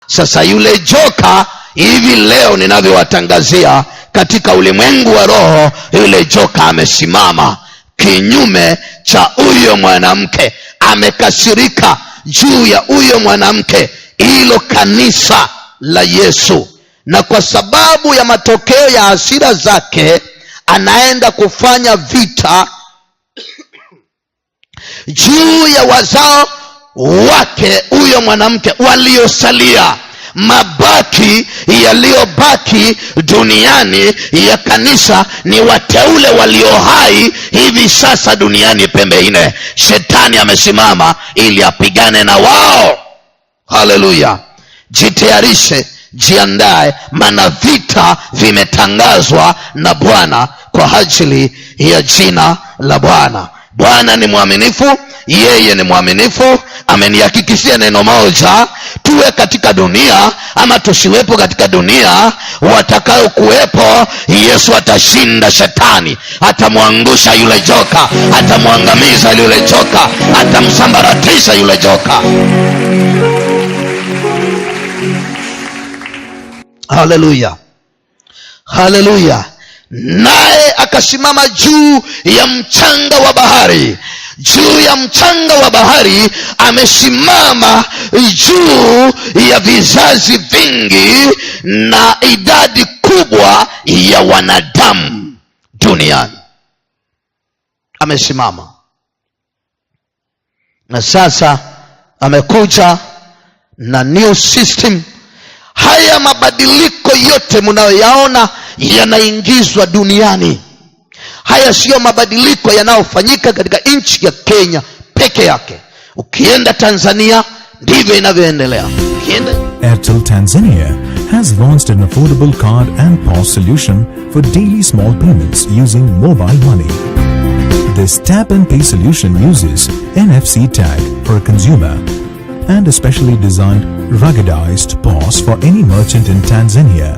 Sasa yule joka hivi leo ninavyowatangazia katika ulimwengu wa roho, yule joka amesimama kinyume cha huyo mwanamke, amekasirika juu ya huyo mwanamke, hilo kanisa la Yesu. Na kwa sababu ya matokeo ya hasira zake, anaenda kufanya vita juu ya wazao wake huyo mwanamke waliosalia. Mabaki yaliyobaki duniani ya kanisa ni wateule walio hai hivi sasa duniani pembe nne. Shetani amesimama ili apigane na wao. Haleluya. Jitayarishe, jiandae, maana vita vimetangazwa na Bwana kwa ajili ya jina la Bwana. Bwana ni mwaminifu, yeye ni mwaminifu. Amenihakikishia neno moja, tuwe katika dunia ama tusiwepo katika dunia, watakao kuwepo, Yesu atashinda shetani, atamwangusha yule joka, atamwangamiza yule joka, atamsambaratisha yule joka. Haleluya, haleluya. Naye akasimama juu ya mchanga wa bahari. Juu ya mchanga wa bahari amesimama, juu ya vizazi vingi na idadi kubwa ya wanadamu duniani amesimama. Na sasa amekuja na new system. Haya mabadiliko yote mnayoyaona yanaingizwa duniani, haya sio mabadiliko yanayofanyika katika nchi ya Kenya peke yake. Ukienda Tanzania ndivyo inavyoendelea. Airtel Tanzania has launched an affordable card and POS solution for daily small payments using mobile money. This tap and pay solution uses NFC tag for a consumer and a specially designed ruggedized POS for any merchant in Tanzania.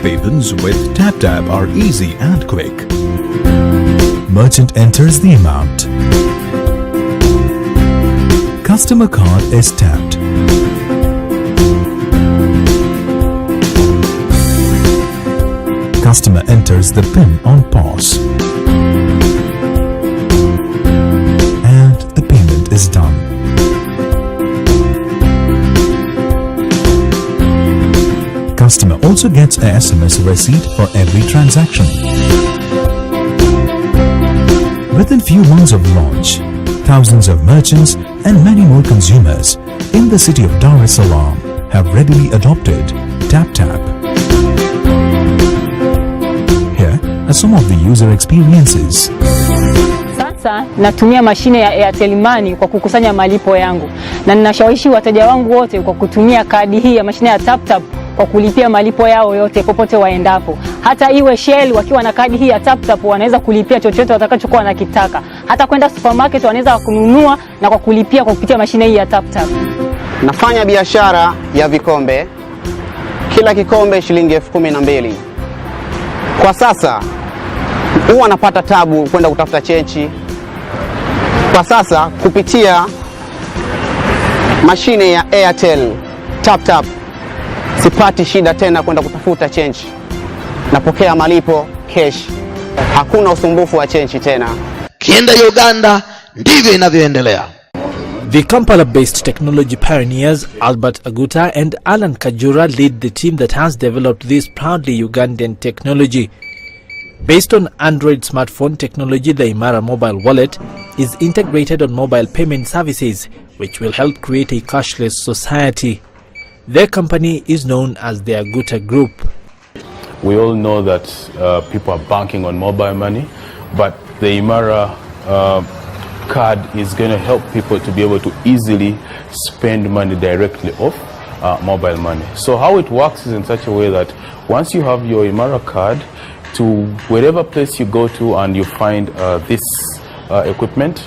Payments with TapTap are easy and quick. Merchant enters the amount. Customer card is tapped. Customer enters the PIN on POS. And the payment is done. Customer also gets a SMS receipt for every transaction. Within few months of launch, thousands of merchants and many more consumers in the city of Dar es Salaam have readily adopted TapTap. Here are some of the user experiences. Sasa natumia mashine ya Airtel Money kwa kukusanya malipo yangu, na ninashawishi wateja wangu wote kwa kutumia kadi hii ya mashine ya TapTap kwa kulipia malipo yao yote popote waendapo. Hata iwe Shell, wakiwa na kadi hii ya TapTap wanaweza kulipia chochote watakachokuwa wanakitaka. Hata kwenda supermarket wanaweza kununua na kwa kulipia kwa kupitia mashine hii ya TapTap. Nafanya biashara ya vikombe, kila kikombe shilingi 12,000. Kwa sasa huwa napata tabu kwenda kutafuta chenchi. Kwa sasa kupitia mashine ya Airtel TapTap sipati shida tena kwenda kutafuta chenchi. Napokea malipo cash. Hakuna usumbufu wa chenchi tena. Kienda Uganda ndivyo inavyoendelea. The Kampala-based technology pioneers Albert Aguta and Alan Kajura lead the team that has developed this proudly Ugandan technology. Based on Android smartphone technology, the Imara mobile wallet is integrated on mobile payment services, which will help create a cashless society. Their company is known as the Aguta Group. We all know that people are banking on mobile money, but the Imara card is going to help people to be able to easily spend money directly off mobile money. So how it works is in such a way that once you have your Imara card, to wherever place you go to and you find this equipment,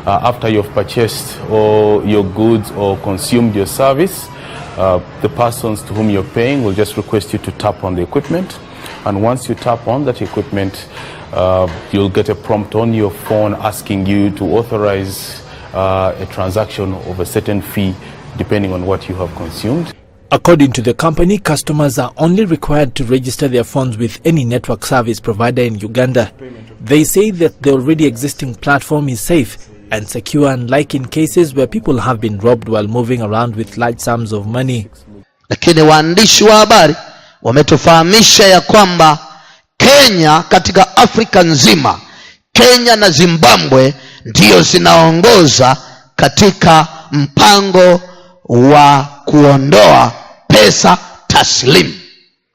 after you've purchased all your goods or consumed your service, the persons to whom you're paying will just request you to tap on the equipment. And once you tap on that equipment, you'll get a prompt on your phone asking you to authorize a transaction of a certain fee depending on what you have consumed. According to the company, customers are only required to register their phones with any network service provider in Uganda. They say that the already existing platform is safe and secure, unlike in cases where people have been robbed while moving around with large sums of money. Lakini waandishi wa habari wametufahamisha ya kwamba Kenya, katika Afrika nzima, Kenya na Zimbabwe ndio zinaongoza katika mpango wa kuondoa pesa taslim,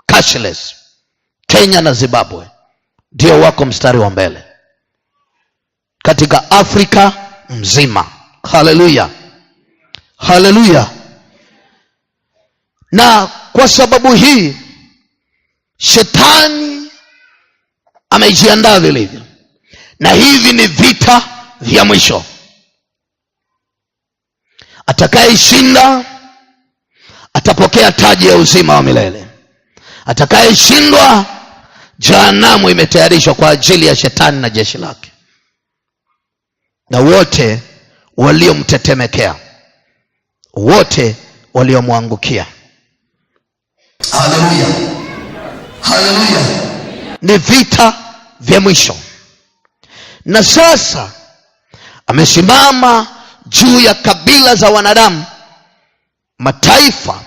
cashless. Kenya na Zimbabwe ndio wako mstari wa mbele katika Afrika mzima. Haleluya, haleluya. Na kwa sababu hii shetani amejiandaa vilivyo, na hivi ni vita vya mwisho. Atakayeshinda atapokea taji ya uzima wa milele. Atakayeshindwa, jehanamu imetayarishwa kwa ajili ya shetani na jeshi lake na wote waliomtetemekea, wote waliomwangukia. Haleluya, haleluya. Ni vita vya mwisho. Na sasa amesimama juu ya kabila za wanadamu, mataifa,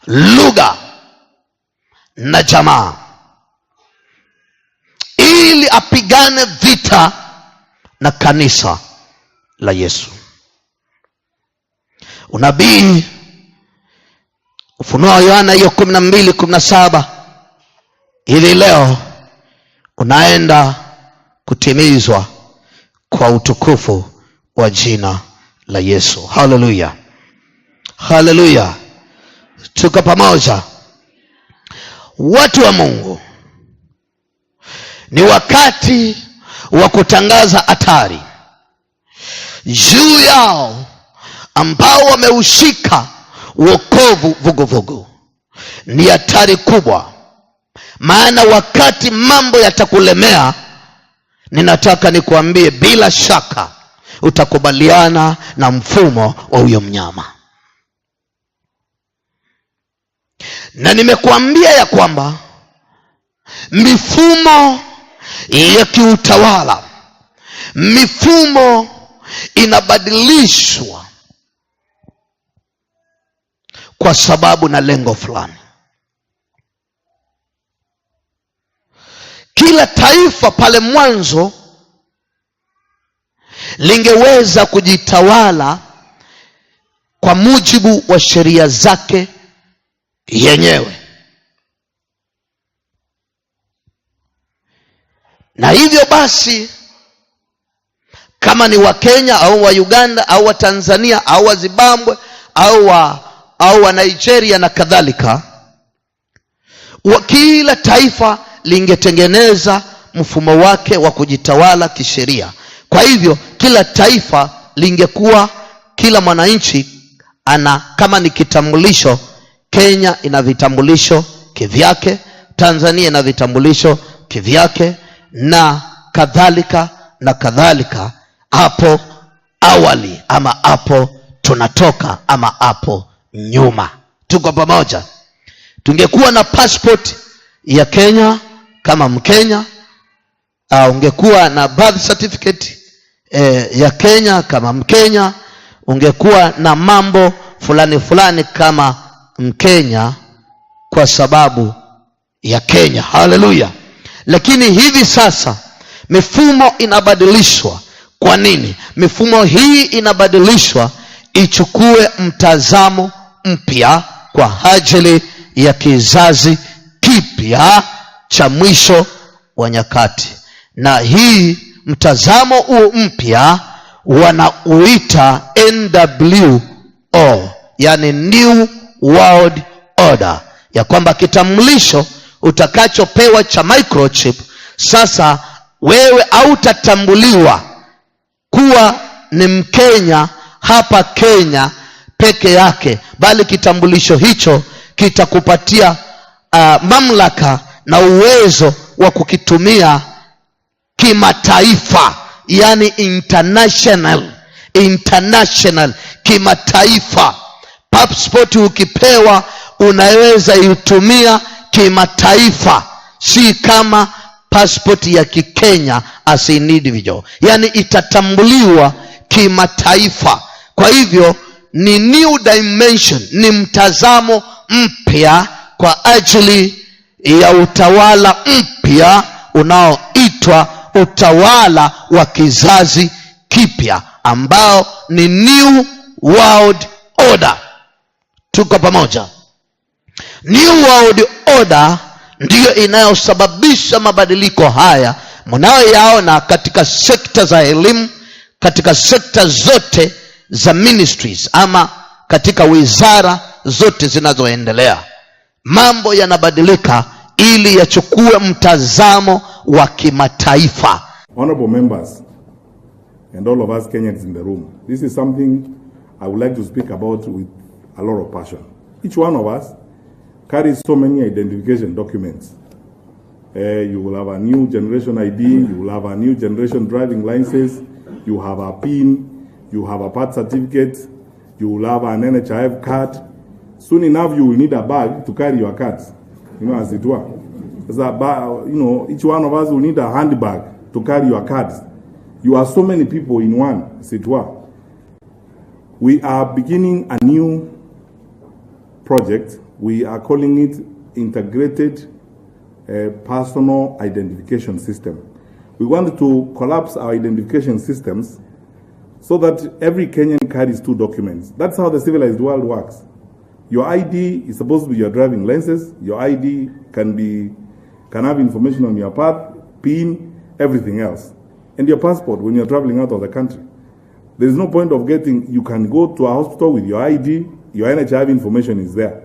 lugha na jamaa, ili apigane vita na kanisa la Yesu. Unabii, Ufunuo wa Yohana hiyo 12:17 hivi leo unaenda kutimizwa kwa utukufu wa jina la Yesu. Haleluya, haleluya. Tuko pamoja watu wa Mungu. Ni wakati wa kutangaza hatari juu yao ambao wameushika wokovu vuguvugu. Ni hatari kubwa, maana wakati mambo yatakulemea, ninataka nikuambie bila shaka utakubaliana na mfumo wa huyo mnyama. Na nimekuambia ya kwamba mifumo ya kiutawala, mifumo inabadilishwa kwa sababu na lengo fulani. Kila taifa pale mwanzo lingeweza kujitawala kwa mujibu wa sheria zake yenyewe, na hivyo basi kama ni wa Kenya au wa Uganda au wa Tanzania au wa Zimbabwe au wa Nigeria na kadhalika, kila taifa lingetengeneza mfumo wake wa kujitawala kisheria. Kwa hivyo kila taifa lingekuwa, kila mwananchi ana, kama ni kitambulisho, Kenya ina vitambulisho kivyake, Tanzania ina vitambulisho kivyake, na kadhalika na kadhalika. Hapo awali ama hapo tunatoka ama hapo nyuma. Tuko pamoja? Tungekuwa na passport ya Kenya kama Mkenya, ungekuwa na birth certificate ya Kenya kama Mkenya, ungekuwa na mambo fulani fulani kama Mkenya kwa sababu ya Kenya. Haleluya. Lakini hivi sasa mifumo inabadilishwa. Kwa nini? Mifumo hii inabadilishwa ichukue mtazamo mpya kwa ajili ya kizazi kipya cha mwisho wa nyakati. Na hii mtazamo huu mpya wanauita NWO, yani New World Order, ya kwamba kitambulisho utakachopewa cha microchip, sasa wewe hautatambuliwa kuwa ni Mkenya hapa Kenya peke yake, bali kitambulisho hicho kitakupatia mamlaka na uwezo wa kukitumia kimataifa, yani international, kimataifa. Passport ukipewa unaweza itumia kimataifa, si kama passport ya Kikenya as an individual, yani itatambuliwa kimataifa. Kwa hivyo ni new dimension, ni mtazamo mpya kwa ajili ya utawala mpya unaoitwa utawala wa kizazi kipya, ambao ni new world order. Tuko pamoja? New world order ndiyo inayosababisha mabadiliko haya mnayoyaona katika sekta za elimu, katika sekta zote za ministries, ama katika wizara zote zinazoendelea. Mambo yanabadilika ili yachukue mtazamo wa kimataifa. Honorable members and all of us Kenyans in the room, this is something I would like to speak about with a lot of passion. Each one of us carries so many identification documents. You will have a new generation ID, you will have a new generation driving license, you have a PIN, you have a birth certificate, you will have an NHIF card. Soon enough you will need a bag to carry your cards, as it were. Each one of us will need a handbag to carry your cards. You are so many people in one, as it were. We are beginning a new project. We are calling it Integrated Personal Identification System. We want to collapse our identification systems so that every Kenyan carries 2 documents. That's how the civilized world works. Your ID is supposed to be your driving license. Your ID can have information on your path, PIN, everything else. And your passport when you're traveling out of the country. There is no point of you can go to a hospital with your ID, your NHIV information is there.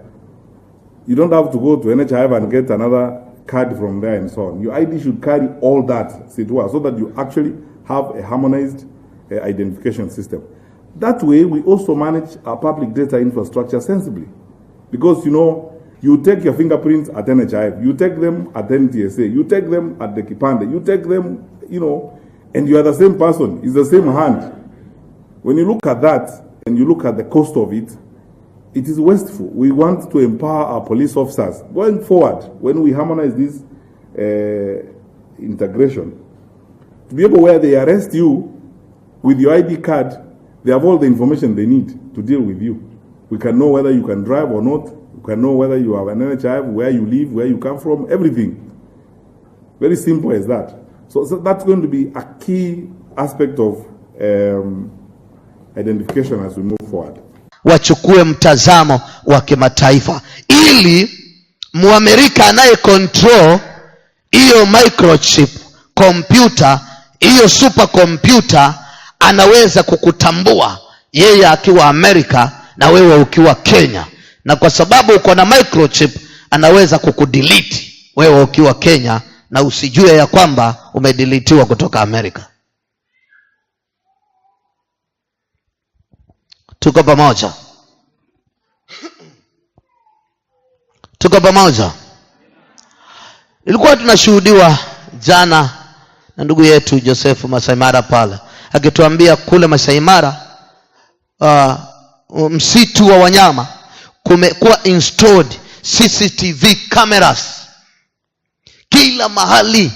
You don't have to go to NHIV and get another card from there and so on. Your ID should carry all that, so that you actually have a harmonized identification system. That way, we also manage our public data infrastructure sensibly. Because, you take your fingerprints at NHIV, you take them at NTSA, you take them at the Kipande, you take them, and you are the same person, it's the same hand. When you look at that, and you look at the cost of it, it is wasteful. We want to empower our police officers. Going forward, when we harmonize this integration, to be able where they arrest you with your ID card, they have all the information they need to deal with you. We can know whether you can drive or not. We can know whether you have an NHIV, where you live, where you come from, everything. Very simple as that. So that's going to be a key aspect of identification as we move forward. Wachukue mtazamo wa kimataifa ili Muamerika anaye control hiyo microchip computer, hiyo super computer, anaweza kukutambua yeye akiwa Amerika na wewe ukiwa Kenya, na kwa sababu uko na microchip anaweza kukudelete wewe ukiwa Kenya na usijue ya kwamba umedeletiwa kutoka Amerika. Tuko pamoja? Tuko pamoja? Ilikuwa tunashuhudiwa jana na ndugu yetu Joseph Masai Mara pale akituambia kule Masai Mara msitu wa wanyama kumekuwa installed CCTV cameras kila mahali.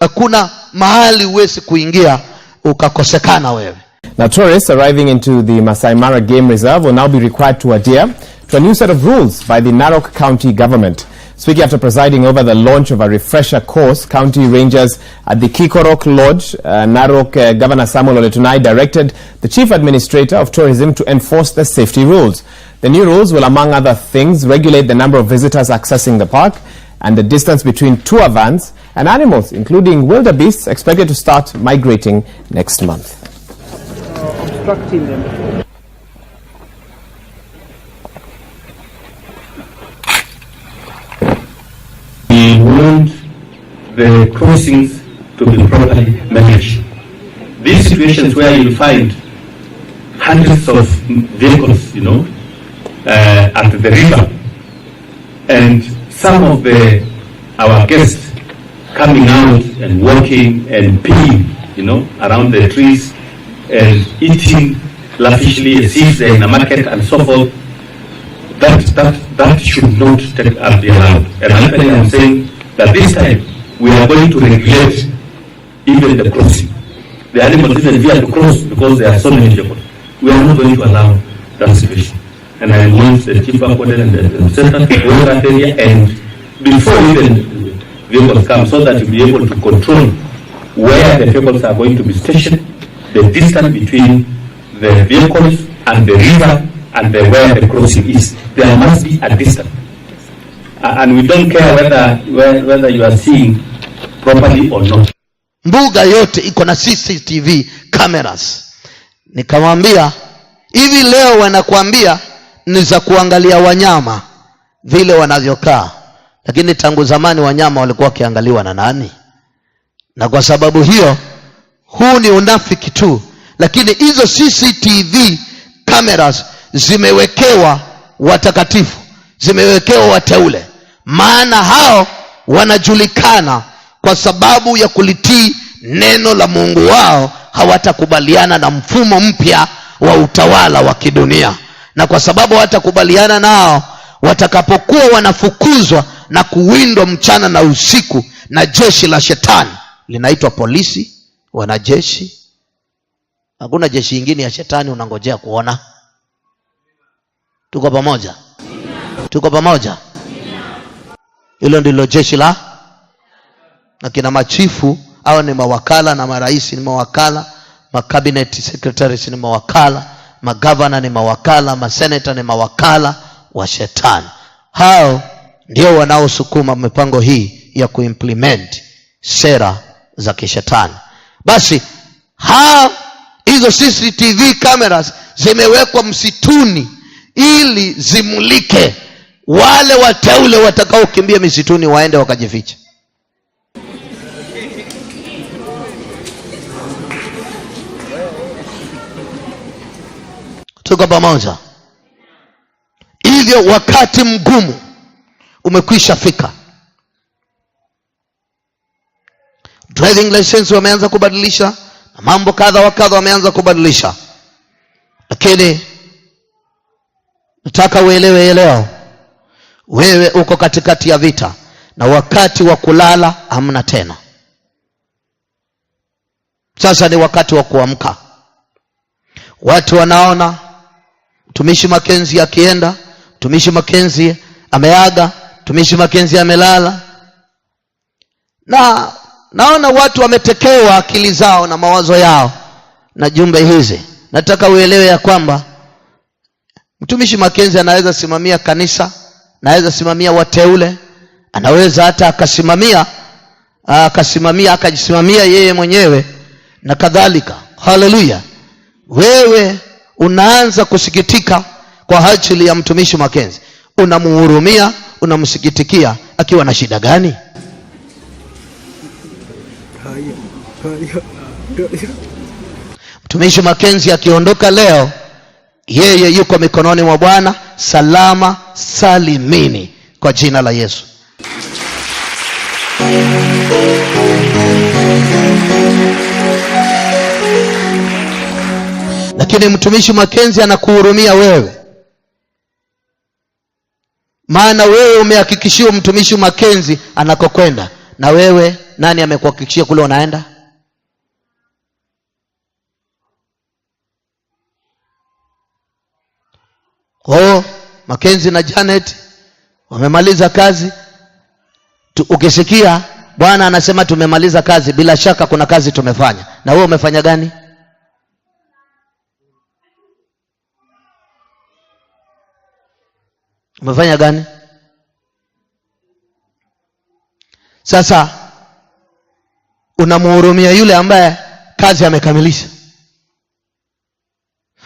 Hakuna mahali uwezi kuingia ukakosekana wewe. Now, tourists arriving into the Masai Mara Game Reserve will now be required to adhere to a new set of rules by the Narok County government. Speaking after presiding over the launch of a refresher course, county rangers at the Kikorok Lodge, Narok Governor Samuel Oletunai directed the Chief Administrator of Tourism to enforce the safety rules. The new rules will, among other things, regulate the number of visitors accessing the park and the distance between tour vans and animals, including wildebeests, expected to start migrating next month. Obstructing them. We want the crossings to be properly managed. These situations where you find hundreds of vehicles, at the river, and some of our guests coming out and walking and peeing, around the trees and eating lavishly as if they're in a market and so forth. That should not be allowed. And I'm saying that this time we are going to regulate even the crossing. The animals even fear to cross because there are so many vehicles. We are not going to allow that situation. And I want the chief warden and the center to go that area, and before even vehicles come, so that you'll be able to control where the vehicles are going to be stationed, the distance between the vehicles and the river and where the crossing is. There must be a distance. And we don't care whether you are seeing properly or not. Mbuga yote iko na CCTV cameras. Nikamwambia hivi leo wanakuambia ni za kuangalia wanyama vile wanavyokaa, lakini tangu zamani wanyama walikuwa wakiangaliwa na nani? Na kwa sababu hiyo huu ni unafiki tu, lakini hizo CCTV cameras zimewekewa watakatifu, zimewekewa wateule, maana hao wanajulikana kwa sababu ya kulitii neno la Mungu wao. Hawatakubaliana na mfumo mpya wa utawala wa kidunia, na kwa sababu hawatakubaliana nao, watakapokuwa wanafukuzwa na kuwindwa mchana na usiku na jeshi la shetani linaitwa polisi, wanajeshi. Hakuna jeshi ingine ya shetani unangojea kuona. Tuko pamoja? Tuko pamoja? Hilo ndilo jeshi la, na kina machifu au ni mawakala, na marais ni mawakala, cabinet secretaries ni mawakala, magavana ni mawakala, maseneta ni mawakala wa shetani. Hao ndio wanaosukuma mipango hii ya kuimplement sera za kishetani. Basi hizo CCTV cameras zimewekwa msituni ili zimulike wale wateule watakao kimbia misituni waende wakajificha. Tuko pamoja? Hivyo wakati mgumu umekwisha fika. Driving license wameanza kubadilisha, na mambo kadha wa kadha wameanza kubadilisha, lakini nataka uelewe leo, wewe uko katikati ya vita, na wakati wa kulala hamna tena. Sasa ni wakati wa kuamka. Watu wanaona mtumishi Mackenzie akienda, mtumishi Mackenzie ameaga, mtumishi Mackenzie amelala, na naona watu wametekewa akili zao na mawazo yao na jumbe hizi. Nataka uelewe ya kwamba mtumishi Mackenzie anaweza simamia kanisa, anaweza simamia wateule, anaweza hata akajisimamia yeye mwenyewe na kadhalika. Haleluya. Wewe unaanza kusikitika kwa ajili ya mtumishi Mackenzie, unamuhurumia, unamsikitikia akiwa na shida gani? Mtumishi Mackenzie akiondoka leo, yeye yuko mikononi mwa Bwana, salama salimini kwa jina la Yesu. Lakini mtumishi Mackenzie anakuhurumia wewe, maana wewe umehakikishiwa mtumishi Mackenzie anakokwenda, na wewe nani amekuhakikishia kule unaenda? Mackenzie na Janet wamemaliza kazi. Ukisikia Bwana anasema tumemaliza kazi, bila shaka kuna kazi tumefanya. Na wewe umefanya gani? Umefanya gani? Sasa unamuhurumia yule ambaye kazi amekamilisha,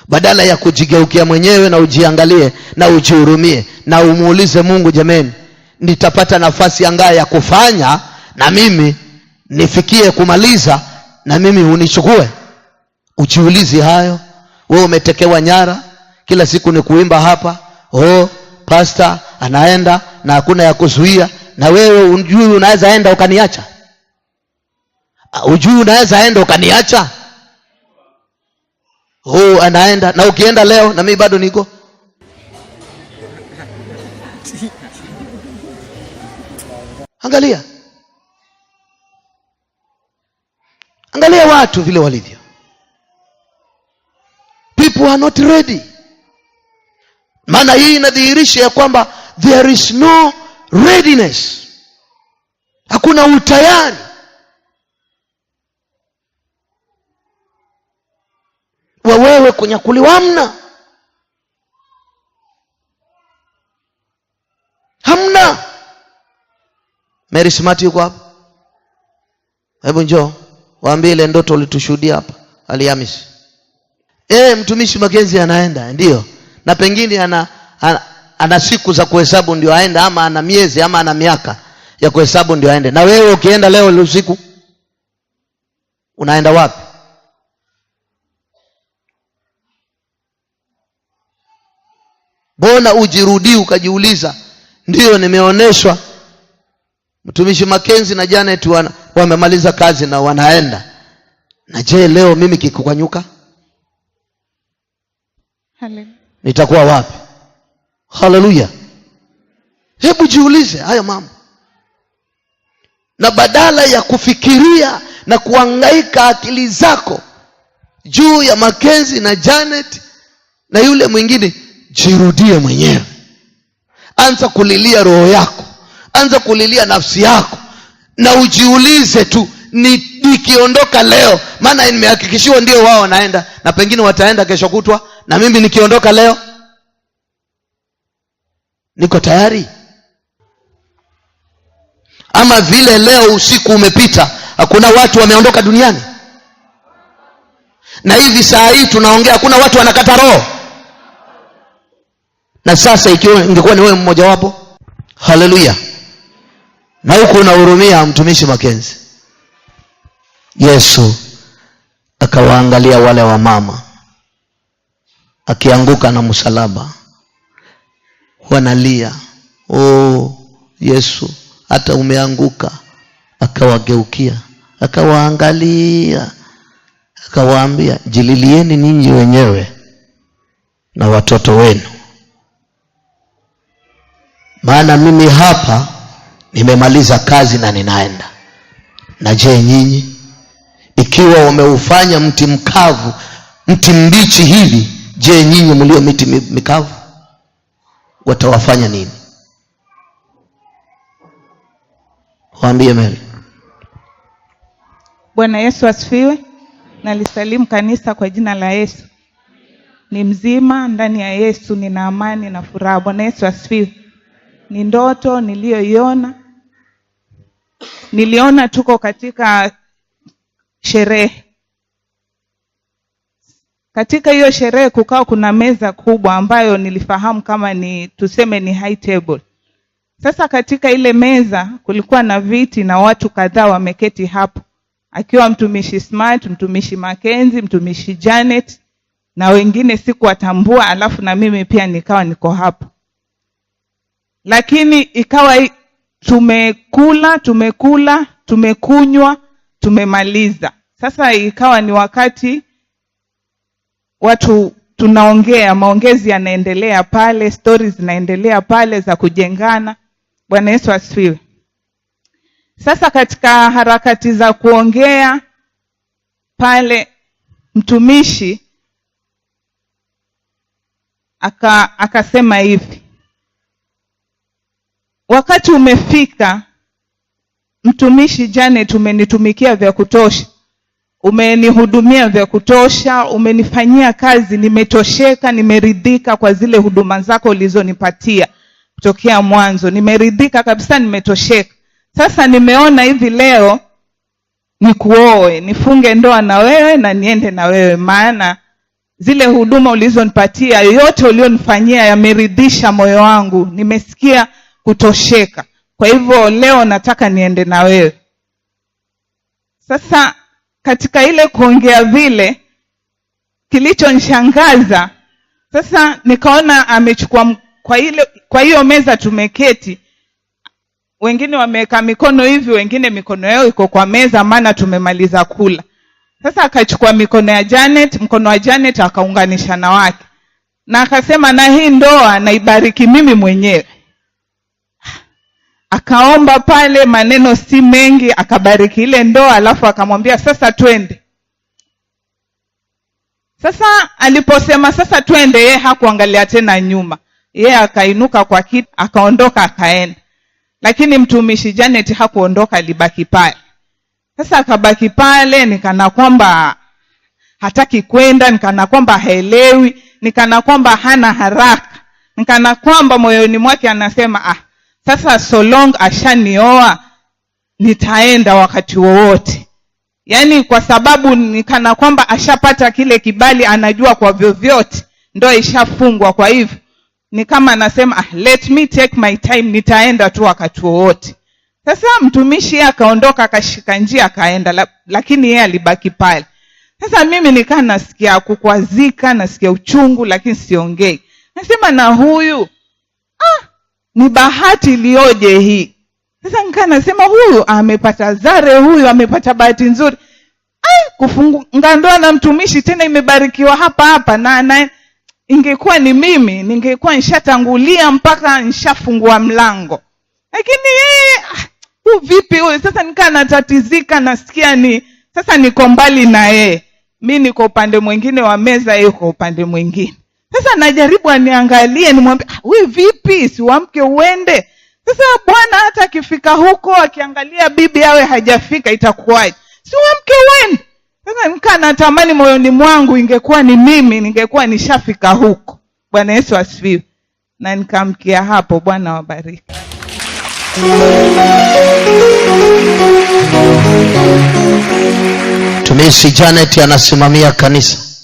badala ya kujigeukia mwenyewe na ujiangalie na ujihurumie na umuulize Mungu, jameni, nitapata nafasi angaye ya kufanya na mimi nifikie kumaliza, na mimi unichukue? Ujiulize hayo. Wewe umetekewa nyara, kila siku ni kuimba hapa, pastor anaenda na hakuna ya kuzuia, na wewe unjui unaweza enda ukaniacha? Ujui unaweza enda ukaniacha? Anaenda, na ukienda leo na mimi bado niko. Angalia. Angalia watu vile walivyo. People are not ready. Maana hii inadhihirisha ya kwamba there is no readiness. Hakuna utayari. Wewe kunyakuliwa hamna. Mary Smart yuko hapa? Hebu njoo waambie ile ndoto ulitushuhudia hapa Alhamisi. Mtumishi Mackenzie anaenda, ndio. Na pengine ana siku za kuhesabu ndio aenda, ama ana miezi, ama ana miaka ya kuhesabu ndio aende. Na wewe ukienda leo usiku unaenda wapi? Bona ujirudi ukajiuliza, ndio nimeoneshwa mtumishi Mackenzie na Janet wamemaliza kazi na wanaenda. Na je, leo mimi kikukwanyuka? Nitakuwa wapi? Hallelujah. Hebu jiulize haya mambo. Na badala ya kufikiria na kuhangaika akili zako juu ya Mackenzie na Janet na yule mwingine, jirudie mwenyewe. Anza kulilia roho yako. Anza kulilia nafsi yako. Na ujiulize tu, nikiondoka leo, maana nimehakikishiwa ndio wao wanaenda na pengine wataenda kesho kutwa, na mimi nikiondoka leo niko tayari? Ama vile leo usiku umepita, hakuna watu wameondoka duniani? Na hivi saa hii tunaongea, hakuna watu wanakata roho? Na sasa ikiwa ingekuwa ni wewe mmoja wapo, haleluya, na huko unahurumia mtumishi Mackenzie, Yesu akawaangalia wale wa mama akianguka na msalaba, wanalia, Yesu hata umeanguka. Akawageukia, akawaangalia, akawaambia, jililieni ninyi wenyewe na watoto wenu, maana mimi hapa nimemaliza kazi na ninaenda. Na je, nyinyi ikiwa wameufanya mti mkavu mti mbichi hivi, je, nyinyi mlio miti mikavu watawafanya nini? Waambie Mary. Bwana Yesu asifiwe. Nalisalimu kanisa kwa jina la Yesu. Ni mzima ndani ya Yesu, nina amani na furaha. Bwana Yesu asifiwe. Ni ndoto niliyoiona. Niliona tuko katika sherehe. Katika hiyo sherehe kukao kuna meza kubwa ambayo nilifahamu kama ni tuseme ni high table. Sasa katika ile meza kulikuwa na viti na watu kadhaa wameketi hapo. Akiwa mtumishi Smart, mtumishi Mackenzie, mtumishi Janet na wengine sikuwatambua, alafu na mimi pia nikawa niko hapo. Lakini ikawa tumekula, tumekunywa, tumemaliza. Sasa ikawa ni wakati watu tunaongea, maongezi yanaendelea pale, stories zinaendelea pale za kujengana. Bwana Yesu asifiwe. Sasa katika harakati za kuongea pale, mtumishi akasema hivi, wakati umefika mtumishi Janet, umenitumikia vya kutosha, umenihudumia vya kutosha, umenifanyia kazi, nimetosheka, nimeridhika kwa zile huduma zako ulizonipatia kutokea mwanzo. Nimeridhika kabisa, nimetosheka. Sasa nimeona hivi leo nikuoe, nifunge ndoa na wewe na niende na wewe, maana zile huduma ulizonipatia, yote ulionifanyia yameridhisha moyo wangu. Nimesikia kutosheka. Kwa hivyo leo nataka niende na wewe. Sasa katika ile kuongea vile, kilichonishangaza sasa nikaona amechukua kwa hiyo meza tumeketi, wengine wameweka mikono hivi, wengine mikono yao iko kwa meza maana tumemaliza kula. Sasa akachukua mikono ya Janet, mkono wa Janet akaunganisha na wake. Na akasema, na hii ndoa naibariki mimi mwenyewe. akaomba pale, maneno si mengi, akabariki ile ndoa, alafu akamwambia sasa twende. Sasa aliposema sasa twende, yeye hakuangalia tena nyuma. Yeye akainuka kwa kiti, akaondoka akaenda. Lakini mtumishi Janet hakuondoka, alibaki pale. Sasa akabaki pale, nikana kwamba hataki kwenda, nikana kwamba haelewi, nikana kwamba hana haraka, nikana kwamba moyoni mwake anasema sasa so long ashanioa, nitaenda wakati wowote. Yaani kwa sababu nikana kwamba ashapata kile kibali, anajua kwa vyovyote ndoa ishafungwa. Kwa hivyo ni kama anasema let me take my time, nitaenda tu wakati wowote. Sasa mtumishi akaondoka, akashika njia akaenda, lakini yeye alibaki pale. Sasa mimi nikaa nasikia kukwazika, nasikia uchungu, lakini siongei. Nasema na huyu ni bahati iliyoje hii. Sasa nikaa nasema huyu amepata zare, huyu amepata bahati nzuri. Kufunga ndoa na mtumishi tena imebarikiwa hapa hapa, na ingekuwa ni mimi ningekuwa nishatangulia mpaka nishafungua mlango. Lakini huyu vipi huyu? Sasa nikaa natatizika, nasikia sasa niko mbali na yeye. Mimi niko upande mwingine wa meza, yeye yuko upande mwingine. Sasa najaribu aniangalie, nimwambie wewe vipi, siwamke uende. Sasa bwana hata akifika huko akiangalia bibi awe hajafika itakuwaje? Siwamke uende. Sasa nikaa natamani moyoni mwangu ingekuwa ni mimi ningekuwa nishafika huko. Bwana Yesu asifiwe. Na nikamkia hapo. Bwana wabariki. Mtumishi Janet anasimamia kanisa.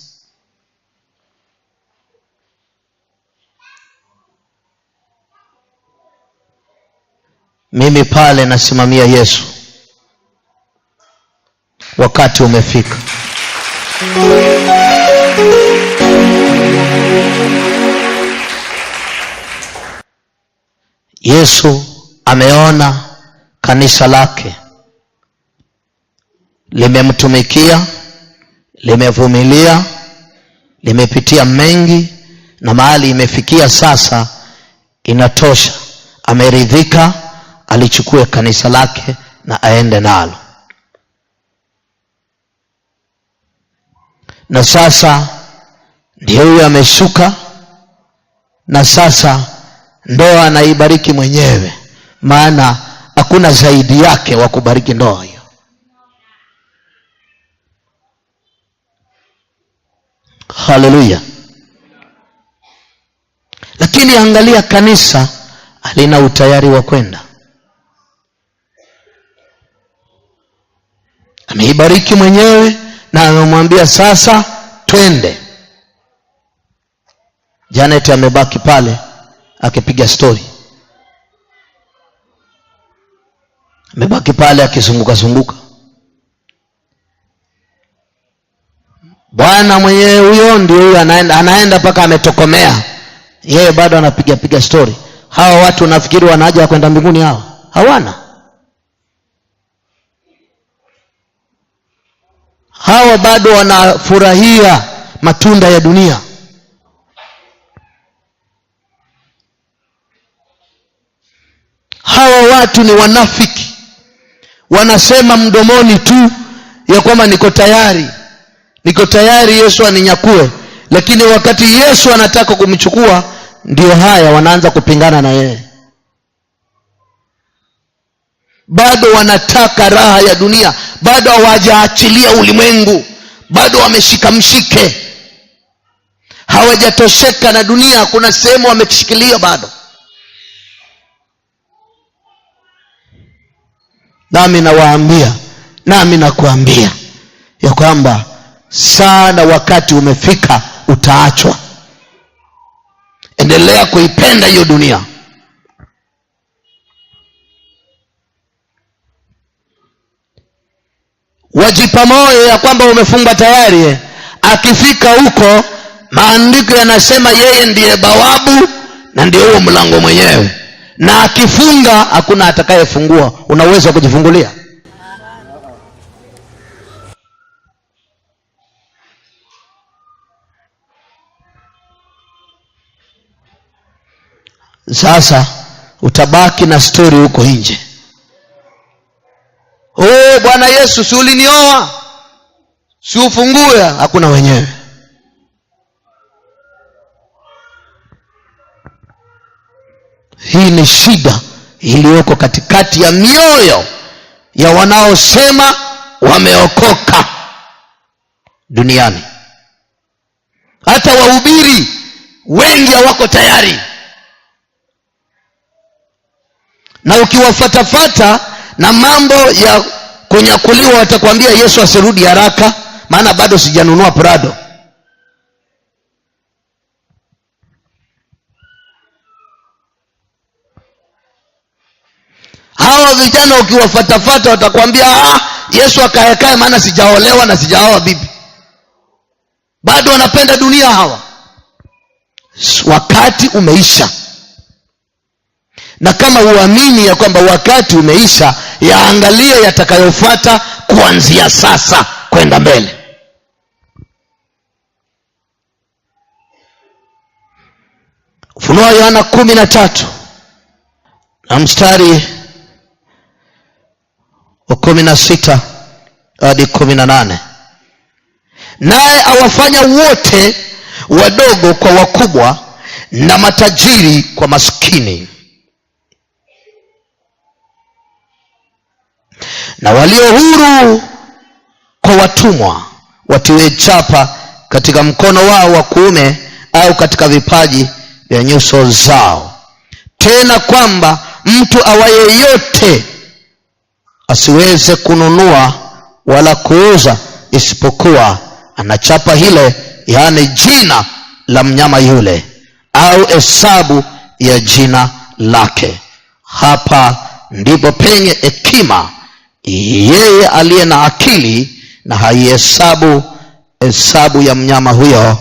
Mimi pale nasimamia Yesu. Wakati umefika. Yesu ameona kanisa lake limemtumikia, limevumilia, limepitia mengi, na mahali imefikia sasa inatosha. Ameridhika, alichukue kanisa lake na aende nalo. Na sasa ndio huyo ameshuka, na sasa ndoa anaibariki mwenyewe, maana hakuna zaidi yake wa kubariki ndoa hiyo. Haleluya. Lakini angalia, kanisa halina utayari wa kwenda. Ameibariki mwenyewe na amemwambia sasa twende. Janet amebaki pale akipiga story. Amebaki pale akizunguka zunguka. Bwana mwenyewe huyo ndio huyo anaenda paka ametokomea. Yeye bado anapiga story. Hawa watu nafikiri wana haja ya kwenda mbinguni hawa? Hawana. Hawa bado wanafurahia matunda ya dunia. Hawa watu ni wanafiki. Wanasema mdomoni tu ya kwamba niko tayari Yesu aninyakue, lakini wakati Yesu anataka kumchukua ndio haya wanaanza kupingana na yeye. Bado wanataka raha ya dunia, bado hawajaachilia ulimwengu, bado wameshika mshike, hawajatosheka na dunia, kuna sehemu wamekishikilia bado. Nami nakuambia ya kwamba sana wakati umefika utaachwa. Endelea kuipenda hiyo dunia. Wajipa moyo ya kwamba umefunga tayari. Akifika huko, maandiko yanasema yeye ndiye bawabu na ndiye huo mlango mwenyewe. Na akifunga hakuna atakayefungua. Una uwezo wa kujifungulia. Sasa utabaki na story huko nje. Bwana Yesu, si ulinioa, si ufungue? Hakuna wenyewe. Hii ni shida iliyoko katikati ya mioyo ya wanaosema wameokoka duniani. Hata wahubiri wengi hawako tayari, na ukiwafatafata na mambo ya kunyakuliwa watakwambia Yesu asirudi haraka, maana bado sijanunua Prado. Hawa vijana ukiwafatafata watakwambia Yesu akaekae, maana sijaolewa na sijaoa bibi. Bado wanapenda dunia hawa. Wakati umeisha. Na kama uamini ya kwamba wakati umeisha, yaangalie yatakayofuata kuanzia sasa kwenda mbele. Ufunuo Yohana 13 na mstari wa 16 hadi 18. Naye awafanya wote wadogo kwa wakubwa na matajiri kwa maskini, na walio huru kwa watumwa, watiwe chapa katika mkono wao wa kuume au katika vipaji vya nyuso zao, tena kwamba mtu awaye yote asiweze kununua wala kuuza isipokuwa anachapa hile, yaani jina la mnyama yule au hesabu ya jina lake. Hapa ndipo penye hekima. Yeye aliye na akili na haihesabu hesabu ya mnyama huyo,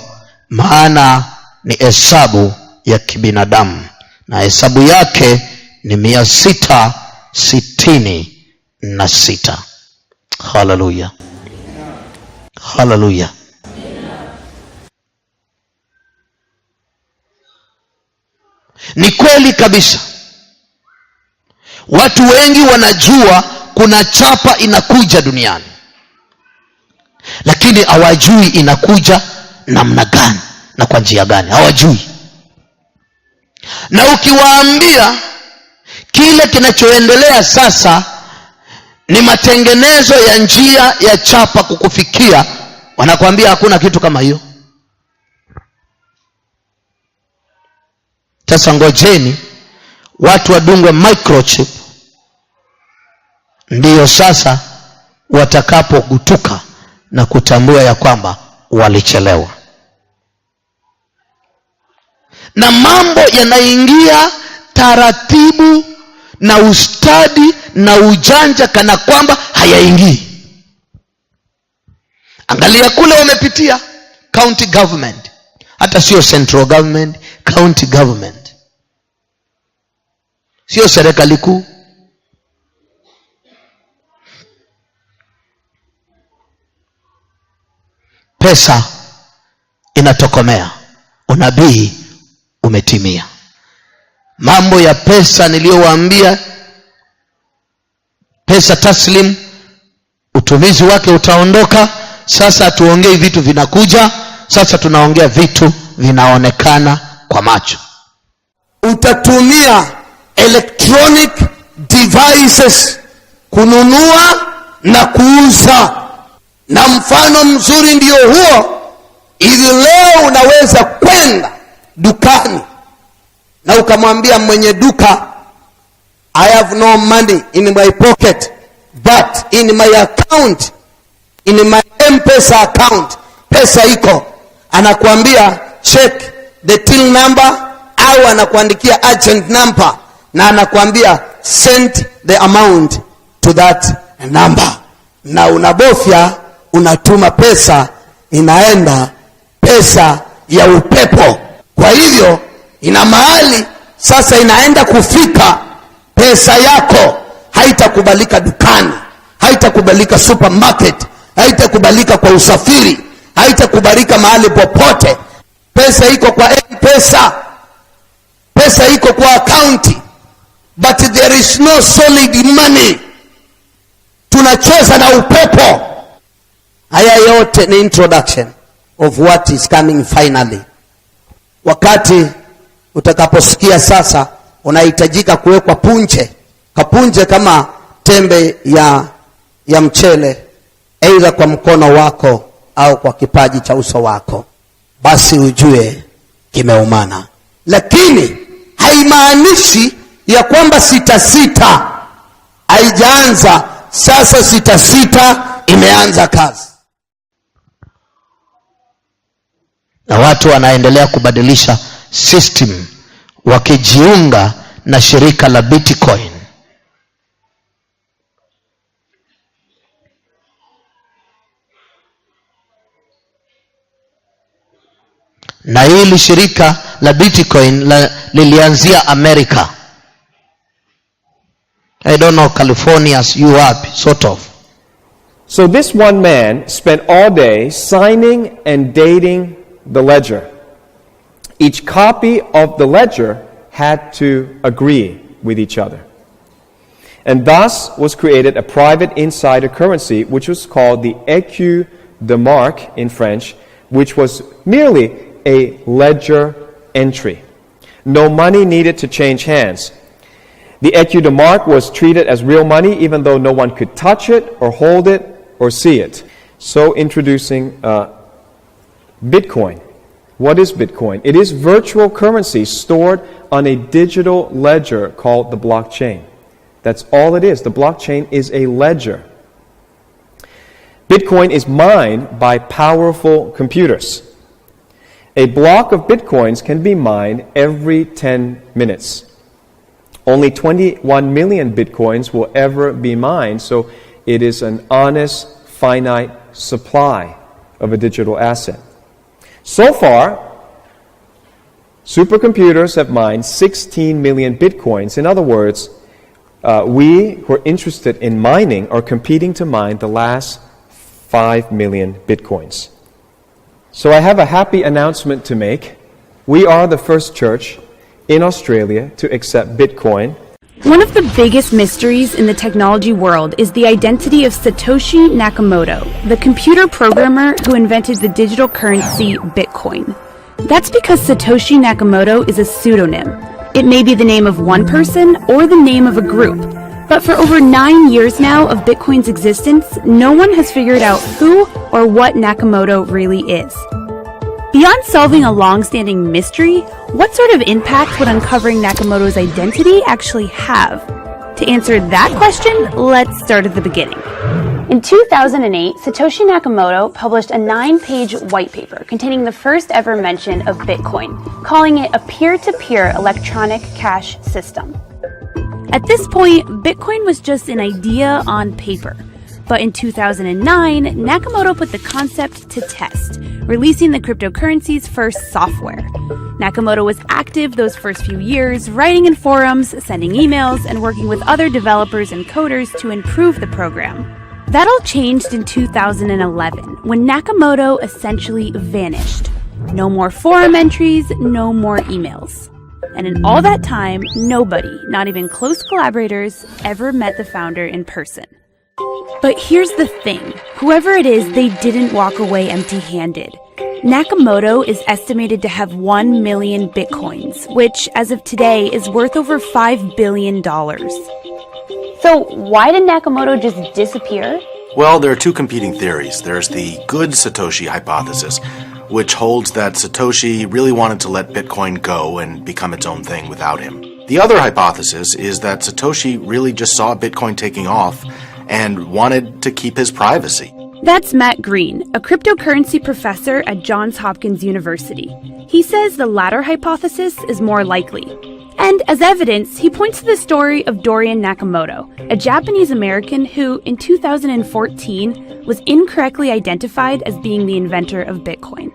maana ni hesabu ya kibinadamu, na hesabu yake ni 666. Haleluya, haleluya. Ni kweli kabisa, watu wengi wanajua kuna chapa inakuja duniani, lakini hawajui inakuja namna gani na kwa njia gani. Hawajui. Na ukiwaambia kile kinachoendelea sasa ni matengenezo ya njia ya chapa kukufikia, wanakuambia hakuna kitu kama hiyo. Sasa ngojeni watu wadungwe microchip, ndiyo sasa watakapogutuka na kutambua ya kwamba walichelewa. Na mambo yanaingia taratibu na ustadi na ujanja kana kwamba hayaingii. Angalia kule wamepitia county government, hata sio central government, county government, sio serikali kuu. Pesa inatokomea, unabii umetimia. Mambo ya pesa niliyowaambia, pesa taslim, utumizi wake utaondoka. Sasa tuongei vitu vinakuja, sasa tunaongea vitu vinaonekana kwa macho. Utatumia electronic devices kununua na kuuza, na mfano mzuri ndio huo. Hivi leo unaweza kwenda dukani na ukamwambia mwenye duka, I have no money in my pocket, but in my account, in my M-Pesa account, pesa iko. Anakuambia check the till number, au anakuandikia agent number na anakuambia send the amount to that number, na unabofya, unatuma pesa, inaenda, pesa ya upepo. Kwa hivyo ina mahali sasa inaenda kufika, pesa yako haitakubalika dukani, haitakubalika supermarket, haitakubalika kwa usafiri, haitakubalika mahali popote. Pesa iko kwa M-Pesa, pesa iko kwa akaunti, but there is no solid money. Tunacheza na upepo. Haya yote ni introduction of what is coming finally. Wakati utakaposikia sasa unahitajika kuwekwa punje, kapunje kama tembe ya mchele, aidha kwa mkono wako au kwa kipaji cha uso wako, basi ujue kimeumana. Lakini haimaanishi ya kwamba sita haijaanza. Sasa sita imeanza kazi, na watu wanaendelea kubadilisha system wakijiunga na shirika la Bitcoin. Na hili shirika la Bitcoin lilianzia America. I don't know, California's UAP, sort of. So this one man spent all day signing and dating the ledger. Each copy of the ledger had to agree with each other. And thus was created a private insider currency, which was called the écu de marque in French, which was merely a ledger entry. No money needed to change hands. The écu de marque was treated as real money even though no one could touch it or hold it or see it. So introducing Bitcoin. What is Bitcoin? It is virtual currency stored on a digital ledger called the blockchain. That's all it is. The blockchain is a ledger. Bitcoin is mined by powerful computers. A block of Bitcoins can be mined every 10 minutes. Only 21 million Bitcoins will ever be mined, so it is an honest, finite supply of a digital asset. So far, supercomputers have mined 16 million Bitcoins. In other words, we who are interested in mining are competing to mine the last 5 million Bitcoins. So I have a happy announcement to make. We are the first church in Australia to accept Bitcoin. One of the biggest mysteries in the technology world is the identity of Satoshi Nakamoto, the computer programmer who invented the digital currency Bitcoin. That's because Satoshi Nakamoto is a pseudonym. It may be the name of one person or the name of a group. But for over 9 years now of Bitcoin's existence, no one has figured out who or what Nakamoto really is. Beyond solving a long-standing mystery, what sort of impact would uncovering Nakamoto's identity actually have? To answer that question, let's start at the beginning. In 2008, Satoshi Nakamoto published a 9-page white paper containing the first ever mention of Bitcoin, calling it a peer-to-peer electronic cash system. At this point, Bitcoin was just an idea on paper. But in 2009, Nakamoto put the concept to test, releasing the cryptocurrency's first software. Nakamoto was active those first few years, writing in forums, sending emails, and working with other developers and coders to improve the program. That all changed in 2011, when Nakamoto essentially vanished. No more forum entries, no more emails. And in all that time, nobody, not even close collaborators, ever met the founder in person. But here's the thing. Whoever it is, they didn't walk away empty-handed. Nakamoto is estimated to have 1 million Bitcoins, which, as of today, is worth over $5 billion. So why did Nakamoto just disappear? Well, there are two competing theories. There's the good Satoshi hypothesis, which holds that Satoshi really wanted to let Bitcoin go and become its own thing without him. The other hypothesis is that Satoshi really just saw Bitcoin taking off and wanted to keep his privacy. That's Matt Green, a cryptocurrency professor at Johns Hopkins University. He says the latter hypothesis is more likely. And as evidence, he points to the story of Dorian Nakamoto, a Japanese-American who, in 2014, was incorrectly identified as being the inventor of Bitcoin.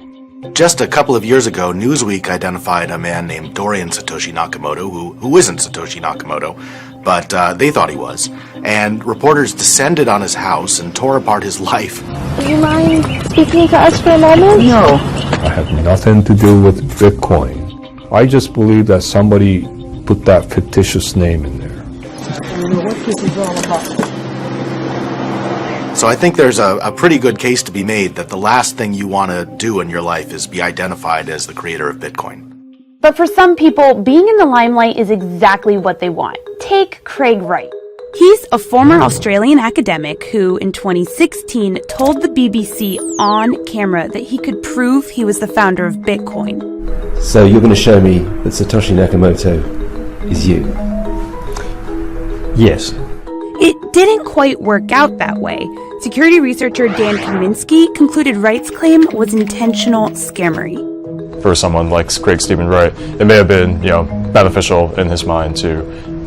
Just a couple of years ago, Newsweek identified a man named Dorian Satoshi Nakamoto, who isn't Satoshi Nakamoto, but they thought he was. And reporters descended on his house and tore apart his life. Do you mind speaking to us for a moment? No. I have nothing to do with Bitcoin. I just believe that somebody put that fictitious name in there. what this is all about. So I think there's a pretty good case to be made that the last thing you want to do in your life is be identified as the creator of Bitcoin. But for some people, being in the limelight is exactly what they want. Take Craig Wright. He's a former Australian academic who, in 2016, told the BBC on camera that he could prove he was the founder of Bitcoin. So you're going to show me that Satoshi Nakamoto is you? Yes. It didn't quite work out that way. Security researcher Dan Kaminsky concluded Wright's claim was intentional scammery. For someone like Craig Stephen Wright, it may have been, beneficial in his mind to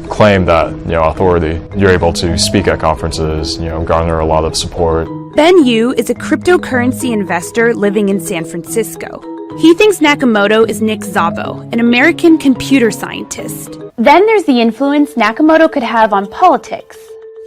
claim that, authority. You're able to speak at conferences, garner a lot of support. Ben Yu is a cryptocurrency investor living in San Francisco. He thinks Nakamoto is Nick Szabo, an American computer scientist. Then there's the influence Nakamoto could have on politics.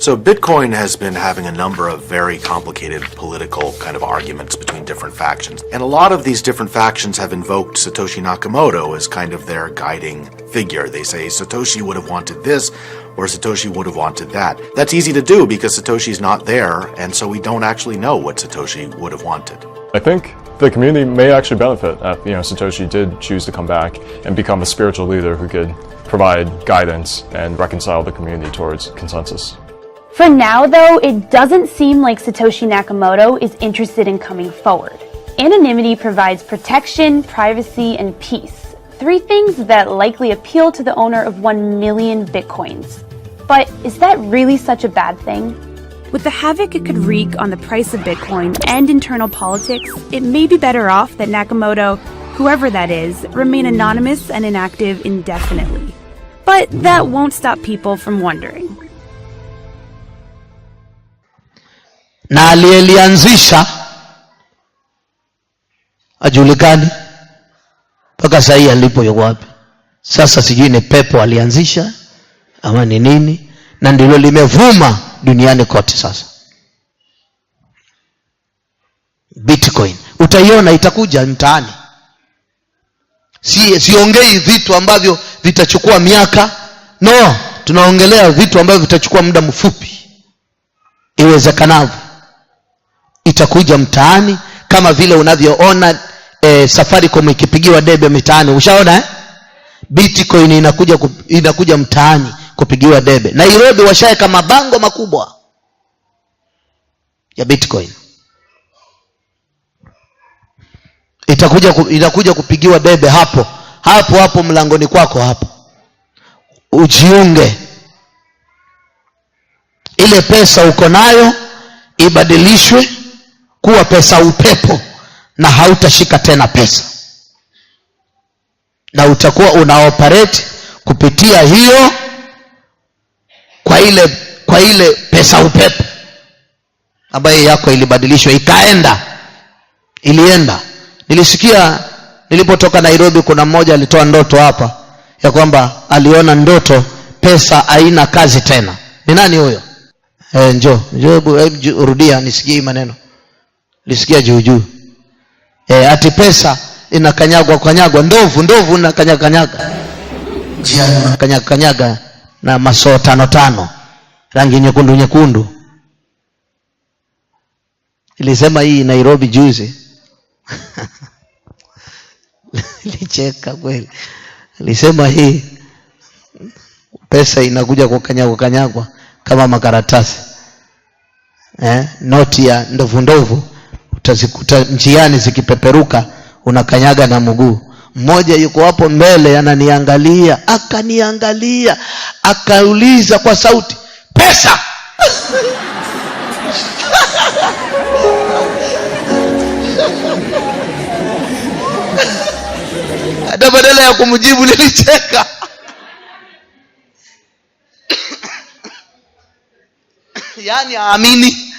So Bitcoin has been having a number of very complicated political kind of arguments between different factions. And a lot of these different factions have invoked Satoshi Nakamoto as kind of their guiding figure. They say Satoshi would have wanted this, or Satoshi would have wanted that. That's easy to do because Satoshi's not there, and so we don't actually know what Satoshi would have wanted. I think the community may actually benefit if, Satoshi did choose to come back and become a spiritual leader who could provide guidance and reconcile the community towards consensus. For now, though, it doesn't seem like Satoshi Nakamoto is interested in coming forward. Anonymity provides protection, privacy, and peace. 3 things that likely appeal to the owner of 1 million Bitcoins. But is that really such a bad thing? With the havoc it could wreak on the price of Bitcoin and internal politics, it may be better off that Nakamoto, whoever that is, remain anonymous and inactive indefinitely. But that won't stop people from wondering. Na aliyelianzisha ajulikani mpaka saa hii alipo yuko wapi. Sasa sijui ni pepo alianzisha ama ni nini, na ndilo limevuma duniani kote sasa. Bitcoin utaiona itakuja mtaani. Siongei vitu ambavyo vitachukua miaka, no, tunaongelea vitu ambavyo vitachukua muda mfupi. Iwezekanavyo itakuja mtaani kama vile unavyoona Safaricom ikipigiwa debe mitaani. Ushaona Bitcoin inakuja mtaani kupigiwa debe. Nairobi washaeka mabango makubwa ya Bitcoin. Itakuja kupigiwa debe hapo mlangoni kwako hapo. Ujiunge. Ile pesa uko nayo ibadilishwe kuwa pesa upepo, na hautashika tena pesa, na utakuwa unaoperate kupitia hiyo kwa ile pesa upepo ambayo yako ilibadilishwa ilienda. Nilipotoka Nairobi, kuna mmoja alitoa ndoto hapa ya kwamba aliona ndoto pesa haina kazi tena. Ni nani huyo? Njoo rudia nisikie maneno. Nisikia juu. Ati pesa inakanyagwa ndovu na kanyaga. Njia kanyaga na masoo 5 rangi nyekundu. Ilisema hii Nairobi juzi. Licheka kweli. Ilisema hii pesa inakuja kukanyagwa kama makaratasi. Noti ya ndovu utazikuta njiani zikipeperuka, unakanyaga na mguu. Mmoja yuko hapo mbele akaniangalia akauliza kwa sauti, pesa? Hata badala ya kumjibu nilicheka. Yani aamini,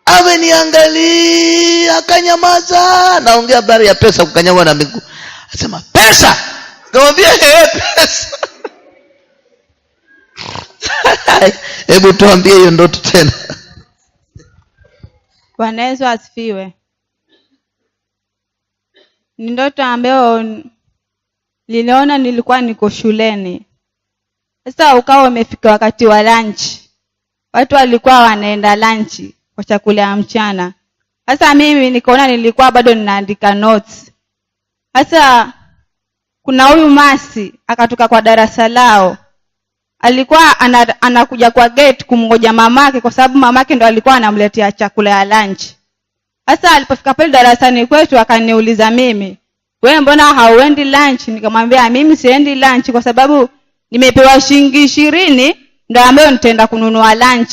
ameniangalia akanyamaza. Naongea habari ya pesa kukanyagwa na miguu. Anasema pesa. Nikamwambia pesa. Hebu tuambie hiyo ndoto tena. Bwana Yesu asifiwe. Ni ndoto ambayo niliona nilikuwa niko shuleni. Sasa ukawa umefika wakati wa lunch. Watu walikuwa wanaenda lunch kwa chakula ya mchana. Sasa mimi nikaona nilikuwa bado ninaandika notes. Sasa kuna huyu masi akatoka kwa darasa lao. Alikuwa anakuja kwa gate kumngoja mamake kwa sababu mamake ndo alikuwa anamletea chakula ya lunch. Sasa alipofika pale darasani kwetu akaniuliza mimi, "Wewe mbona hauendi lunch?" Nikamwambia mimi siendi lunch kwa sababu nimepewa shilingi 20 ndio ambayo nitaenda kununua lunch.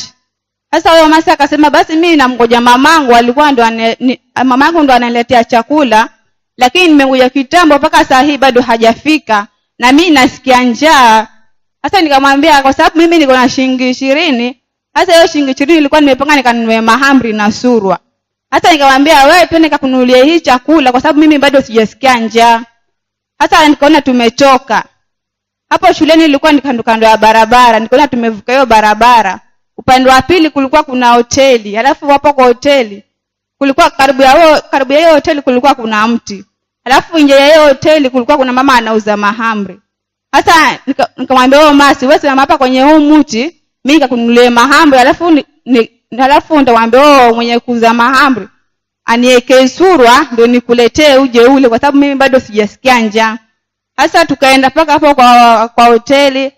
Sasa huyo masi akasema basi mimi namngoja mamangu, alikuwa ndo mamangu ndo ananiletea chakula, lakini nimekuja kitambo mpaka saa hii bado hajafika na mimi nasikia njaa. Sasa nikamwambia kwa sababu mimi niko na shilingi 20, sasa hiyo shilingi 20 nilikuwa nimepanga nikanunue mahamri na surwa. Sasa nikamwambia wewe twende nikakununulie hii chakula kwa sababu mimi bado sijasikia njaa. Sasa nikaona tumechoka. Hapo shuleni nilikuwa kando ya barabara, nikaona tumevuka hiyo barabara. Upande wa pili kulikuwa kuna hoteli, alafu hapo kwa hoteli kulikuwa karibu ya hiyo hoteli kulikuwa kuna mti. Alafu nje ya hiyo hoteli kulikuwa kuna mama anauza mahamri. Sasa nikamwambia wewe masi, wewe simama hapa kwenye huu mti, mimi nikakununulie mahamri, alafu nitawaambia wewe mwenye kuuza mahamri aniweke surwa ndio nikuletee uje ule kwa sababu mimi bado sijasikia njaa. Sasa tukaenda paka hapo kwa hoteli,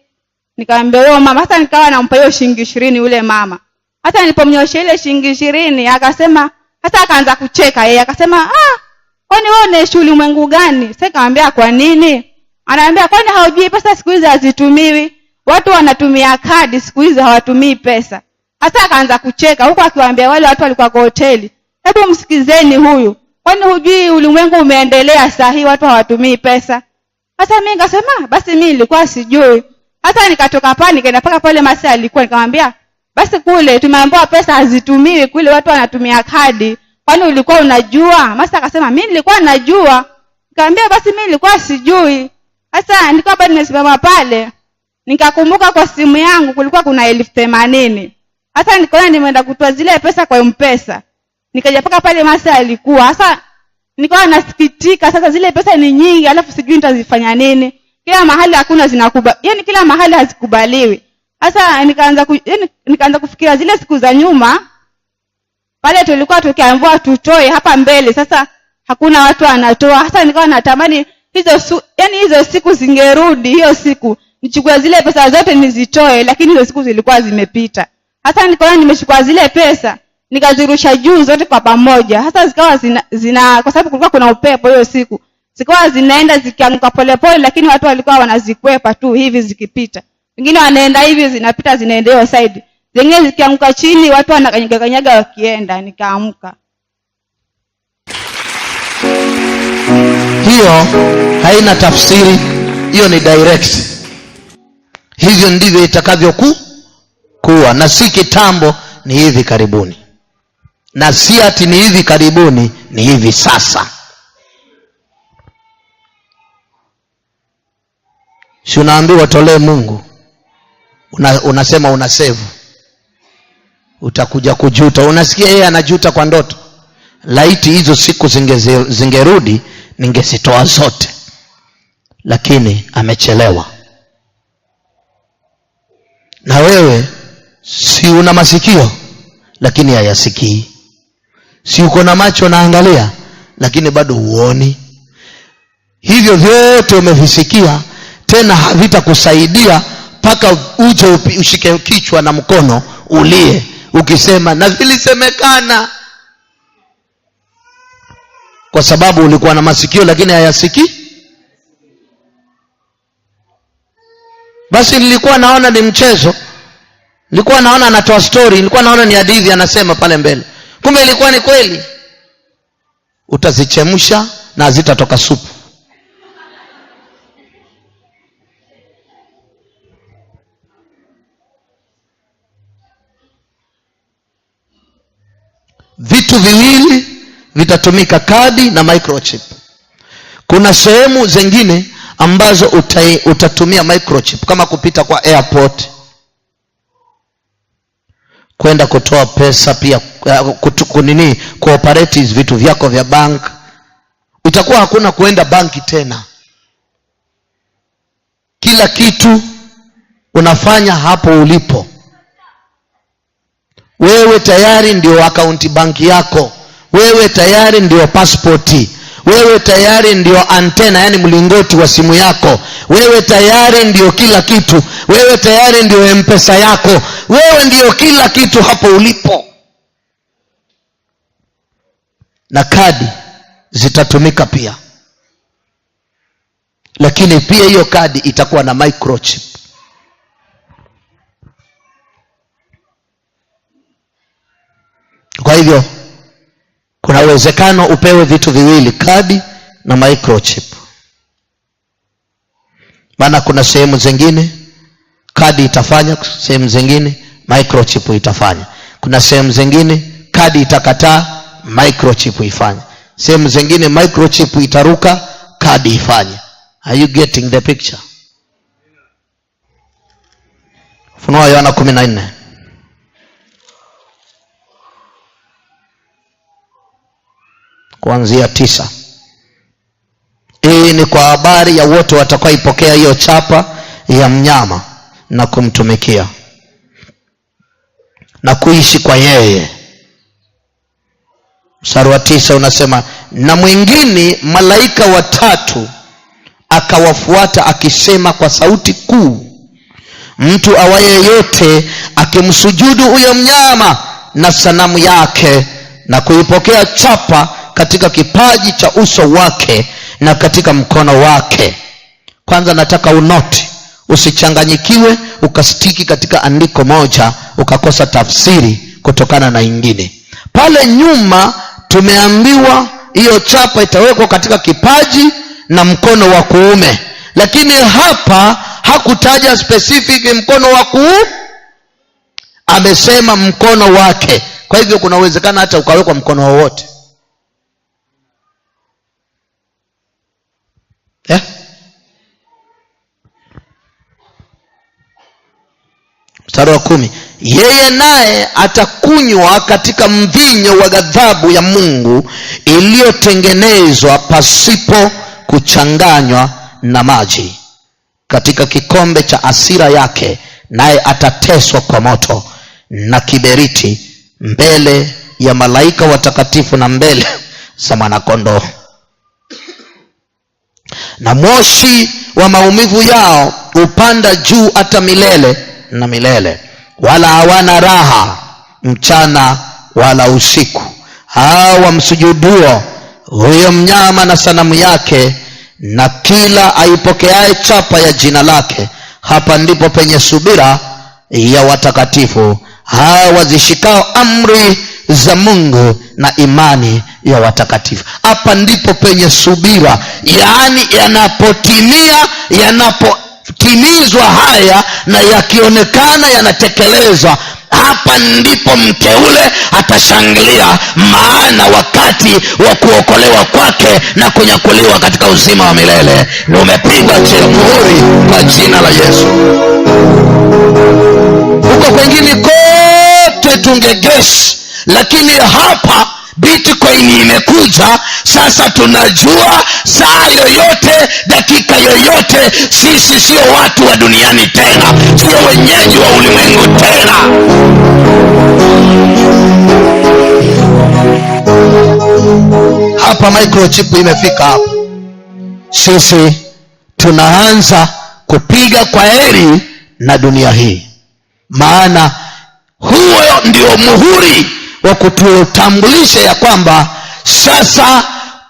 nikamwambia wewe mama, sasa nikawa nampa hiyo shilingi 20 yule mama. Hata nilipomnyoshia ile shilingi 20 akasema, hata akaanza kucheka yeye akasema, kwani wewe ni shule mwengu gani? Sasa nikamwambia kwa nini? Anaambia kwani haujui pesa siku hizi hazitumiwi? Watu wanatumia kadi siku hizi hawatumii pesa. Hata akaanza kucheka huko akiwaambia wale watu walikuwa kwa hoteli, hebu msikizeni huyu. Kwani hujui ulimwengu umeendelea saa hii watu hawatumii pesa? Sasa mimi nikasema basi mimi nilikuwa sijui. Hata nikatoka pale nikaenda paka pale masi alikuwa, nikamwambia basi kule tumeambiwa pesa hazitumiwi, kule watu wanatumia kadi. Kwani ulikuwa unajua? Masi akasema mimi nilikuwa najua. Nikamwambia basi mimi nilikuwa sijui. Sasa nilikuwa bado nimesimama pale, nikakumbuka kwa simu yangu kulikuwa kuna 80,000. Sasa nikaona nimeenda kutoa zile pesa kwa M-Pesa. Nikaja paka pale masi alikuwa. Sasa nikawa nasikitika, sasa zile pesa ni nyingi alafu sijui nitazifanya nini. Kila mahali hakuna kila mahali hazikubaliwi. Sasa nikaanza kufikiria zile siku za nyuma pale tulikuwa tukiambiwa tutoe hapa mbele, sasa hakuna watu wanatoa. Sasa nikawa natamani hizo siku zingerudi, hiyo siku nichukue zile pesa zote nizitoe, lakini hizo siku zilikuwa zimepita. Sasa nikaona nimechukua zile pesa nikazirusha juu zote kwa pamoja. Sasa zikawa zina kwa sababu kulikuwa kuna upepo hiyo siku, zikawa zinaenda zikianguka polepole, lakini watu walikuwa wanazikwepa tu hivi zikipita. Wengine wanaenda hivi zinapita zinaenda hiyo side. Zingine zikianguka chini watu wanakanyaga wakienda. Nikaamka. Hiyo haina tafsiri, hiyo ni direct. Hivyo ndivyo itakavyokuwa, na si kitambo, ni hivi karibuni. Na si ati ni hivi karibuni, ni hivi sasa. Si unaambiwa tolee Mungu, unasema unasave, utakuja kujuta. Unasikia yeye anajuta kwa ndoto. Laiti hizo siku zingerudi ningesitoa zote, lakini amechelewa. Na wewe si una masikio lakini hayasikii, si uko na macho naangalia lakini bado huoni. Hivyo vyote umevisikia, tena havitakusaidia paka uje ushike kichwa na mkono ulie ukisema na vilisemekana, kwa sababu ulikuwa na masikio lakini hayasikii. Basi nilikuwa naona ni mchezo, nilikuwa naona anatoa story, nilikuwa naona ni hadithi anasema pale mbele, kumbe ilikuwa ni kweli. Utazichemsha na zitatoka supu. Vitu viwili vitatumika, kadi na microchip. Kuna sehemu zingine ambazo utatumia microchip, kama kupita kwa airport, kwenda kutoa pesa, pia cooperatives, vitu vyako vya bank. Itakuwa hakuna kuenda banki tena, kila kitu unafanya hapo ulipo. Wewe tayari ndio akaunti banki yako, wewe tayari ndio passporti, wewe tayari ndio antena, yani mlingoti wa simu yako, wewe tayari ndio kila kitu, wewe tayari ndio M-Pesa yako, wewe ndio kila kitu hapo ulipo. Na kadi zitatumika pia, lakini pia hiyo kadi itakuwa na microchip. Kwa hivyo kuna uwezekano upewe vitu viwili, kadi na microchip. Maana kuna sehemu zingine kadi itafanya, sehemu zingine microchip itafanya. Kuna sehemu zingine kadi itakataa, microchip ifanye. Sehemu zingine microchip itaruka, kadi ifanye. Are you getting the picture? Ufunuo Yohana 14 kuanzia 9. Hii ni kwa habari ya wote watakaoipokea hiyo chapa ya mnyama na kumtumikia na kuishi kwa yeye. Mstari wa 9 unasema, na mwingine malaika watatu akawafuata akisema kwa sauti kuu, mtu awaye yote akimsujudu huyo mnyama na sanamu yake na kuipokea chapa katika kipaji cha uso wake na katika mkono wake. Kwanza nataka unoti, usichanganyikiwe ukastiki katika andiko moja ukakosa tafsiri kutokana na ingine. Pale nyuma tumeambiwa hiyo chapa itawekwa katika kipaji na mkono wa kuume, lakini hapa hakutaja specific mkono wa kuume, amesema mkono wake. Kwa hivyo kuna uwezekano hata ukawekwa mkono wowote. Mstari wa 10, yeye naye atakunywa katika mvinyo wa ghadhabu ya Mungu iliyotengenezwa pasipo kuchanganywa na maji, katika kikombe cha hasira yake, naye atateswa kwa moto na kiberiti mbele ya malaika watakatifu na mbele za mwana-kondoo. Na moshi wa maumivu yao upanda juu hata milele na milele, wala hawana raha mchana wala usiku, hao wamsujuduo huyo mnyama na sanamu yake na kila aipokeaye chapa ya jina lake. Hapa ndipo penye subira ya watakatifu, hao wazishikao amri za Mungu na imani ya watakatifu. Hapa ndipo penye subira, yaani yanapotimizwa haya na yakionekana yanatekelezwa, hapa ndipo mteule atashangilia, maana wakati wa kuokolewa kwake na kunyakuliwa katika uzima wa milele umepigwa muhuri kwa jina la Yesu. Huko kwengine kote tungegesi, lakini hapa Bitcoin imekuja. Sasa tunajua saa yoyote, dakika yoyote, sisi sio watu wa duniani tena, sio wenyeji wa ulimwengu tena. Hapa microchip imefika hapa. Sisi tunaanza kupiga kwa heri na dunia hii, maana huo ndio muhuri wa kututambulisha ya kwamba sasa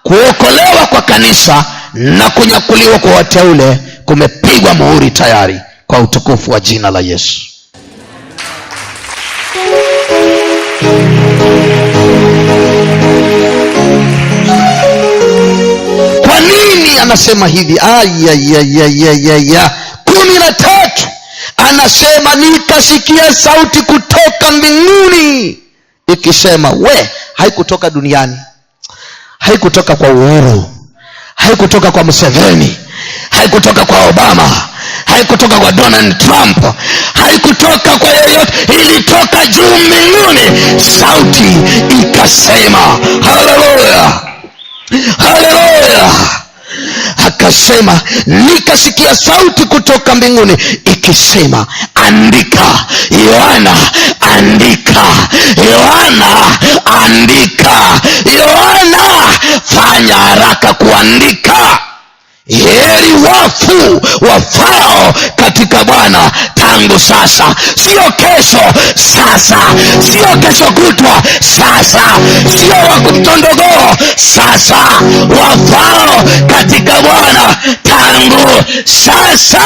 kuokolewa kwa kanisa na kunyakuliwa kwa wateule kumepigwa muhuri tayari, kwa utukufu wa jina la Yesu. Kwa nini anasema hivi? 13 anasema, nikasikia sauti kutoka mbinguni ikisema, haikutoka duniani, haikutoka kwa Uhuru, haikutoka kwa Museveni, haikutoka kwa Obama, haikutoka kwa Donald Trump, haikutoka kwa yeyote, ilitoka juu mbinguni. Sauti ikasema, haleluya, haleluya. ikasema, nikasikia sauti kutoka mbinguni ikisema, andika Yohana, andika Yohana, andika Yohana, fanya haraka kuandika. Heri wafu wafao katika Bwana tangu sasa. Sio kesho, sasa. Sio kesho kutwa, sasa. Sio wakumtondogoo, sasa. Wafao katika Bwana tangu sasa.